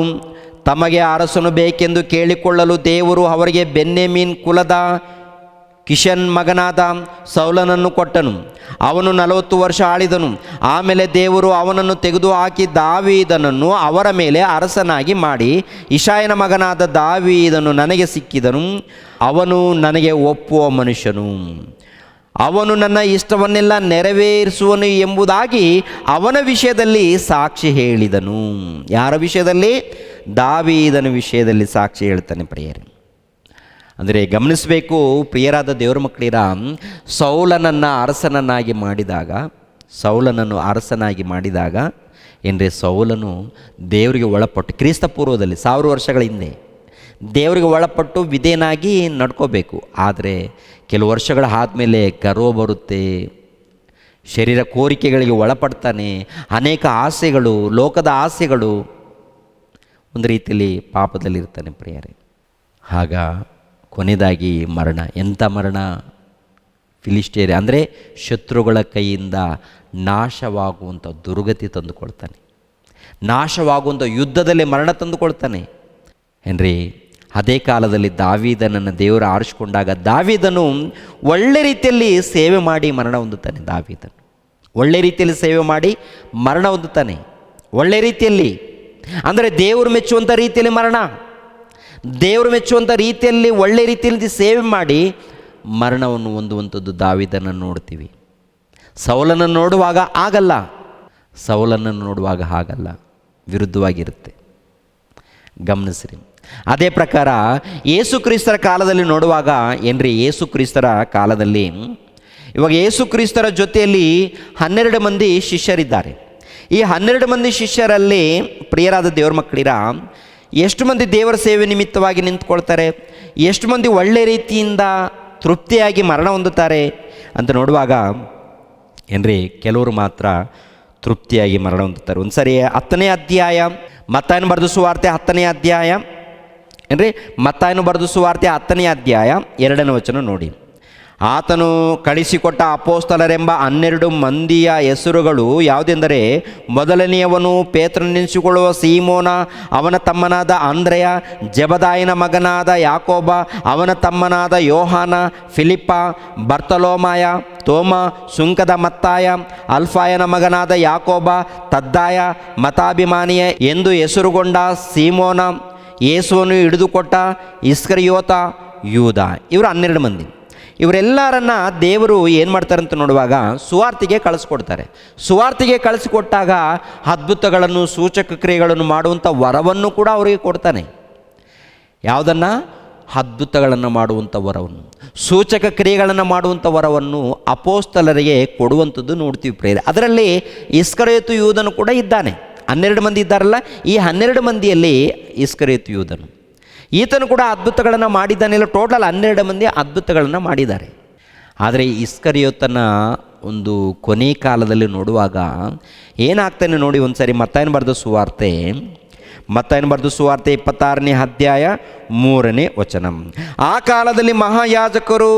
ತಮಗೆ ಅರಸನು ಬೇಕೆಂದು ಕೇಳಿಕೊಳ್ಳಲು ದೇವರು ಅವರಿಗೆ ಬೆನ್ಯಾಮೀನ್ ಕುಲದ ಕಿಷನ್ ಮಗನಾದ ಸೌಲನನ್ನು ಕೊಟ್ಟನು. ಅವನು 40 ವರ್ಷ ಆಳಿದನು. ಆಮೇಲೆ ದೇವರು ಅವನನ್ನು ತೆಗೆದುಹಾಕಿ ದಾವೀದನನ್ನು ಅವರ ಮೇಲೆ ಅರಸನಾಗಿ ಮಾಡಿ, ಇಷಯನ ಮಗನಾದ ದಾವೀದನು ನನಗೆ ಸಿಕ್ಕಿದನು. ಅವನು ನನಗೆ ಒಪ್ಪುವ ಮನುಷ್ಯನು, ಅವನು ನನ್ನ ಇಷ್ಟವನ್ನೆಲ್ಲ ನೆರವೇರಿಸುವನು ಎಂಬುದಾಗಿ ಅವನ ವಿಷಯದಲ್ಲಿ ಸಾಕ್ಷಿ ಹೇಳಿದನು. ಯಾರ ವಿಷಯದಲ್ಲಿ? ದಾವೀದನ ವಿಷಯದಲ್ಲಿ ಸಾಕ್ಷಿ ಹೇಳ್ತಾನೆ ಪ್ರಿಯರೇ. ಅಂದರೆ ಗಮನಿಸಬೇಕು ಪ್ರಿಯರಾದ ದೇವರ ಮಕ್ಕಳಿರ, ಸೌಲನನ್ನು ಅರಸನಾಗಿ ಮಾಡಿದಾಗ ಏನ್ರಿ, ಸೌಲನು ದೇವರಿಗೆ ಒಳಪಟ್ಟು, ಕ್ರಿಸ್ತ ಪೂರ್ವದಲ್ಲಿ 1000 ವರ್ಷಗಳ ಹಿಂದೆ ದೇವರಿಗೆ ಒಳಪಟ್ಟು ವಿಧೇಯನಾಗಿ ನಡ್ಕೋಬೇಕು. ಆದರೆ ಕೆಲವು ವರ್ಷಗಳ ಆದಮೇಲೆ ಗರ್ವ ಬರುತ್ತೆ, ಶರೀರ ಕೋರಿಕೆಗಳಿಗೆ ಒಳಪಡ್ತಾನೆ, ಅನೇಕ ಆಸೆಗಳು, ಲೋಕದ ಆಸೆಗಳು, ಒಂದು ರೀತಿಯಲ್ಲಿ ಪಾಪದಲ್ಲಿರ್ತಾನೆ ಪ್ರಿಯರೇ. ಆಗ ಕೊನೆಯದಾಗಿ ಮರಣ. ಎಂಥ ಮರಣ? ಫಿಲಿಸ್ಟಿಯರ್ ಅಂದರೆ ಶತ್ರುಗಳ ಕೈಯಿಂದ ನಾಶವಾಗುವಂಥ ದುರ್ಗತಿ ತಂದುಕೊಳ್ತಾನೆ, ನಾಶವಾಗುವಂಥ ಯುದ್ಧದಲ್ಲಿ ಮರಣ ತಂದುಕೊಳ್ತಾನೆ. ಏನ್ರಿ, ಅದೇ ಕಾಲದಲ್ಲಿ ದಾವೀದನನ್ನು ದೇವರು ಆರಿಸಿಕೊಂಡಾಗ ದಾವೀದನು ಒಳ್ಳೆ ರೀತಿಯಲ್ಲಿ ಸೇವೆ ಮಾಡಿ ಮರಣ ಹೊಂದುತ್ತಾನೆ. ದಾವೀದನು ಒಳ್ಳೆ ರೀತಿಯಲ್ಲಿ ಸೇವೆ ಮಾಡಿ ಮರಣ ಹೊಂದುತ್ತಾನೆ. ಒಳ್ಳೆ ರೀತಿಯಲ್ಲಿ ಅಂದರೆ ದೇವರು ಮೆಚ್ಚುವಂಥ ರೀತಿಯಲ್ಲಿ ಮರಣ, ದೇವರು ಮೆಚ್ಚುವಂಥ ರೀತಿಯಲ್ಲಿ ಒಳ್ಳೆ ರೀತಿಯಲ್ಲಿ ಸೇವೆ ಮಾಡಿ ಮರಣವನ್ನು ಹೊಂದುವಂಥದ್ದು ದಾವೀದನನ್ನು ನೋಡ್ತೀವಿ. ಸೌಲನನ್ನು ನೋಡುವಾಗ ಆಗಲ್ಲ, ವಿರುದ್ಧವಾಗಿರುತ್ತೆ. ಗಮನಿಸ್ರಿ. ಅದೇ ಪ್ರಕಾರ ಯೇಸು ಕ್ರಿಸ್ತರ ಕಾಲದಲ್ಲಿ ನೋಡುವಾಗ ಏನ್ರಿ, ಯೇಸು ಕ್ರಿಸ್ತರ ಕಾಲದಲ್ಲಿ ಇವಾಗ ಯೇಸು ಕ್ರಿಸ್ತರ ಜೊತೆಯಲ್ಲಿ 12 ಮಂದಿ ಶಿಷ್ಯರಿದ್ದಾರೆ. ಈ 12 ಮಂದಿ ಶಿಷ್ಯರಲ್ಲಿ ಪ್ರಿಯರಾದ ದೇವರ ಮಕ್ಕಳಿರ, ಎಷ್ಟು ಮಂದಿ ದೇವರ ಸೇವೆ ನಿಮಿತ್ತವಾಗಿ ನಿಂತ್ಕೊಳ್ತಾರೆ, ಎಷ್ಟು ಮಂದಿ ಒಳ್ಳೆ ರೀತಿಯಿಂದ ತೃಪ್ತಿಯಾಗಿ ಮರಣ ಹೊಂದುತ್ತಾರೆ ಅಂತ ನೋಡುವಾಗ ಏನ್ರಿ, ಕೆಲವರು ಮಾತ್ರ ತೃಪ್ತಿಯಾಗಿ ಮರಣ ಹೊಂದುತ್ತಾರೆ. ಒಂದು ಸರಿ 10ನೇ ಅಧ್ಯಾಯ ಮತ್ತಾಯನು ಬರೆದ ಸುವಾರ್ತೆ 10ನೇ ಅಧ್ಯಾಯ ಏನ್ರಿ, ಮತ್ತಾಯನು ಬರೆದ ಸುವಾರ್ತೆ 10ನೇ ಅಧ್ಯಾಯ 2ನೇ ವಚನ ನೋಡಿ. ಆತನು ಕಳಿಸಿಕೊಟ್ಟ ಅಪೊಸ್ತಲರೆಂಬ 12 ಮಂದಿಯ ಹೆಸರುಗಳು ಯಾವುದೆಂದರೆ, ಮೊದಲನೆಯವನು ಪೇತ್ರನೆನಿಸಿಕೊಳ್ಳುವ ಸೀಮೋನ, ಅವನ ತಮ್ಮನಾದ ಅಂದ್ರೆಯ, ಜೆಬದಾಯನ ಮಗನಾದ ಯಾಕೋಬ, ಅವನ ತಮ್ಮನಾದ ಯೋಹಾನ, ಫಿಲಿಪ್ಪ, ಬರ್ತಲೋಮಾಯ, ತೋಮ, ಸುಂಕದ ಮತ್ತಾಯ, ಅಲ್ಫಾಯನ ಮಗನಾದ ಯಾಕೋಬ, ತದ್ದಾಯ, ಮತಾಭಿಮಾನಿಯ ಎಂದು ಹೆಸರುಗೊಂಡ ಸೀಮೋನ, ಯೇಸುವನ್ನು ಹಿಡಿದುಕೊಟ್ಟ ಇಸ್ಕರಿಯೋತ, ಯೂದ. ಇವರು 12 ಮಂದಿ. ಇವರೆಲ್ಲರನ್ನ ದೇವರು ಏನು ಮಾಡ್ತಾರಂತ ನೋಡುವಾಗ ಸುವಾರ್ತೆಗೆ ಕಳಿಸ್ಕೊಡ್ತಾರೆ. ಸುವಾರ್ತೆಗೆ ಕಳಿಸಿಕೊಟ್ಟಾಗ ಅದ್ಭುತಗಳನ್ನು, ಸೂಚಕ ಕ್ರಿಯೆಗಳನ್ನು ಮಾಡುವಂಥ ವರವನ್ನು ಕೂಡ ಅವರಿಗೆ ಕೊಡ್ತಾನೆ. ಯಾವುದನ್ನು? ಅದ್ಭುತಗಳನ್ನು ಮಾಡುವಂಥ ವರವನ್ನು, ಸೂಚಕ ಕ್ರಿಯೆಗಳನ್ನು ಮಾಡುವಂಥ ವರವನ್ನು ಅಪೊಸ್ತಲರಿಗೆ ಕೊಡುವಂಥದ್ದು ನೋಡ್ತೀವಿ ಪ್ರೇರೆ. ಅದರಲ್ಲಿ ಇಸ್ಕರಿಯೋತ ಯೂದನು ಕೂಡ ಇದ್ದಾನೆ. 12 ಮಂದಿ ಇದ್ದಾರಲ್ಲ, ಈ 12 ಮಂದಿಯಲ್ಲಿ ಇಸ್ಕರಿಯೋತ ಯೂದನು, ಈತನು ಕೂಡ ಅದ್ಭುತಗಳನ್ನು ಮಾಡಿದ್ದಾನೆಲ್ಲ. ಟೋಟಲ್ 12 ಮಂದಿ ಅದ್ಭುತಗಳನ್ನು ಮಾಡಿದ್ದಾರೆ. ಆದರೆ ಇಸ್ಕರಿಯೋತನ ಒಂದು ಕೊನೆ ಕಾಲದಲ್ಲಿ ನೋಡುವಾಗ ಏನಾಗ್ತಾನೆ ನೋಡಿ. ಒಂದು ಸರಿ ಮತ್ತಾಯನು ಬರೆದ ಸುವಾರ್ತೆ 26ನೇ ಅಧ್ಯಾಯ 3ನೇ ವಚನ. ಆ ಕಾಲದಲ್ಲಿ ಮಹಾಯಾಜಕರು,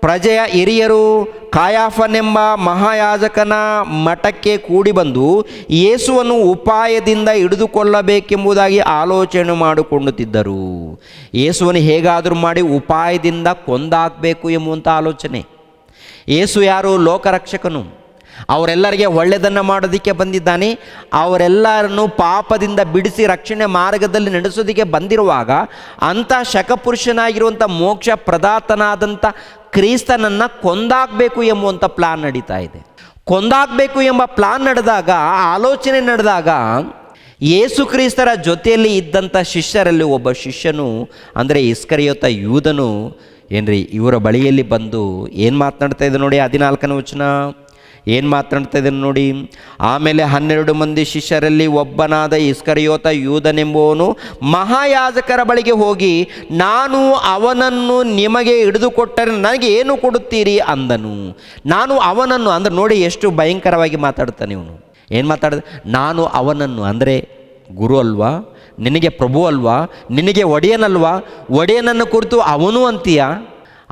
ಪ್ರಜೆಯ ಹಿರಿಯರು ಕಾಯಾಫನೆಂಬ ಮಹಾಯಾಜಕನ ಮಠಕ್ಕೆ ಕೂಡಿ ಬಂದು ಯೇಸುವನ್ನು ಉಪಾಯದಿಂದ ಹಿಡಿದುಕೊಳ್ಳಬೇಕೆಂಬುದಾಗಿ ಆಲೋಚನೆ ಮಾಡಿಕೊಳ್ಳುತ್ತಿದ್ದರು. ಯೇಸುವನ್ನು ಹೇಗಾದರೂ ಮಾಡಿ ಉಪಾಯದಿಂದ ಕೊಂದಾಕಬೇಕು ಎಂಬುವಂಥ ಆಲೋಚನೆ. ಯೇಸು ಯಾರು? ಲೋಕರಕ್ಷಕನು. ಅವರೆಲ್ಲರಿಗೆ ಒಳ್ಳೆಯದನ್ನು ಮಾಡೋದಕ್ಕೆ ಬಂದಿದ್ದಾನೆ. ಅವರೆಲ್ಲರನ್ನು ಪಾಪದಿಂದ ಬಿಡಿಸಿ ರಕ್ಷಣೆ ಮಾರ್ಗದಲ್ಲಿ ನಡೆಸೋದಕ್ಕೆ ಬಂದಿರುವಾಗ ಅಂಥ ಶಕಪುರುಷನಾಗಿರುವಂಥ ಮೋಕ್ಷ ಪ್ರದಾತನಾದಂಥ ಕ್ರಿಸ್ತನನ್ನು ಕೊಂದಾಕಬೇಕು ಎಂಬುವಂಥ ಪ್ಲಾನ್ ನಡೀತಾ ಇದೆ. ಕೊಂದಾಕಬೇಕು ಎಂಬ ಪ್ಲಾನ್ ನಡೆದಾಗ, ಆಲೋಚನೆ ನಡೆದಾಗ, ಯೇಸು ಕ್ರಿಸ್ತರ ಜೊತೆಯಲ್ಲಿ ಇದ್ದಂಥ ಶಿಷ್ಯರಲ್ಲಿ ಒಬ್ಬ ಶಿಷ್ಯನು ಅಂದರೆ ಇಸ್ಕರಿಯೋತ ಯೂದನು ಏನ್ರಿ ಇವರ ಬಳಿಯಲ್ಲಿ ಬಂದು ಏನು ಮಾತನಾಡ್ತಾ ಇದೆ ನೋಡಿ. 14ನೇ ವಚನ ಏನು ಮಾತನಾಡ್ತಾ ಇದ್ದಾನೆ ನೋಡಿ. ಆಮೇಲೆ 12 ಮಂದಿ ಶಿಷ್ಯರಲ್ಲಿ ಒಬ್ಬನಾದ ಇಸ್ಕರಿಯೋತ ಯೂದನೆಂಬುವನು ಮಹಾಯಾಜಕರ ಬಳಿಗೆ ಹೋಗಿ, ನಾನು ಅವನನ್ನು ನಿಮಗೆ ಹಿಡಿದುಕೊಟ್ಟರೆ ನನಗೆ ಏನು ಕೊಡುತ್ತೀರಿ ಅಂದನು. ನಾನು ಅವನನ್ನು ಅಂದರೆ ನೋಡಿ ಎಷ್ಟು ಭಯಂಕರವಾಗಿ ಮಾತಾಡ್ತಾನೆ ಇವನು. ಏನು ಮಾತಾಡಿದ? ನಾನು ಅವನನ್ನು ಅಂದರೆ ಗುರು ಅಲ್ವಾ, ನಿನಗೆ ಪ್ರಭು ಅಲ್ವಾ, ನಿನಗೆ ಒಡೆಯನಲ್ವಾ, ಒಡೆಯನನ್ನು ಕುರಿತು ಅವನು ಅಂತೀಯ.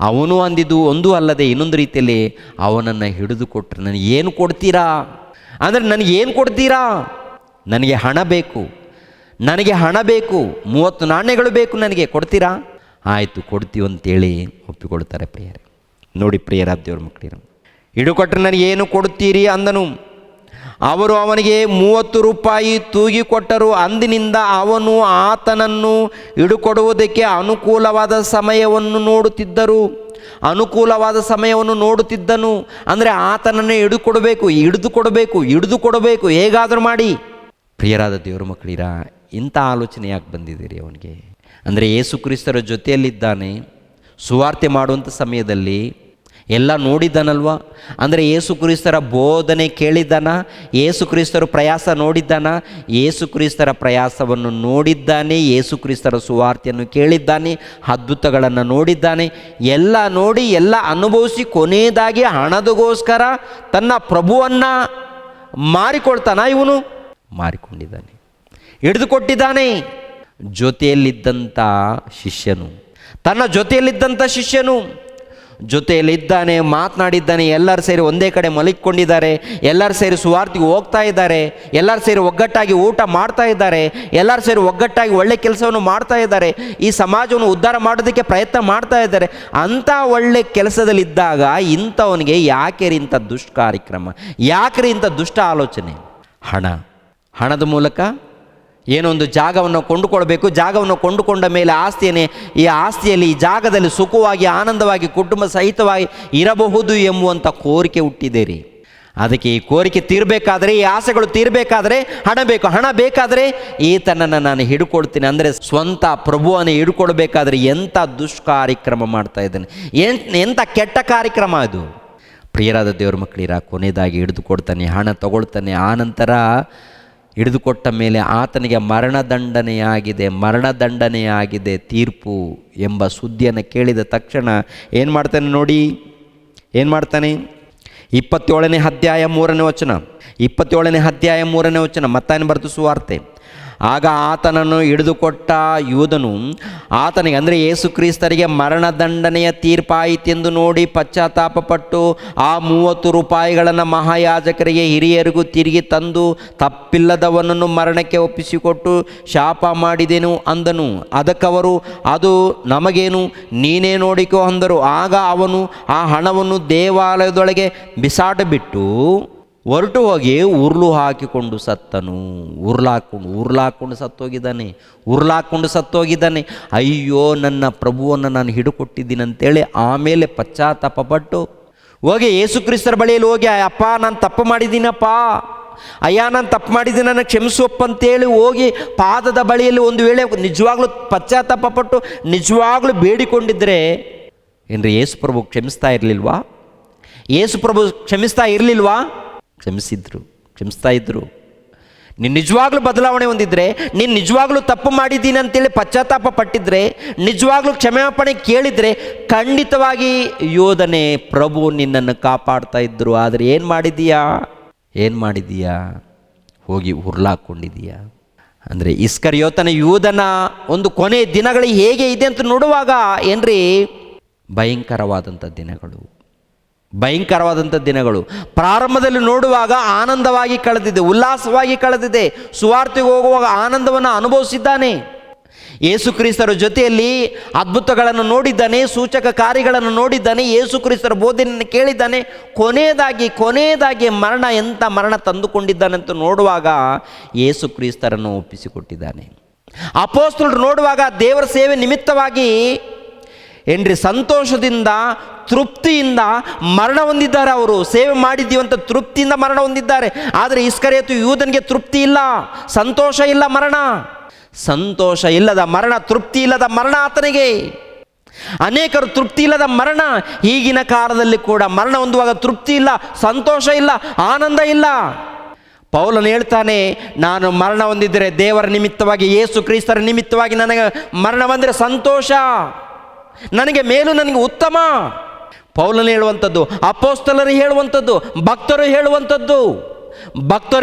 ಅವನು ಅಂದಿದ್ದು ಒಂದೂ ಅಲ್ಲದೆ ಇನ್ನೊಂದು ರೀತಿಯಲ್ಲಿ ಅವನನ್ನು ಹಿಡಿದುಕೊಟ್ರೆ ನನಗೆ ಏನು ಕೊಡ್ತೀರಾ ಅಂದರೆ, ನನಗೇನು ಕೊಡ್ತೀರಾ? ನನಗೆ ಹಣ ಬೇಕು, 30 ನಾಣ್ಯಗಳು ಬೇಕು, ನನಗೆ ಕೊಡ್ತೀರಾ? ಆಯಿತು ಕೊಡ್ತೀವಿ ಅಂತೇಳಿ ಒಪ್ಪಿಕೊಳ್ತಾರೆ ಪ್ರಿಯರೇ. ನೋಡಿ ಪ್ರಿಯರಾದ ದೇವ್ರ ಮಕ್ಕಳಿರು, ಹಿಡುಕೊಟ್ಟರೆ ನನಗೆ ಏನು ಕೊಡುತ್ತೀರಿ ಅಂದನು. ಅವರು ಅವನಿಗೆ 30 ರೂಪಾಯಿ ತೂಗಿ ಕೊಟ್ಟರು. ಅಂದಿನಿಂದ ಅವನು ಆತನನ್ನು ಹಿಡುಕೊಡುವುದಕ್ಕೆ ಅನುಕೂಲವಾದ ಸಮಯವನ್ನು ನೋಡುತ್ತಿದ್ದನು. ಅಂದರೆ ಆತನನ್ನೇ ಹಿಡಿದು ಕೊಡಬೇಕು ಹೇಗಾದರೂ ಮಾಡಿ. ಪ್ರಿಯರಾದ ದೇವರ ಮಕ್ಕಳಿರ, ಇಂಥ ಆಲೋಚನೆ ಯಾಕೆ ಬಂದಿದ್ದೀರಿ ಅವನಿಗೆ? ಅಂದರೆ ಯೇಸು ಕ್ರಿಸ್ತರ ಜೊತೆಯಲ್ಲಿದ್ದಾನೆ, ಸುವಾರ್ತೆ ಮಾಡುವಂಥ ಸಮಯದಲ್ಲಿ ಎಲ್ಲ ನೋಡಿದ್ದಾನಲ್ವ. ಅಂದರೆ ಯೇಸು ಕ್ರಿಸ್ತರ ಬೋಧನೆ ಕೇಳಿದ್ದಾನ, ಯೇಸು ಕ್ರಿಸ್ತರ ಪ್ರಯಾಸ ನೋಡಿದ್ದಾನ, ಯೇಸು ಕ್ರಿಸ್ತರ ಪ್ರಯಾಸವನ್ನು ನೋಡಿದ್ದಾನೆ, ಯೇಸು ಕ್ರಿಸ್ತರ ಸುವಾರ್ತೆಯನ್ನು ಕೇಳಿದ್ದಾನೆ, ಅದ್ಭುತಗಳನ್ನು ನೋಡಿದ್ದಾನೆ. ಎಲ್ಲ ನೋಡಿ ಎಲ್ಲ ಅನುಭವಿಸಿ ಕೊನೆಯದಾಗಿ ಹಣದಗೋಸ್ಕರ ತನ್ನ ಪ್ರಭುವನ್ನು ಮಾರಿಕೊಳ್ತಾನ. ಇವನು ಮಾರಿಕೊಂಡಿದ್ದಾನೆ, ಹಿಡಿದುಕೊಟ್ಟಿದ್ದಾನೆ. ತನ್ನ ಜೊತೆಯಲ್ಲಿದ್ದಂಥ ಶಿಷ್ಯನು ಜೊತೆಯಲ್ಲಿದ್ದಾನೆ, ಮಾತನಾಡಿದ್ದಾನೆ. ಎಲ್ಲರೂ ಸೇರಿ ಒಂದೇ ಕಡೆ ಮಲಗಿಕೊಂಡಿದ್ದಾರೆ, ಎಲ್ಲರೂ ಸೇರಿ ಸುವಾರ್ತೆಗೆ ಹೋಗ್ತಾ ಇದ್ದಾರೆ, ಎಲ್ಲರೂ ಸೇರಿ ಒಗ್ಗಟ್ಟಾಗಿ ಊಟ ಮಾಡ್ತಾ ಇದ್ದಾರೆ, ಎಲ್ಲರೂ ಸೇರಿ ಒಗ್ಗಟ್ಟಾಗಿ ಒಳ್ಳೆ ಕೆಲಸವನ್ನು ಮಾಡ್ತಾ ಇದ್ದಾರೆ, ಈ ಸಮಾಜವನ್ನು ಉದ್ಧಾರ ಮಾಡೋದಕ್ಕೆ ಪ್ರಯತ್ನ ಮಾಡ್ತಾ ಇದ್ದಾರೆ. ಅಂಥ ಒಳ್ಳೆ ಕೆಲಸದಲ್ಲಿದ್ದಾಗ ಇಂಥವನಿಗೆ ಯಾಕೆ ಇಂಥ ದುಷ್ಟ ಕಾರ್ಯಕ್ರಮ, ಯಾಕೆ ಇಂಥ ದುಷ್ಟ ಆಲೋಚನೆ? ಹಣದ ಮೂಲಕ ಏನೊಂದು ಜಾಗವನ್ನು ಕೊಂಡುಕೊಳ್ಬೇಕು, ಜಾಗವನ್ನು ಕೊಂಡುಕೊಂಡ ಮೇಲೆ ಈ ಆಸ್ತಿಯಲ್ಲಿ ಈ ಜಾಗದಲ್ಲಿ ಸುಖವಾಗಿ ಆನಂದವಾಗಿ ಕುಟುಂಬ ಸಹಿತವಾಗಿ ಇರಬಹುದು ಎಂಬುವಂಥ ಕೋರಿಕೆ ಹುಟ್ಟಿದೆ ರೀ. ಅದಕ್ಕೆ ಈ ಕೋರಿಕೆ ತೀರಬೇಕಾದ್ರೆ, ಈ ಆಸೆಗಳು ತೀರಬೇಕಾದ್ರೆ ಹಣ ಬೇಕಾದರೆ ಈತನನ್ನು ನಾನು ಹಿಡ್ಕೊಳ್ತೀನಿ. ಅಂದರೆ ಸ್ವಂತ ಪ್ರಭುವನ್ನು ಹಿಡ್ಕೊಳ್ಬೇಕಾದ್ರೆ ಎಂಥ ದುಷ್ಕಾರ್ಯಕ್ರಮ ಮಾಡ್ತಾ ಇದ್ದಾನೆ, ಎಂಥ ಕೆಟ್ಟ ಕಾರ್ಯಕ್ರಮ ಅದು. ಪ್ರಿಯರಾದ ದೇವ್ರ ಮಕ್ಕಳಿರ, ಕೊನೆಯದಾಗಿ ಹಿಡಿದುಕೊಡ್ತಾನೆ, ಹಣ ತಗೊಳ್ತಾನೆ. ಆನಂತರ ಹಿಡಿದುಕೊಟ್ಟ ಮೇಲೆ ಆತನಿಗೆ ಮರಣದಂಡನೆಯಾಗಿದೆ ತೀರ್ಪು ಎಂಬ ಸುದ್ದಿಯನ್ನು ಕೇಳಿದ ತಕ್ಷಣ ಏನು ಮಾಡ್ತಾನೆ ನೋಡಿ, 27ನೇ ಅಧ್ಯಾಯ 3ನೇ ವಚನ ಮತ್ತಾಯನ ಬರೆದ ಸುವಾರ್ತೆ. ಆಗ ಆತನನ್ನು ಹಿಡಿದುಕೊಟ್ಟ ಯೂದನು ಆತನಿಗೆ, ಅಂದರೆ ಯೇಸು ಕ್ರಿಸ್ತರಿಗೆ ಮರಣದಂಡನೆಯ ತೀರ್ಪಾಯಿತೆಂದು ನೋಡಿ ಪಶ್ಚಾತ್ತಾಪಪಟ್ಟು ಆ 30 ರೂಪಾಯಿಗಳನ್ನು ಮಹಾಯಾಜಕರಿಗೆ ಹಿರಿಯರಿಗೂ ತಿರುಗಿ ತಂದು ತಪ್ಪಿಲ್ಲದವನನ್ನು ಮರಣಕ್ಕೆ ಒಪ್ಪಿಸಿಕೊಟ್ಟು ಶಾಪ ಮಾಡಿದೆನು ಅಂದನು. ಅದಕ್ಕವರು, ಅದು ನಮಗೇನು, ನೀನೇ ನೋಡಿಕೋ ಅಂದರು. ಆಗ ಅವನು ಆ ಹಣವನ್ನು ದೇವಾಲಯದೊಳಗೆ ಬಿಸಾಡಿಬಿಟ್ಟು ಹೊರಟು ಹೋಗಿ ಉರುಳು ಹಾಕಿಕೊಂಡು ಸತ್ತನು. ಉರುಳಾಕೊಂಡು ಸತ್ತೋಗಿದ್ದಾನೆ. ಅಯ್ಯೋ, ನನ್ನ ಪ್ರಭುವನ್ನು ನಾನು ಹಿಡುಕೊಟ್ಟಿದ್ದೀನಿ ಅಂತೇಳಿ ಆಮೇಲೆ ಪಶ್ಚಾತ್ತಾಪಪಟ್ಟು ಹೋಗಿ ಯೇಸು ಕ್ರಿಸ್ತರ ಬಳಿಯಲ್ಲಿ ಹೋಗಿ, ಅಪ್ಪ ನಾನು ತಪ್ಪು ಮಾಡಿದ್ದೀನಪ್ಪ, ನಾನು ತಪ್ಪು ಮಾಡಿದ್ದೀನಿ, ನನಗೆ ಕ್ಷಮಿಸುವಪ್ಪ ಅಂತೇಳಿ ಹೋಗಿ ಪಾದದ ಬಳಿಯಲ್ಲಿ ಒಂದು ವೇಳೆ ನಿಜವಾಗ್ಲೂ ಪಶ್ಚಾತ್ತಾಪಪಟ್ಟು ನಿಜವಾಗ್ಲೂ ಬೇಡಿಕೊಂಡಿದ್ದರೆ ಏನ್ರಿ ಯೇಸು ಪ್ರಭು ಕ್ಷಮಿಸ್ತಾ ಇರಲಿಲ್ವಾ? ಕ್ಷಮಿಸ್ತಾ ಇದ್ರು. ನೀನು ನಿಜವಾಗ್ಲೂ ಬದಲಾವಣೆ ಹೊಂದಿದ್ರೆ, ನೀನು ನಿಜವಾಗ್ಲೂ ತಪ್ಪು ಮಾಡಿದ್ದೀನಿ ಅಂತೇಳಿ ಪಶ್ಚಾತ್ತಾಪ ಪಟ್ಟಿದ್ರೆ, ನಿಜವಾಗ್ಲೂ ಕ್ಷಮಾಪಣೆ ಕೇಳಿದರೆ ಖಂಡಿತವಾಗಿ ಯೋಧನೆ ಪ್ರಭು ನಿನ್ನನ್ನು ಕಾಪಾಡ್ತಾ ಇದ್ರು. ಆದರೆ ಏನು ಮಾಡಿದೀಯಾ? ಹೋಗಿ ಉರುಳಾಕೊಂಡಿದೀಯಾ? ಅಂದರೆ ಇಸ್ಕರಿಯೋತನ ಯೂದನ ಒಂದು ಕೊನೆ ದಿನಗಳು ಹೇಗೆ ಇದೆ ಅಂತ ನೋಡುವಾಗ ಏನ್ರಿ, ಭಯಂಕರವಾದಂಥ ದಿನಗಳು. ಪ್ರಾರಂಭದಲ್ಲಿ ನೋಡುವಾಗ ಆನಂದವಾಗಿ ಕಳೆದಿದೆ, ಉಲ್ಲಾಸವಾಗಿ ಕಳೆದಿದೆ. ಸುವಾರ್ತೆಗೆ ಹೋಗುವಾಗ ಆನಂದವನ್ನು ಅನುಭವಿಸಿದ್ದಾನೆ. ಯೇಸು ಕ್ರಿಸ್ತರ ಜೊತೆಯಲ್ಲಿ ಅದ್ಭುತಗಳನ್ನು ನೋಡಿದ್ದಾನೆ, ಸೂಚಕ ಕಾರ್ಯಗಳನ್ನು ನೋಡಿದ್ದಾನೆ, ಯೇಸು ಕ್ರಿಸ್ತರ ಬೋಧನೆಯನ್ನು ಕೇಳಿದ್ದಾನೆ. ಕೊನೆಯದಾಗಿ ಮರಣ ಎಂಥ ಮರಣ ತಂದುಕೊಂಡಿದ್ದಾನೆ ಅಂತ ನೋಡುವಾಗ ಯೇಸು ಕ್ರಿಸ್ತರನ್ನು ಒಪ್ಪಿಸಿಕೊಟ್ಟಿದ್ದಾನೆ. ಅಪೊಸ್ತಲರು ನೋಡುವಾಗ ದೇವರ ಸೇವೆ ನಿಮಿತ್ತವಾಗಿ ಸಂತೋಷದಿಂದ ತೃಪ್ತಿಯಿಂದ ಮರಣ ಹೊಂದಿದ್ದಾರೆ. ಅವರು ಸೇವೆ ಮಾಡಿದ್ದೀವಂತ ತೃಪ್ತಿಯಿಂದ ಮರಣ ಹೊಂದಿದ್ದಾರೆ. ಆದರೆ ಇಸ್ಕರಿಯೋತ ಯೂದನಿಗೆ ತೃಪ್ತಿ ಇಲ್ಲ, ಸಂತೋಷ ಇಲ್ಲ, ಸಂತೋಷ ಇಲ್ಲದ ಮರಣ, ತೃಪ್ತಿ ಇಲ್ಲದ ಮರಣ ಆತನಿಗೆ. ಅನೇಕರು ತೃಪ್ತಿ ಇಲ್ಲದ ಮರಣ. ಈಗಿನ ಕಾಲದಲ್ಲಿ ಕೂಡ ಮರಣ ಹೊಂದುವಾಗ ತೃಪ್ತಿ ಇಲ್ಲ, ಸಂತೋಷ ಇಲ್ಲ, ಆನಂದ ಇಲ್ಲ. ಪೌಲನು ಹೇಳ್ತಾನೆ, ನಾನು ಮರಣ ಹೊಂದಿದ್ದರೆ ದೇವರ ನಿಮಿತ್ತವಾಗಿ, ಯೇಸು ಕ್ರಿಸ್ತರ ನಿಮಿತ್ತವಾಗಿ ನನಗೆ ಮರಣ ಬಂದರೆ ಸಂತೋಷ, ನನಗೆ ಮೇಲು, ನನಗೆ ಉತ್ತಮ. ಪೌಲನು ಹೇಳುವಂಥದ್ದು, ಅಪೊಸ್ತಲರು ಹೇಳುವಂಥದ್ದು, ಭಕ್ತರು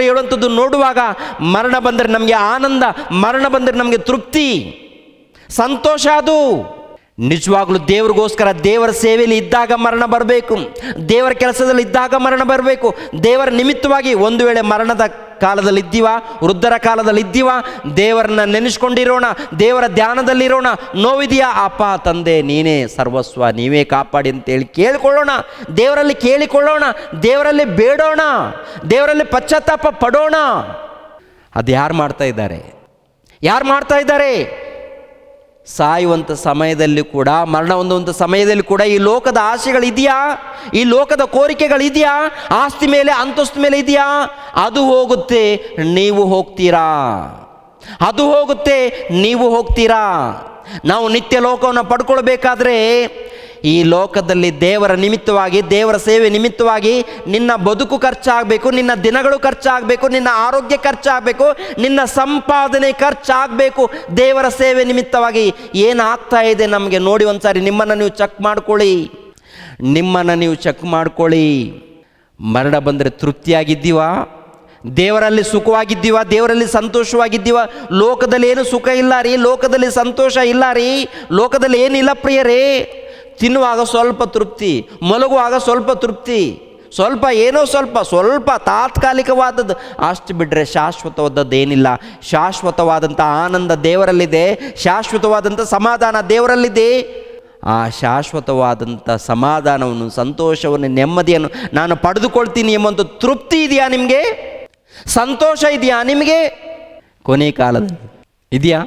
ಹೇಳುವಂಥದ್ದು ನೋಡುವಾಗ ಮರಣ ಬಂದರೆ ನಮಗೆ ಆನಂದ, ಮರಣ ಬಂದರೆ ನಮಗೆ ತೃಪ್ತಿ, ಸಂತೋಷ. ಅದು ನಿಜವಾಗ್ಲೂ ದೇವರಿಗೋಸ್ಕರ ದೇವರ ಸೇವೆಯಲ್ಲಿ ಇದ್ದಾಗ ಮರಣ ಬರಬೇಕು, ದೇವರ ಕೆಲಸದಲ್ಲಿ ಇದ್ದಾಗ ಮರಣ ಬರಬೇಕು. ದೇವರ ನಿಮಿತ್ತವಾಗಿ ಒಂದು ವೇಳೆ ಮರಣದ ಕಾಲದಲ್ಲಿ ಇದ್ದೀವ, ವೃದ್ಧರ ಕಾಲದಲ್ಲಿ ಇದ್ದೀವ, ದೇವರನ್ನ ನೆನೆಸ್ಕೊಂಡಿರೋಣ, ದೇವರ ಧ್ಯಾನದಲ್ಲಿರೋಣ. ನೋವಿದೆಯಾ? ಅಪ್ಪ ತಂದೆ ನೀನೇ ಸರ್ವಸ್ವ, ನೀವೇ ಕಾಪಾಡಿ ಅಂತೇಳಿ ಕೇಳಿಕೊಳ್ಳೋಣ, ದೇವರಲ್ಲಿ ಕೇಳಿಕೊಳ್ಳೋಣ, ದೇವರಲ್ಲಿ ಬೇಡೋಣ, ದೇವರಲ್ಲಿ ಪಶ್ಚಾತ್ತಾಪ ಪಡೋಣ. ಅದು ಯಾರು ಮಾಡ್ತಾ ಇದ್ದಾರೆ? ಯಾರು ಮಾಡ್ತಾ ಇದ್ದಾರೆ? ಸಾಯುವಂಥ ಸಮಯದಲ್ಲಿ ಕೂಡ, ಮರಣ ಹೊಂದುವಂಥ ಸಮಯದಲ್ಲಿ ಕೂಡ ಈ ಲೋಕದ ಆಸೆಗಳಿದೆಯಾ? ಈ ಲೋಕದ ಕೋರಿಕೆಗಳಿದೆಯಾ? ಆಸ್ತಿ ಮೇಲೆ, ಅಂತಸ್ತು ಮೇಲೆ ಇದೆಯಾ? ಅದು ಹೋಗುತ್ತೆ, ನೀವು ಹೋಗ್ತೀರಾ. ಅದು ಹೋಗುತ್ತೆ, ನೀವು ಹೋಗ್ತೀರಾ. ನಾವು ನಿತ್ಯ ಲೋಕವನ್ನು ಪಡ್ಕೊಳ್ಬೇಕಾದ್ರೆ ಈ ಲೋಕದಲ್ಲಿ ದೇವರ ನಿಮಿತ್ತವಾಗಿ, ದೇವರ ಸೇವೆ ನಿಮಿತ್ತವಾಗಿ ನಿನ್ನ ಬದುಕು ಖರ್ಚಾಗಬೇಕು, ನಿನ್ನ ದಿನಗಳು ಖರ್ಚಾಗಬೇಕು, ನಿನ್ನ ಆರೋಗ್ಯ ಖರ್ಚಾಗಬೇಕು, ನಿನ್ನ ಸಂಪಾದನೆ ಖರ್ಚಾಗಬೇಕು. ದೇವರ ಸೇವೆ ನಿಮಿತ್ತವಾಗಿ ಏನಾಗ್ತಾ ಇದೆ ನಮಗೆ ನೋಡಿ ಒಂದ್ಸಾರಿ ನಿಮ್ಮನ್ನು ನೀವು ಚೆಕ್ ಮಾಡ್ಕೊಳ್ಳಿ, ನಿಮ್ಮನ್ನು ನೀವು ಚೆಕ್ ಮಾಡ್ಕೊಳ್ಳಿ. ಮರಣ ಬಂದರೆ ತೃಪ್ತಿಯಾಗಿದ್ದೀವ? ದೇವರಲ್ಲಿ ಸುಖವಾಗಿದ್ದೀವ? ದೇವರಲ್ಲಿ ಸಂತೋಷವಾಗಿದ್ದೀವ? ಲೋಕದಲ್ಲಿ ಏನು ಸುಖ ಇಲ್ಲ ರೀ, ಲೋಕದಲ್ಲಿ ಸಂತೋಷ ಇಲ್ಲ ರೀ, ಲೋಕದಲ್ಲಿ ಏನಿಲ್ಲ ಪ್ರಿಯರೇ. ತಿನ್ನುವಾಗ ಸ್ವಲ್ಪ ತೃಪ್ತಿ, ಮಲಗುವಾಗ ಸ್ವಲ್ಪ ತೃಪ್ತಿ, ಸ್ವಲ್ಪ ಏನೋ ಸ್ವಲ್ಪ ತಾತ್ಕಾಲಿಕವಾದದ್ದು, ಅಷ್ಟು ಬಿಟ್ಟರೆ ಶಾಶ್ವತವಾದದ್ದು ಏನಿಲ್ಲ. ಶಾಶ್ವತವಾದಂಥ ಆನಂದ ದೇವರಲ್ಲಿದೆ, ಶಾಶ್ವತವಾದಂಥ ಸಮಾಧಾನ ದೇವರಲ್ಲಿದೆ. ಆ ಶಾಶ್ವತವಾದಂಥ ಸಮಾಧಾನವನ್ನು, ಸಂತೋಷವನ್ನು, ನೆಮ್ಮದಿಯನ್ನು ನಾನು ಪಡೆದುಕೊಳ್ತೀನಿ ಎಂಬಂಥ ತೃಪ್ತಿ ಇದೆಯಾ ನಿಮಗೆ? ಸಂತೋಷ ಇದೆಯಾ ನಿಮಗೆ? ಕೊನೆ ಕಾಲದಲ್ಲಿ ಇದೆಯಾ?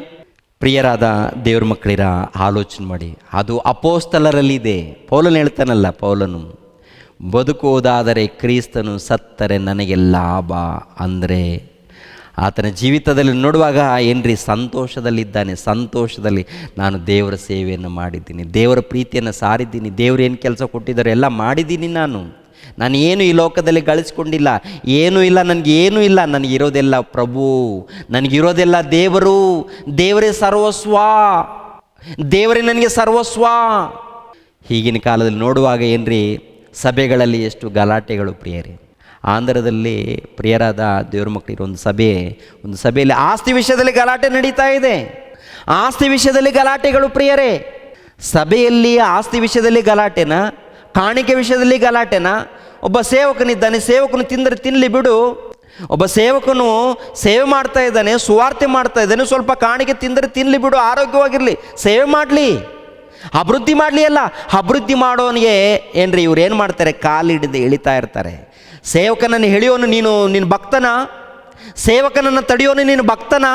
ಪ್ರಿಯರಾದ ದೇವ್ರ ಮಕ್ಕಳಿರ ಆಲೋಚನೆ ಮಾಡಿ. ಅದು ಅಪೋಸ್ತಲರಲ್ಲಿದೆ. ಪೌಲನು ಹೇಳ್ತಾನಲ್ಲ, ಪೌಲನು ಬದುಕುವುದಾದರೆ ಕ್ರಿಸ್ತನು, ಸತ್ತರೆ ನನಗೆ ಲಾಭ ಅಂದರೆ ಆತನ ಜೀವಿತದಲ್ಲಿ ನೋಡುವಾಗ ಏನ್ರಿ ಸಂತೋಷದಲ್ಲಿದ್ದಾನೆ. ಸಂತೋಷದಲ್ಲಿ ನಾನು ದೇವರ ಸೇವೆಯನ್ನು ಮಾಡಿದ್ದೀನಿ, ದೇವರ ಪ್ರೀತಿಯನ್ನು ಸಾರಿದ್ದೀನಿ, ದೇವರು ಏನು ಕೆಲಸ ಕೊಟ್ಟಿದ್ದಾರೆ ಎಲ್ಲ ಮಾಡಿದ್ದೀನಿ. ನಾನು ಏನು ಈ ಲೋಕದಲ್ಲಿ ಗಳಿಸ್ಕೊಂಡಿಲ್ಲ, ಏನೂ ಇಲ್ಲ, ನನಗೇನೂ ಇಲ್ಲ. ನನಗಿರೋದೆಲ್ಲ ಪ್ರಭು, ನನಗಿರೋದೆಲ್ಲ ದೇವರು. ದೇವರೇ ಸರ್ವಸ್ವ, ದೇವರೇ ನನಗೆ ಸರ್ವಸ್ವ. ಈಗಿನ ಕಾಲದಲ್ಲಿ ನೋಡುವಾಗ ಏನ್ರಿ ಸಭೆಗಳಲ್ಲಿ ಎಷ್ಟು ಗಲಾಟೆಗಳು ಪ್ರಿಯರೇ. ಆಂಧ್ರದಲ್ಲಿ ಪ್ರಿಯರಾದ ದೇವ್ರ ಮಕ್ಕಳಿರೋ ಒಂದು ಸಭೆಯಲ್ಲಿ ಆಸ್ತಿ ವಿಷಯದಲ್ಲಿ ಗಲಾಟೆ ನಡೀತಾ ಇದೆ. ಆಸ್ತಿ ವಿಷಯದಲ್ಲಿ ಗಲಾಟೆಗಳು ಪ್ರಿಯರೇ. ಸಭೆಯಲ್ಲಿ ಆಸ್ತಿ ವಿಷಯದಲ್ಲಿ ಗಲಾಟೆನ, ಕಾಣಿಕೆ ವಿಷಯದಲ್ಲಿ ಗಲಾಟೆನ. ಒಬ್ಬ ಸೇವಕನಿದ್ದಾನೆ, ಸೇವಕನು ತಿಂದರೆ ತಿನ್ನಲಿ ಬಿಡು. ಒಬ್ಬ ಸೇವಕನು ಸೇವೆ ಮಾಡ್ತಾ ಇದ್ದಾನೆ, ಸುವಾರ್ತೆ ಮಾಡ್ತಾ ಇದ್ದಾನೆ, ಸ್ವಲ್ಪ ಕಾಣಿಕೆ ತಿಂದರೆ ತಿನ್ನಲಿ ಬಿಡು, ಆರೋಗ್ಯವಾಗಿರಲಿ, ಸೇವೆ ಮಾಡಲಿ, ಅಭಿವೃದ್ಧಿ ಮಾಡಲಿ. ಅಲ್ಲ, ಅಭಿವೃದ್ಧಿ ಮಾಡೋನಿಗೆ ಏನ್ರಿ ಇವ್ರು ಏನು ಮಾಡ್ತಾರೆ? ಕಾಲಿಡಿದು ಎಳಿತಾ ಇರ್ತಾರೆ. ಸೇವಕನನ್ನು ಎಳೆಯೋನು ನೀನು ಭಕ್ತನ? ಸೇವಕನನ್ನು ತಡೆಯೋನು ನೀನು ಭಕ್ತನ?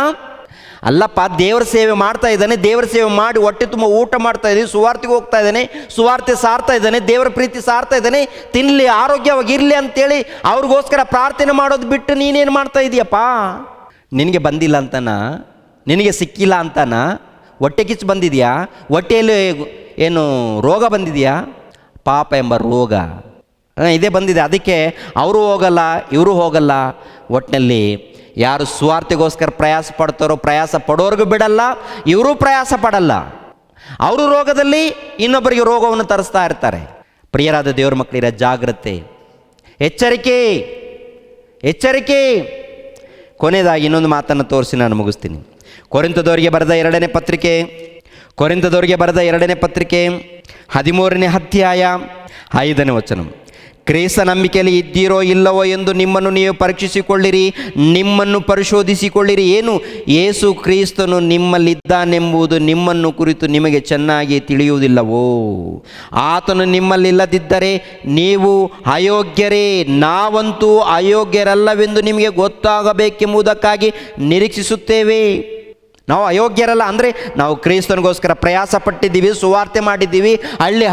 ಅಲ್ಲಪ್ಪ, ದೇವರ ಸೇವೆ ಮಾಡ್ತಾ ಇದ್ದಾನೆ, ದೇವರ ಸೇವೆ ಮಾಡಿ ಹೊಟ್ಟೆ ತುಂಬ ಊಟ ಮಾಡ್ತಾ ಇದ್ದಾನೆ, ಸುವಾರ್ತೆಗೆ ಹೋಗ್ತಾ ಇದ್ದಾನೆ, ಸುವಾರ್ತೆ ಸಾರ್ತಾ ಇದ್ದಾನೆ, ದೇವರ ಪ್ರೀತಿ ಸಾರ್ತಾ ಇದ್ದಾನೆ, ತಿನ್ನಲಿ, ಆರೋಗ್ಯವಾಗಿರಲಿ ಅಂತೇಳಿ ಅವ್ರಿಗೋಸ್ಕರ ಪ್ರಾರ್ಥನೆ ಮಾಡೋದು ಬಿಟ್ಟು ನೀನೇನು ಮಾಡ್ತಾ ಇದೀಯಪ್ಪ? ನಿನಗೆ ಬಂದಿಲ್ಲ ಅಂತನ? ನಿನಗೆ ಸಿಕ್ಕಿಲ್ಲ ಅಂತನ? ಹೊಟ್ಟೆ ಕಿಚ್ಚು ಬಂದಿದೆಯಾ? ಹೊಟ್ಟೆಯಲ್ಲಿ ಏನು ರೋಗ ಬಂದಿದೆಯಾ? ಪಾಪ ಎಂಬ ರೋಗ ಇದೇ ಬಂದಿದೆ. ಅದಕ್ಕೆ ಅವರು ಹೋಗಲ್ಲ, ಇವರು ಹೋಗಲ್ಲ. ಒಟ್ಟಿನಲ್ಲಿ ಯಾರು ಸುವಾರ್ತೆಗೋಸ್ಕರ ಪ್ರಯಾಸ ಪಡ್ತಾರೋ, ಪ್ರಯಾಸ ಪಡೋರ್ಗೂ ಬಿಡಲ್ಲ, ಇವರು ಪ್ರಯಾಸ ಪಡಲ್ಲ. ಅವರು ರೋಗದಲ್ಲಿ ಇನ್ನೊಬ್ಬರಿಗೆ ರೋಗವನ್ನು ತರಿಸ್ತಾ ಇರ್ತಾರೆ. ಪ್ರಿಯರಾದ ದೇವ್ರ ಮಕ್ಕಳಿರ ಜಾಗ್ರತೆ, ಎಚ್ಚರಿಕೆ, ಎಚ್ಚರಿಕೆ. ಕೊನೆಯದಾಗಿ ಇನ್ನೊಂದು ಮಾತನ್ನು ತೋರಿಸಿ ನಾನು ಮುಗಿಸ್ತೀನಿ. ಕೊರಿಂಥದವರಿಗೆ ಬರೆದ ಎರಡನೇ ಪತ್ರಿಕೆ 13ನೇ ಅಧ್ಯಾಯ 5ನೇ ವಚನ. ಕ್ರಿಸ್ತ ನಂಬಿಕೆಯಲ್ಲಿ ಇದ್ದೀರೋ ಇಲ್ಲವೋ ಎಂದು ನಿಮ್ಮನ್ನು ನೀವು ಪರೀಕ್ಷಿಸಿಕೊಳ್ಳಿರಿ, ನಿಮ್ಮನ್ನು ಪರಿಶೋಧಿಸಿಕೊಳ್ಳಿರಿ. ಏನು? ಯೇಸು ಕ್ರಿಸ್ತನು ನಿಮ್ಮಲ್ಲಿದ್ದಾನೆಂಬುದು ನಿಮ್ಮನ್ನು ಕುರಿತು ನಿಮಗೆ ಚೆನ್ನಾಗಿ ತಿಳಿಯುವುದಿಲ್ಲವೋ? ಆತನು ನಿಮ್ಮಲ್ಲಿಲ್ಲದಿದ್ದರೆ ನೀವು ಅಯೋಗ್ಯರೇ. ನಾವಂತೂ ಅಯೋಗ್ಯರಲ್ಲವೆಂದು ನಿಮಗೆ ಗೊತ್ತಾಗಬೇಕೆಂಬುದಕ್ಕಾಗಿ ನಿರೀಕ್ಷಿಸುತ್ತೇವೆ. ನಾವು ಅಯೋಗ್ಯರಲ್ಲ ಅಂದರೆ ನಾವು ಕ್ರಿಸ್ತನಿಗೋಸ್ಕರ ಪ್ರಯಾಸ ಪಟ್ಟಿದ್ದೀವಿ, ಸುವಾರ್ತೆ ಮಾಡಿದ್ದೀವಿ,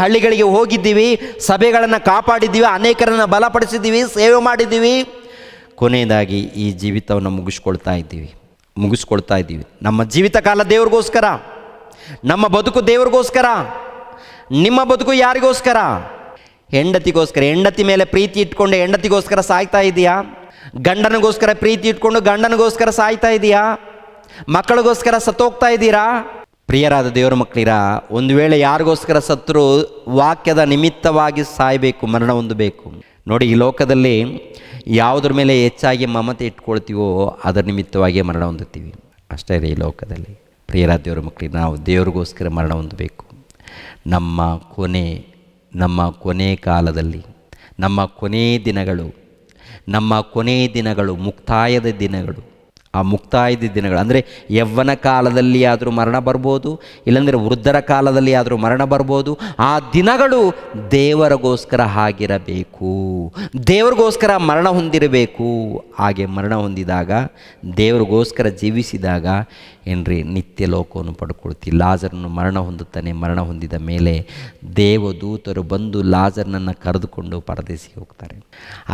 ಹಳ್ಳಿಗಳಿಗೆ ಹೋಗಿದ್ದೀವಿ, ಸಭೆಗಳನ್ನು ಕಾಪಾಡಿದ್ದೀವಿ, ಅನೇಕರನ್ನು ಬಲಪಡಿಸಿದ್ದೀವಿ, ಸೇವೆ ಮಾಡಿದ್ದೀವಿ. ಕೊನೆಯದಾಗಿ ಈ ಜೀವಿತವನ್ನು ಮುಗಿಸ್ಕೊಳ್ತಾ ಇದ್ದೀವಿ. ನಮ್ಮ ಜೀವಿತ ಕಾಲ ದೇವ್ರಿಗೋಸ್ಕರ, ನಮ್ಮ ಬದುಕು ದೇವ್ರಿಗೋಸ್ಕರ. ನಿಮ್ಮ ಬದುಕು ಯಾರಿಗೋಸ್ಕರ? ಹೆಂಡತಿಗೋಸ್ಕರ. ಹೆಂಡತಿ ಮೇಲೆ ಪ್ರೀತಿ ಇಟ್ಕೊಂಡು ಹೆಂಡತಿಗೋಸ್ಕರ ಸಾಯ್ತಾ ಇದೆಯಾ? ಗಂಡನಿಗೋಸ್ಕರ ಪ್ರೀತಿ ಇಟ್ಕೊಂಡು ಗಂಡನಿಗೋಸ್ಕರ ಸಾಯ್ತಾ ಇದೆಯಾ? ಮಕ್ಕಳಿಗೋಸ್ಕರ ಸತ್ತೋಗ್ತಾ ಇದ್ದೀರಾ? ಪ್ರಿಯರಾದ ದೇವರ ಮಕ್ಕಳಿರ, ಒಂದು ವೇಳೆ ಯಾರಿಗೋಸ್ಕರ ಸತ್ತರೂ ವಾಕ್ಯದ ನಿಮಿತ್ತವಾಗಿ ಸಾಯಬೇಕು, ಮರಣ ಹೊಂದಬೇಕು. ನೋಡಿ, ಈ ಲೋಕದಲ್ಲಿ ಯಾವುದ್ರ ಮೇಲೆ ಹೆಚ್ಚಾಗಿ ಮಮತೆ ಇಟ್ಕೊಳ್ತೀವೋ ಅದರ ನಿಮಿತ್ತವಾಗಿ ಮರಣ ಹೊಂದುತ್ತೀವಿ. ಅಷ್ಟೇ ರೀ ಈ ಲೋಕದಲ್ಲಿ. ಪ್ರಿಯರಾದ ದೇವರ ಮಕ್ಕಳಿಗೆ ನಾವು ದೇವರಿಗೋಸ್ಕರ ಮರಣ ಹೊಂದಬೇಕು. ನಮ್ಮ ಕೊನೆ ಕಾಲದಲ್ಲಿ, ನಮ್ಮ ಕೊನೆ ದಿನಗಳು ನಮ್ಮ ಕೊನೆಯ ದಿನಗಳು, ಮುಕ್ತಾಯದ ದಿನಗಳು. ಆ ಮುಕ್ತಾಯದ ದಿನಗಳು ಅಂದರೆ ಯವ್ವನ ಕಾಲದಲ್ಲಿ ಆದರೂ ಮರಣ ಬರ್ಬೋದು, ಇಲ್ಲಾಂದರೆ ವೃದ್ಧರ ಕಾಲದಲ್ಲಿ ಆದರೂ ಮರಣ ಬರ್ಬೋದು. ಆ ದಿನಗಳು ದೇವರಿಗೋಸ್ಕರ ಆಗಿರಬೇಕು, ದೇವರಿಗೋಸ್ಕರ ಮರಣ ಹೊಂದಿರಬೇಕು. ಹಾಗೆ ಮರಣ ಹೊಂದಿದಾಗ, ದೇವರಿಗೋಸ್ಕರ ಜೀವಿಸಿದಾಗ ಏನ್ರಿ ನಿತ್ಯ ಲೋಕವನ್ನು ಪಡ್ಕೊಳ್ತೀವಿ. ಲಾಜರನ್ನು ಮರಣ ಹೊಂದುತ್ತಾನೆ. ಮರಣ ಹೊಂದಿದ ಮೇಲೆ ದೇವದೂತರು ಬಂದು ಲಾಜರನನ್ನು ಕರೆದುಕೊಂಡು ಪರದೇಶಿಗೆ ಹೋಗ್ತಾರೆ.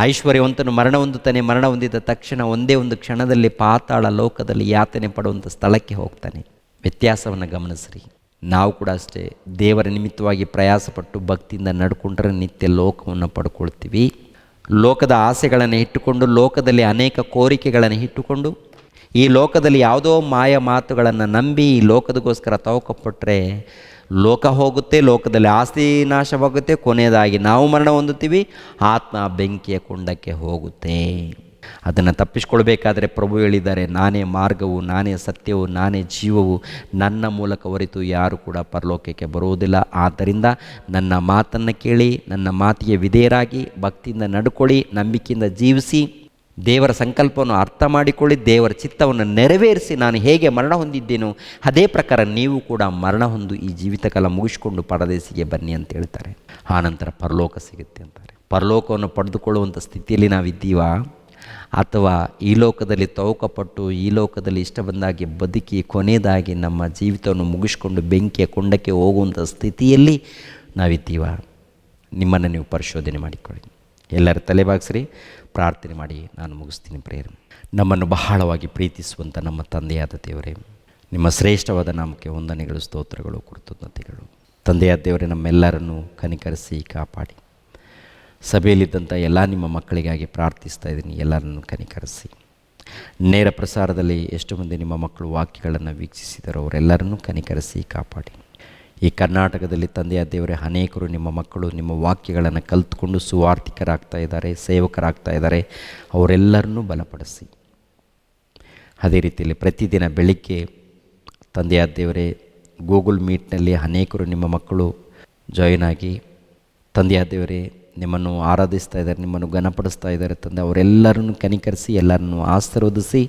ಐಶ್ವರ್ಯವಂತನು ಮರಣ ಹೊಂದುತ್ತಾನೆ. ಮರಣ ಹೊಂದಿದ ತಕ್ಷಣ ಒಂದೇ ಒಂದು ಕ್ಷಣದಲ್ಲಿ ಪಾತಾಳ ಲೋಕದಲ್ಲಿ ಯಾತನೆ ಪಡುವಂಥ ಸ್ಥಳಕ್ಕೆ ಹೋಗ್ತಾನೆ. ವ್ಯತ್ಯಾಸವನ್ನು ಗಮನಿಸ್ರಿ. ನಾವು ಕೂಡ ಅಷ್ಟೇ ದೇವರ ನಿಮಿತ್ತವಾಗಿ ಪ್ರಯಾಸಪಟ್ಟು ಭಕ್ತಿಯಿಂದ ನಡ್ಕೊಂಡ್ರೆ ನಿತ್ಯ ಲೋಕವನ್ನು ಪಡ್ಕೊಳ್ತೀವಿ. ಲೋಕದ ಆಸೆಗಳನ್ನು ಇಟ್ಟುಕೊಂಡು, ಲೋಕದಲ್ಲಿ ಅನೇಕ ಕೋರಿಕೆಗಳನ್ನು ಇಟ್ಟುಕೊಂಡು, ಈ ಲೋಕದಲ್ಲಿ ಯಾವುದೋ ಮಾಯ ಮಾತುಗಳನ್ನು ನಂಬಿ ಈ ಲೋಕದಗೋಸ್ಕರ ತವಕಪಟ್ಟರೆ ಲೋಕ ಹೋಗುತ್ತೆ, ಲೋಕದಲ್ಲಿ ಆಸ್ತಿ ನಾಶವಾಗುತ್ತೆ, ಕೊನೆಯದಾಗಿ ನಾವು ಮರಣ ಹೊಂದುತ್ತೀವಿ, ಆತ್ಮ ಬೆಂಕಿಯ ಕುಂಡಕ್ಕೆ ಹೋಗುತ್ತೆ. ಅದನ್ನು ತಪ್ಪಿಸ್ಕೊಳ್ಬೇಕಾದ್ರೆ ಪ್ರಭು ಹೇಳಿದ್ದಾರೆ, ನಾನೇ ಮಾರ್ಗವು, ನಾನೇ ಸತ್ಯವು, ನಾನೇ ಜೀವವು, ನನ್ನ ಮೂಲಕ ಹೊರತು ಯಾರು ಕೂಡ ಪರಲೋಕಕ್ಕೆ ಬರುವುದಿಲ್ಲ. ಆದ್ದರಿಂದ ನನ್ನ ಮಾತನ್ನು ಕೇಳಿ, ನನ್ನ ಮಾತಿಗೆ ವಿಧೇಯರಾಗಿ ಭಕ್ತಿಯಿಂದ ನಡ್ಕೊಳ್ಳಿ, ನಂಬಿಕೆಯಿಂದ ಜೀವಿಸಿ, ದೇವರ ಸಂಕಲ್ಪವನ್ನು ಅರ್ಥ ಮಾಡಿಕೊಳ್ಳಿ, ದೇವರ ಚಿತ್ತವನ್ನು ನೆರವೇರಿಸಿ, ನಾನು ಹೇಗೆ ಮರಣ ಹೊಂದಿದ್ದೇನೋ ಅದೇ ಪ್ರಕಾರ ನೀವು ಕೂಡ ಮರಣ ಹೊಂದು ಈ ಜೀವಿತ ಕಾಲ ಮುಗಿಸ್ಕೊಂಡು ಪರದೇಶಿಗೆ ಬನ್ನಿ ಅಂತ ಹೇಳ್ತಾರೆ. ಆನಂತರ ಪರಲೋಕ ಸಿಗುತ್ತೆ ಅಂತಾರೆ. ಪರಲೋಕವನ್ನು ಪಡೆದುಕೊಳ್ಳುವಂಥ ಸ್ಥಿತಿಯಲ್ಲಿ ನಾವಿದ್ದೀವಾ, ಅಥವಾ ಈ ಲೋಕದಲ್ಲಿ ತವಕಪಟ್ಟು ಈ ಲೋಕದಲ್ಲಿ ಇಷ್ಟ ಬಂದಾಗಿ ಬದುಕಿ ಕೊನೆಯದಾಗಿ ನಮ್ಮ ಜೀವಿತವನ್ನು ಮುಗಿಸ್ಕೊಂಡು ಬೆಂಕಿಯ ಕೊಂಡಕ್ಕೆ ಹೋಗುವಂಥ ಸ್ಥಿತಿಯಲ್ಲಿ ನಾವಿದ್ದೀವಾ? ನಿಮ್ಮನ್ನು ನೀವು ಪರಿಶೋಧನೆ ಮಾಡಿಕೊಳ್ಳಿ. ಎಲ್ಲರ ತಲೆಬಾಗಿಸ್ರಿ, ಪ್ರಾರ್ಥನೆ ಮಾಡಿ ನಾನು ಮುಗಿಸ್ತೀನಿ. ಪ್ರೇಯರ್. ನಮ್ಮನ್ನು ಬಹಳವಾಗಿ ಪ್ರೀತಿಸುವಂಥ ನಮ್ಮ ತಂದೆಯಾದ ದೇವರೇ, ನಿಮ್ಮ ಶ್ರೇಷ್ಠವಾದ ನಾಮಕ್ಕೆ ವಂದನೆಗಳು, ಸ್ತೋತ್ರಗಳು, ಕೃತಜ್ಞತೆಗಳು. ತಂದೆಯಾದ ದೇವರೇ, ನಮ್ಮೆಲ್ಲರನ್ನು ಕನಿಕರಿಸಿ ಕಾಪಾಡಿ. ಸಭೆಯಲ್ಲಿದ್ದಂಥ ಎಲ್ಲ ನಿಮ್ಮ ಮಕ್ಕಳಿಗಾಗಿ ಪ್ರಾರ್ಥಿಸ್ತಾ ಇದ್ದೀನಿ. ಎಲ್ಲರನ್ನು ಕನಿಕರಿಸಿ. ನೇರ ಪ್ರಸಾರದಲ್ಲಿ ಎಷ್ಟು ಮಂದಿ ನಿಮ್ಮ ಮಕ್ಕಳು ವಾಕ್ಯಗಳನ್ನು ವೀಕ್ಷಿಸಿದರೋ ಅವರೆಲ್ಲರನ್ನೂ ಕನಿಕರಿಸಿ ಕಾಪಾಡಿ. ಈ ಕರ್ನಾಟಕದಲ್ಲಿ ತಂದೆಯಾದ ದೇವರೇ, ಅನೇಕರು ನಿಮ್ಮ ಮಕ್ಕಳು ನಿಮ್ಮ ವಾಕ್ಯಗಳನ್ನು ಕಲಿತ್ಕೊಂಡು ಸುವಾರ್ಥಿಕರಾಗ್ತಾ ಇದ್ದಾರೆ, ಸೇವಕರಾಗ್ತಾ ಇದ್ದಾರೆ. ಅವರೆಲ್ಲರನ್ನೂ ಬಲಪಡಿಸಿ. ಅದೇ ರೀತಿಯಲ್ಲಿ ಪ್ರತಿದಿನ ಬೆಳಿಗ್ಗೆ ತಂದೆಯಾದ ದೇವರೇ, ಗೂಗಲ್ ಮೀಟ್ನಲ್ಲಿ ಅನೇಕರು ನಿಮ್ಮ ಮಕ್ಕಳು ಜಾಯಿನ್ ಆಗಿ ತಂದೆಯಾದ ದೇವರೇ ನಿಮ್ಮನ್ನು ಆರಾಧಿಸ್ತಾ ಇದ್ದಾರೆ, ನಿಮ್ಮನ್ನು ಘನಪಡಿಸ್ತಾ ಇದ್ದಾರೆ. ತಂದೆ, ಅವರೆಲ್ಲರನ್ನು ಕನಿಕರಿಸಿ, ಎಲ್ಲರನ್ನು ಆಶೀರ್ವದಿಸಿ.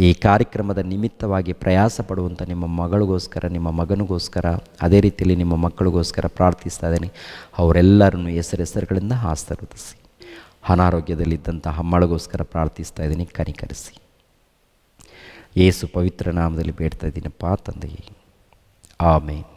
ಈ ಕಾರ್ಯಕ್ರಮದ ನಿಮಿತ್ತವಾಗಿ ಪ್ರಯಾಸ ಪಡುವಂಥ ನಿಮ್ಮ ಮಗಳಿಗೋಸ್ಕರ, ನಿಮ್ಮ ಮಗನಿಗೋಸ್ಕರ, ಅದೇ ರೀತಿಯಲ್ಲಿ ನಿಮ್ಮ ಮಕ್ಕಳಿಗೋಸ್ಕರ ಪ್ರಾರ್ಥಿಸ್ತಾ ಇದ್ದೀನಿ. ಅವರೆಲ್ಲರನ್ನು ಹೆಸರುಗಳಿಂದ ಆಶೀರ್ವದಿಸಿ. ಅನಾರೋಗ್ಯದಲ್ಲಿದ್ದಂಥ ಅಮ್ಮಳಿಗೋಸ್ಕರ ಪ್ರಾರ್ಥಿಸ್ತಾ ಇದ್ದೀನಿ, ಕನಿಕರಿಸಿ. ಯೇಸು ಪವಿತ್ರ ನಾಮದಲ್ಲಿ ಬೇಡ್ತಾ ಇದ್ದೀನಪ್ಪ ತಂದೆಯೇ, ಆಮೇನ್.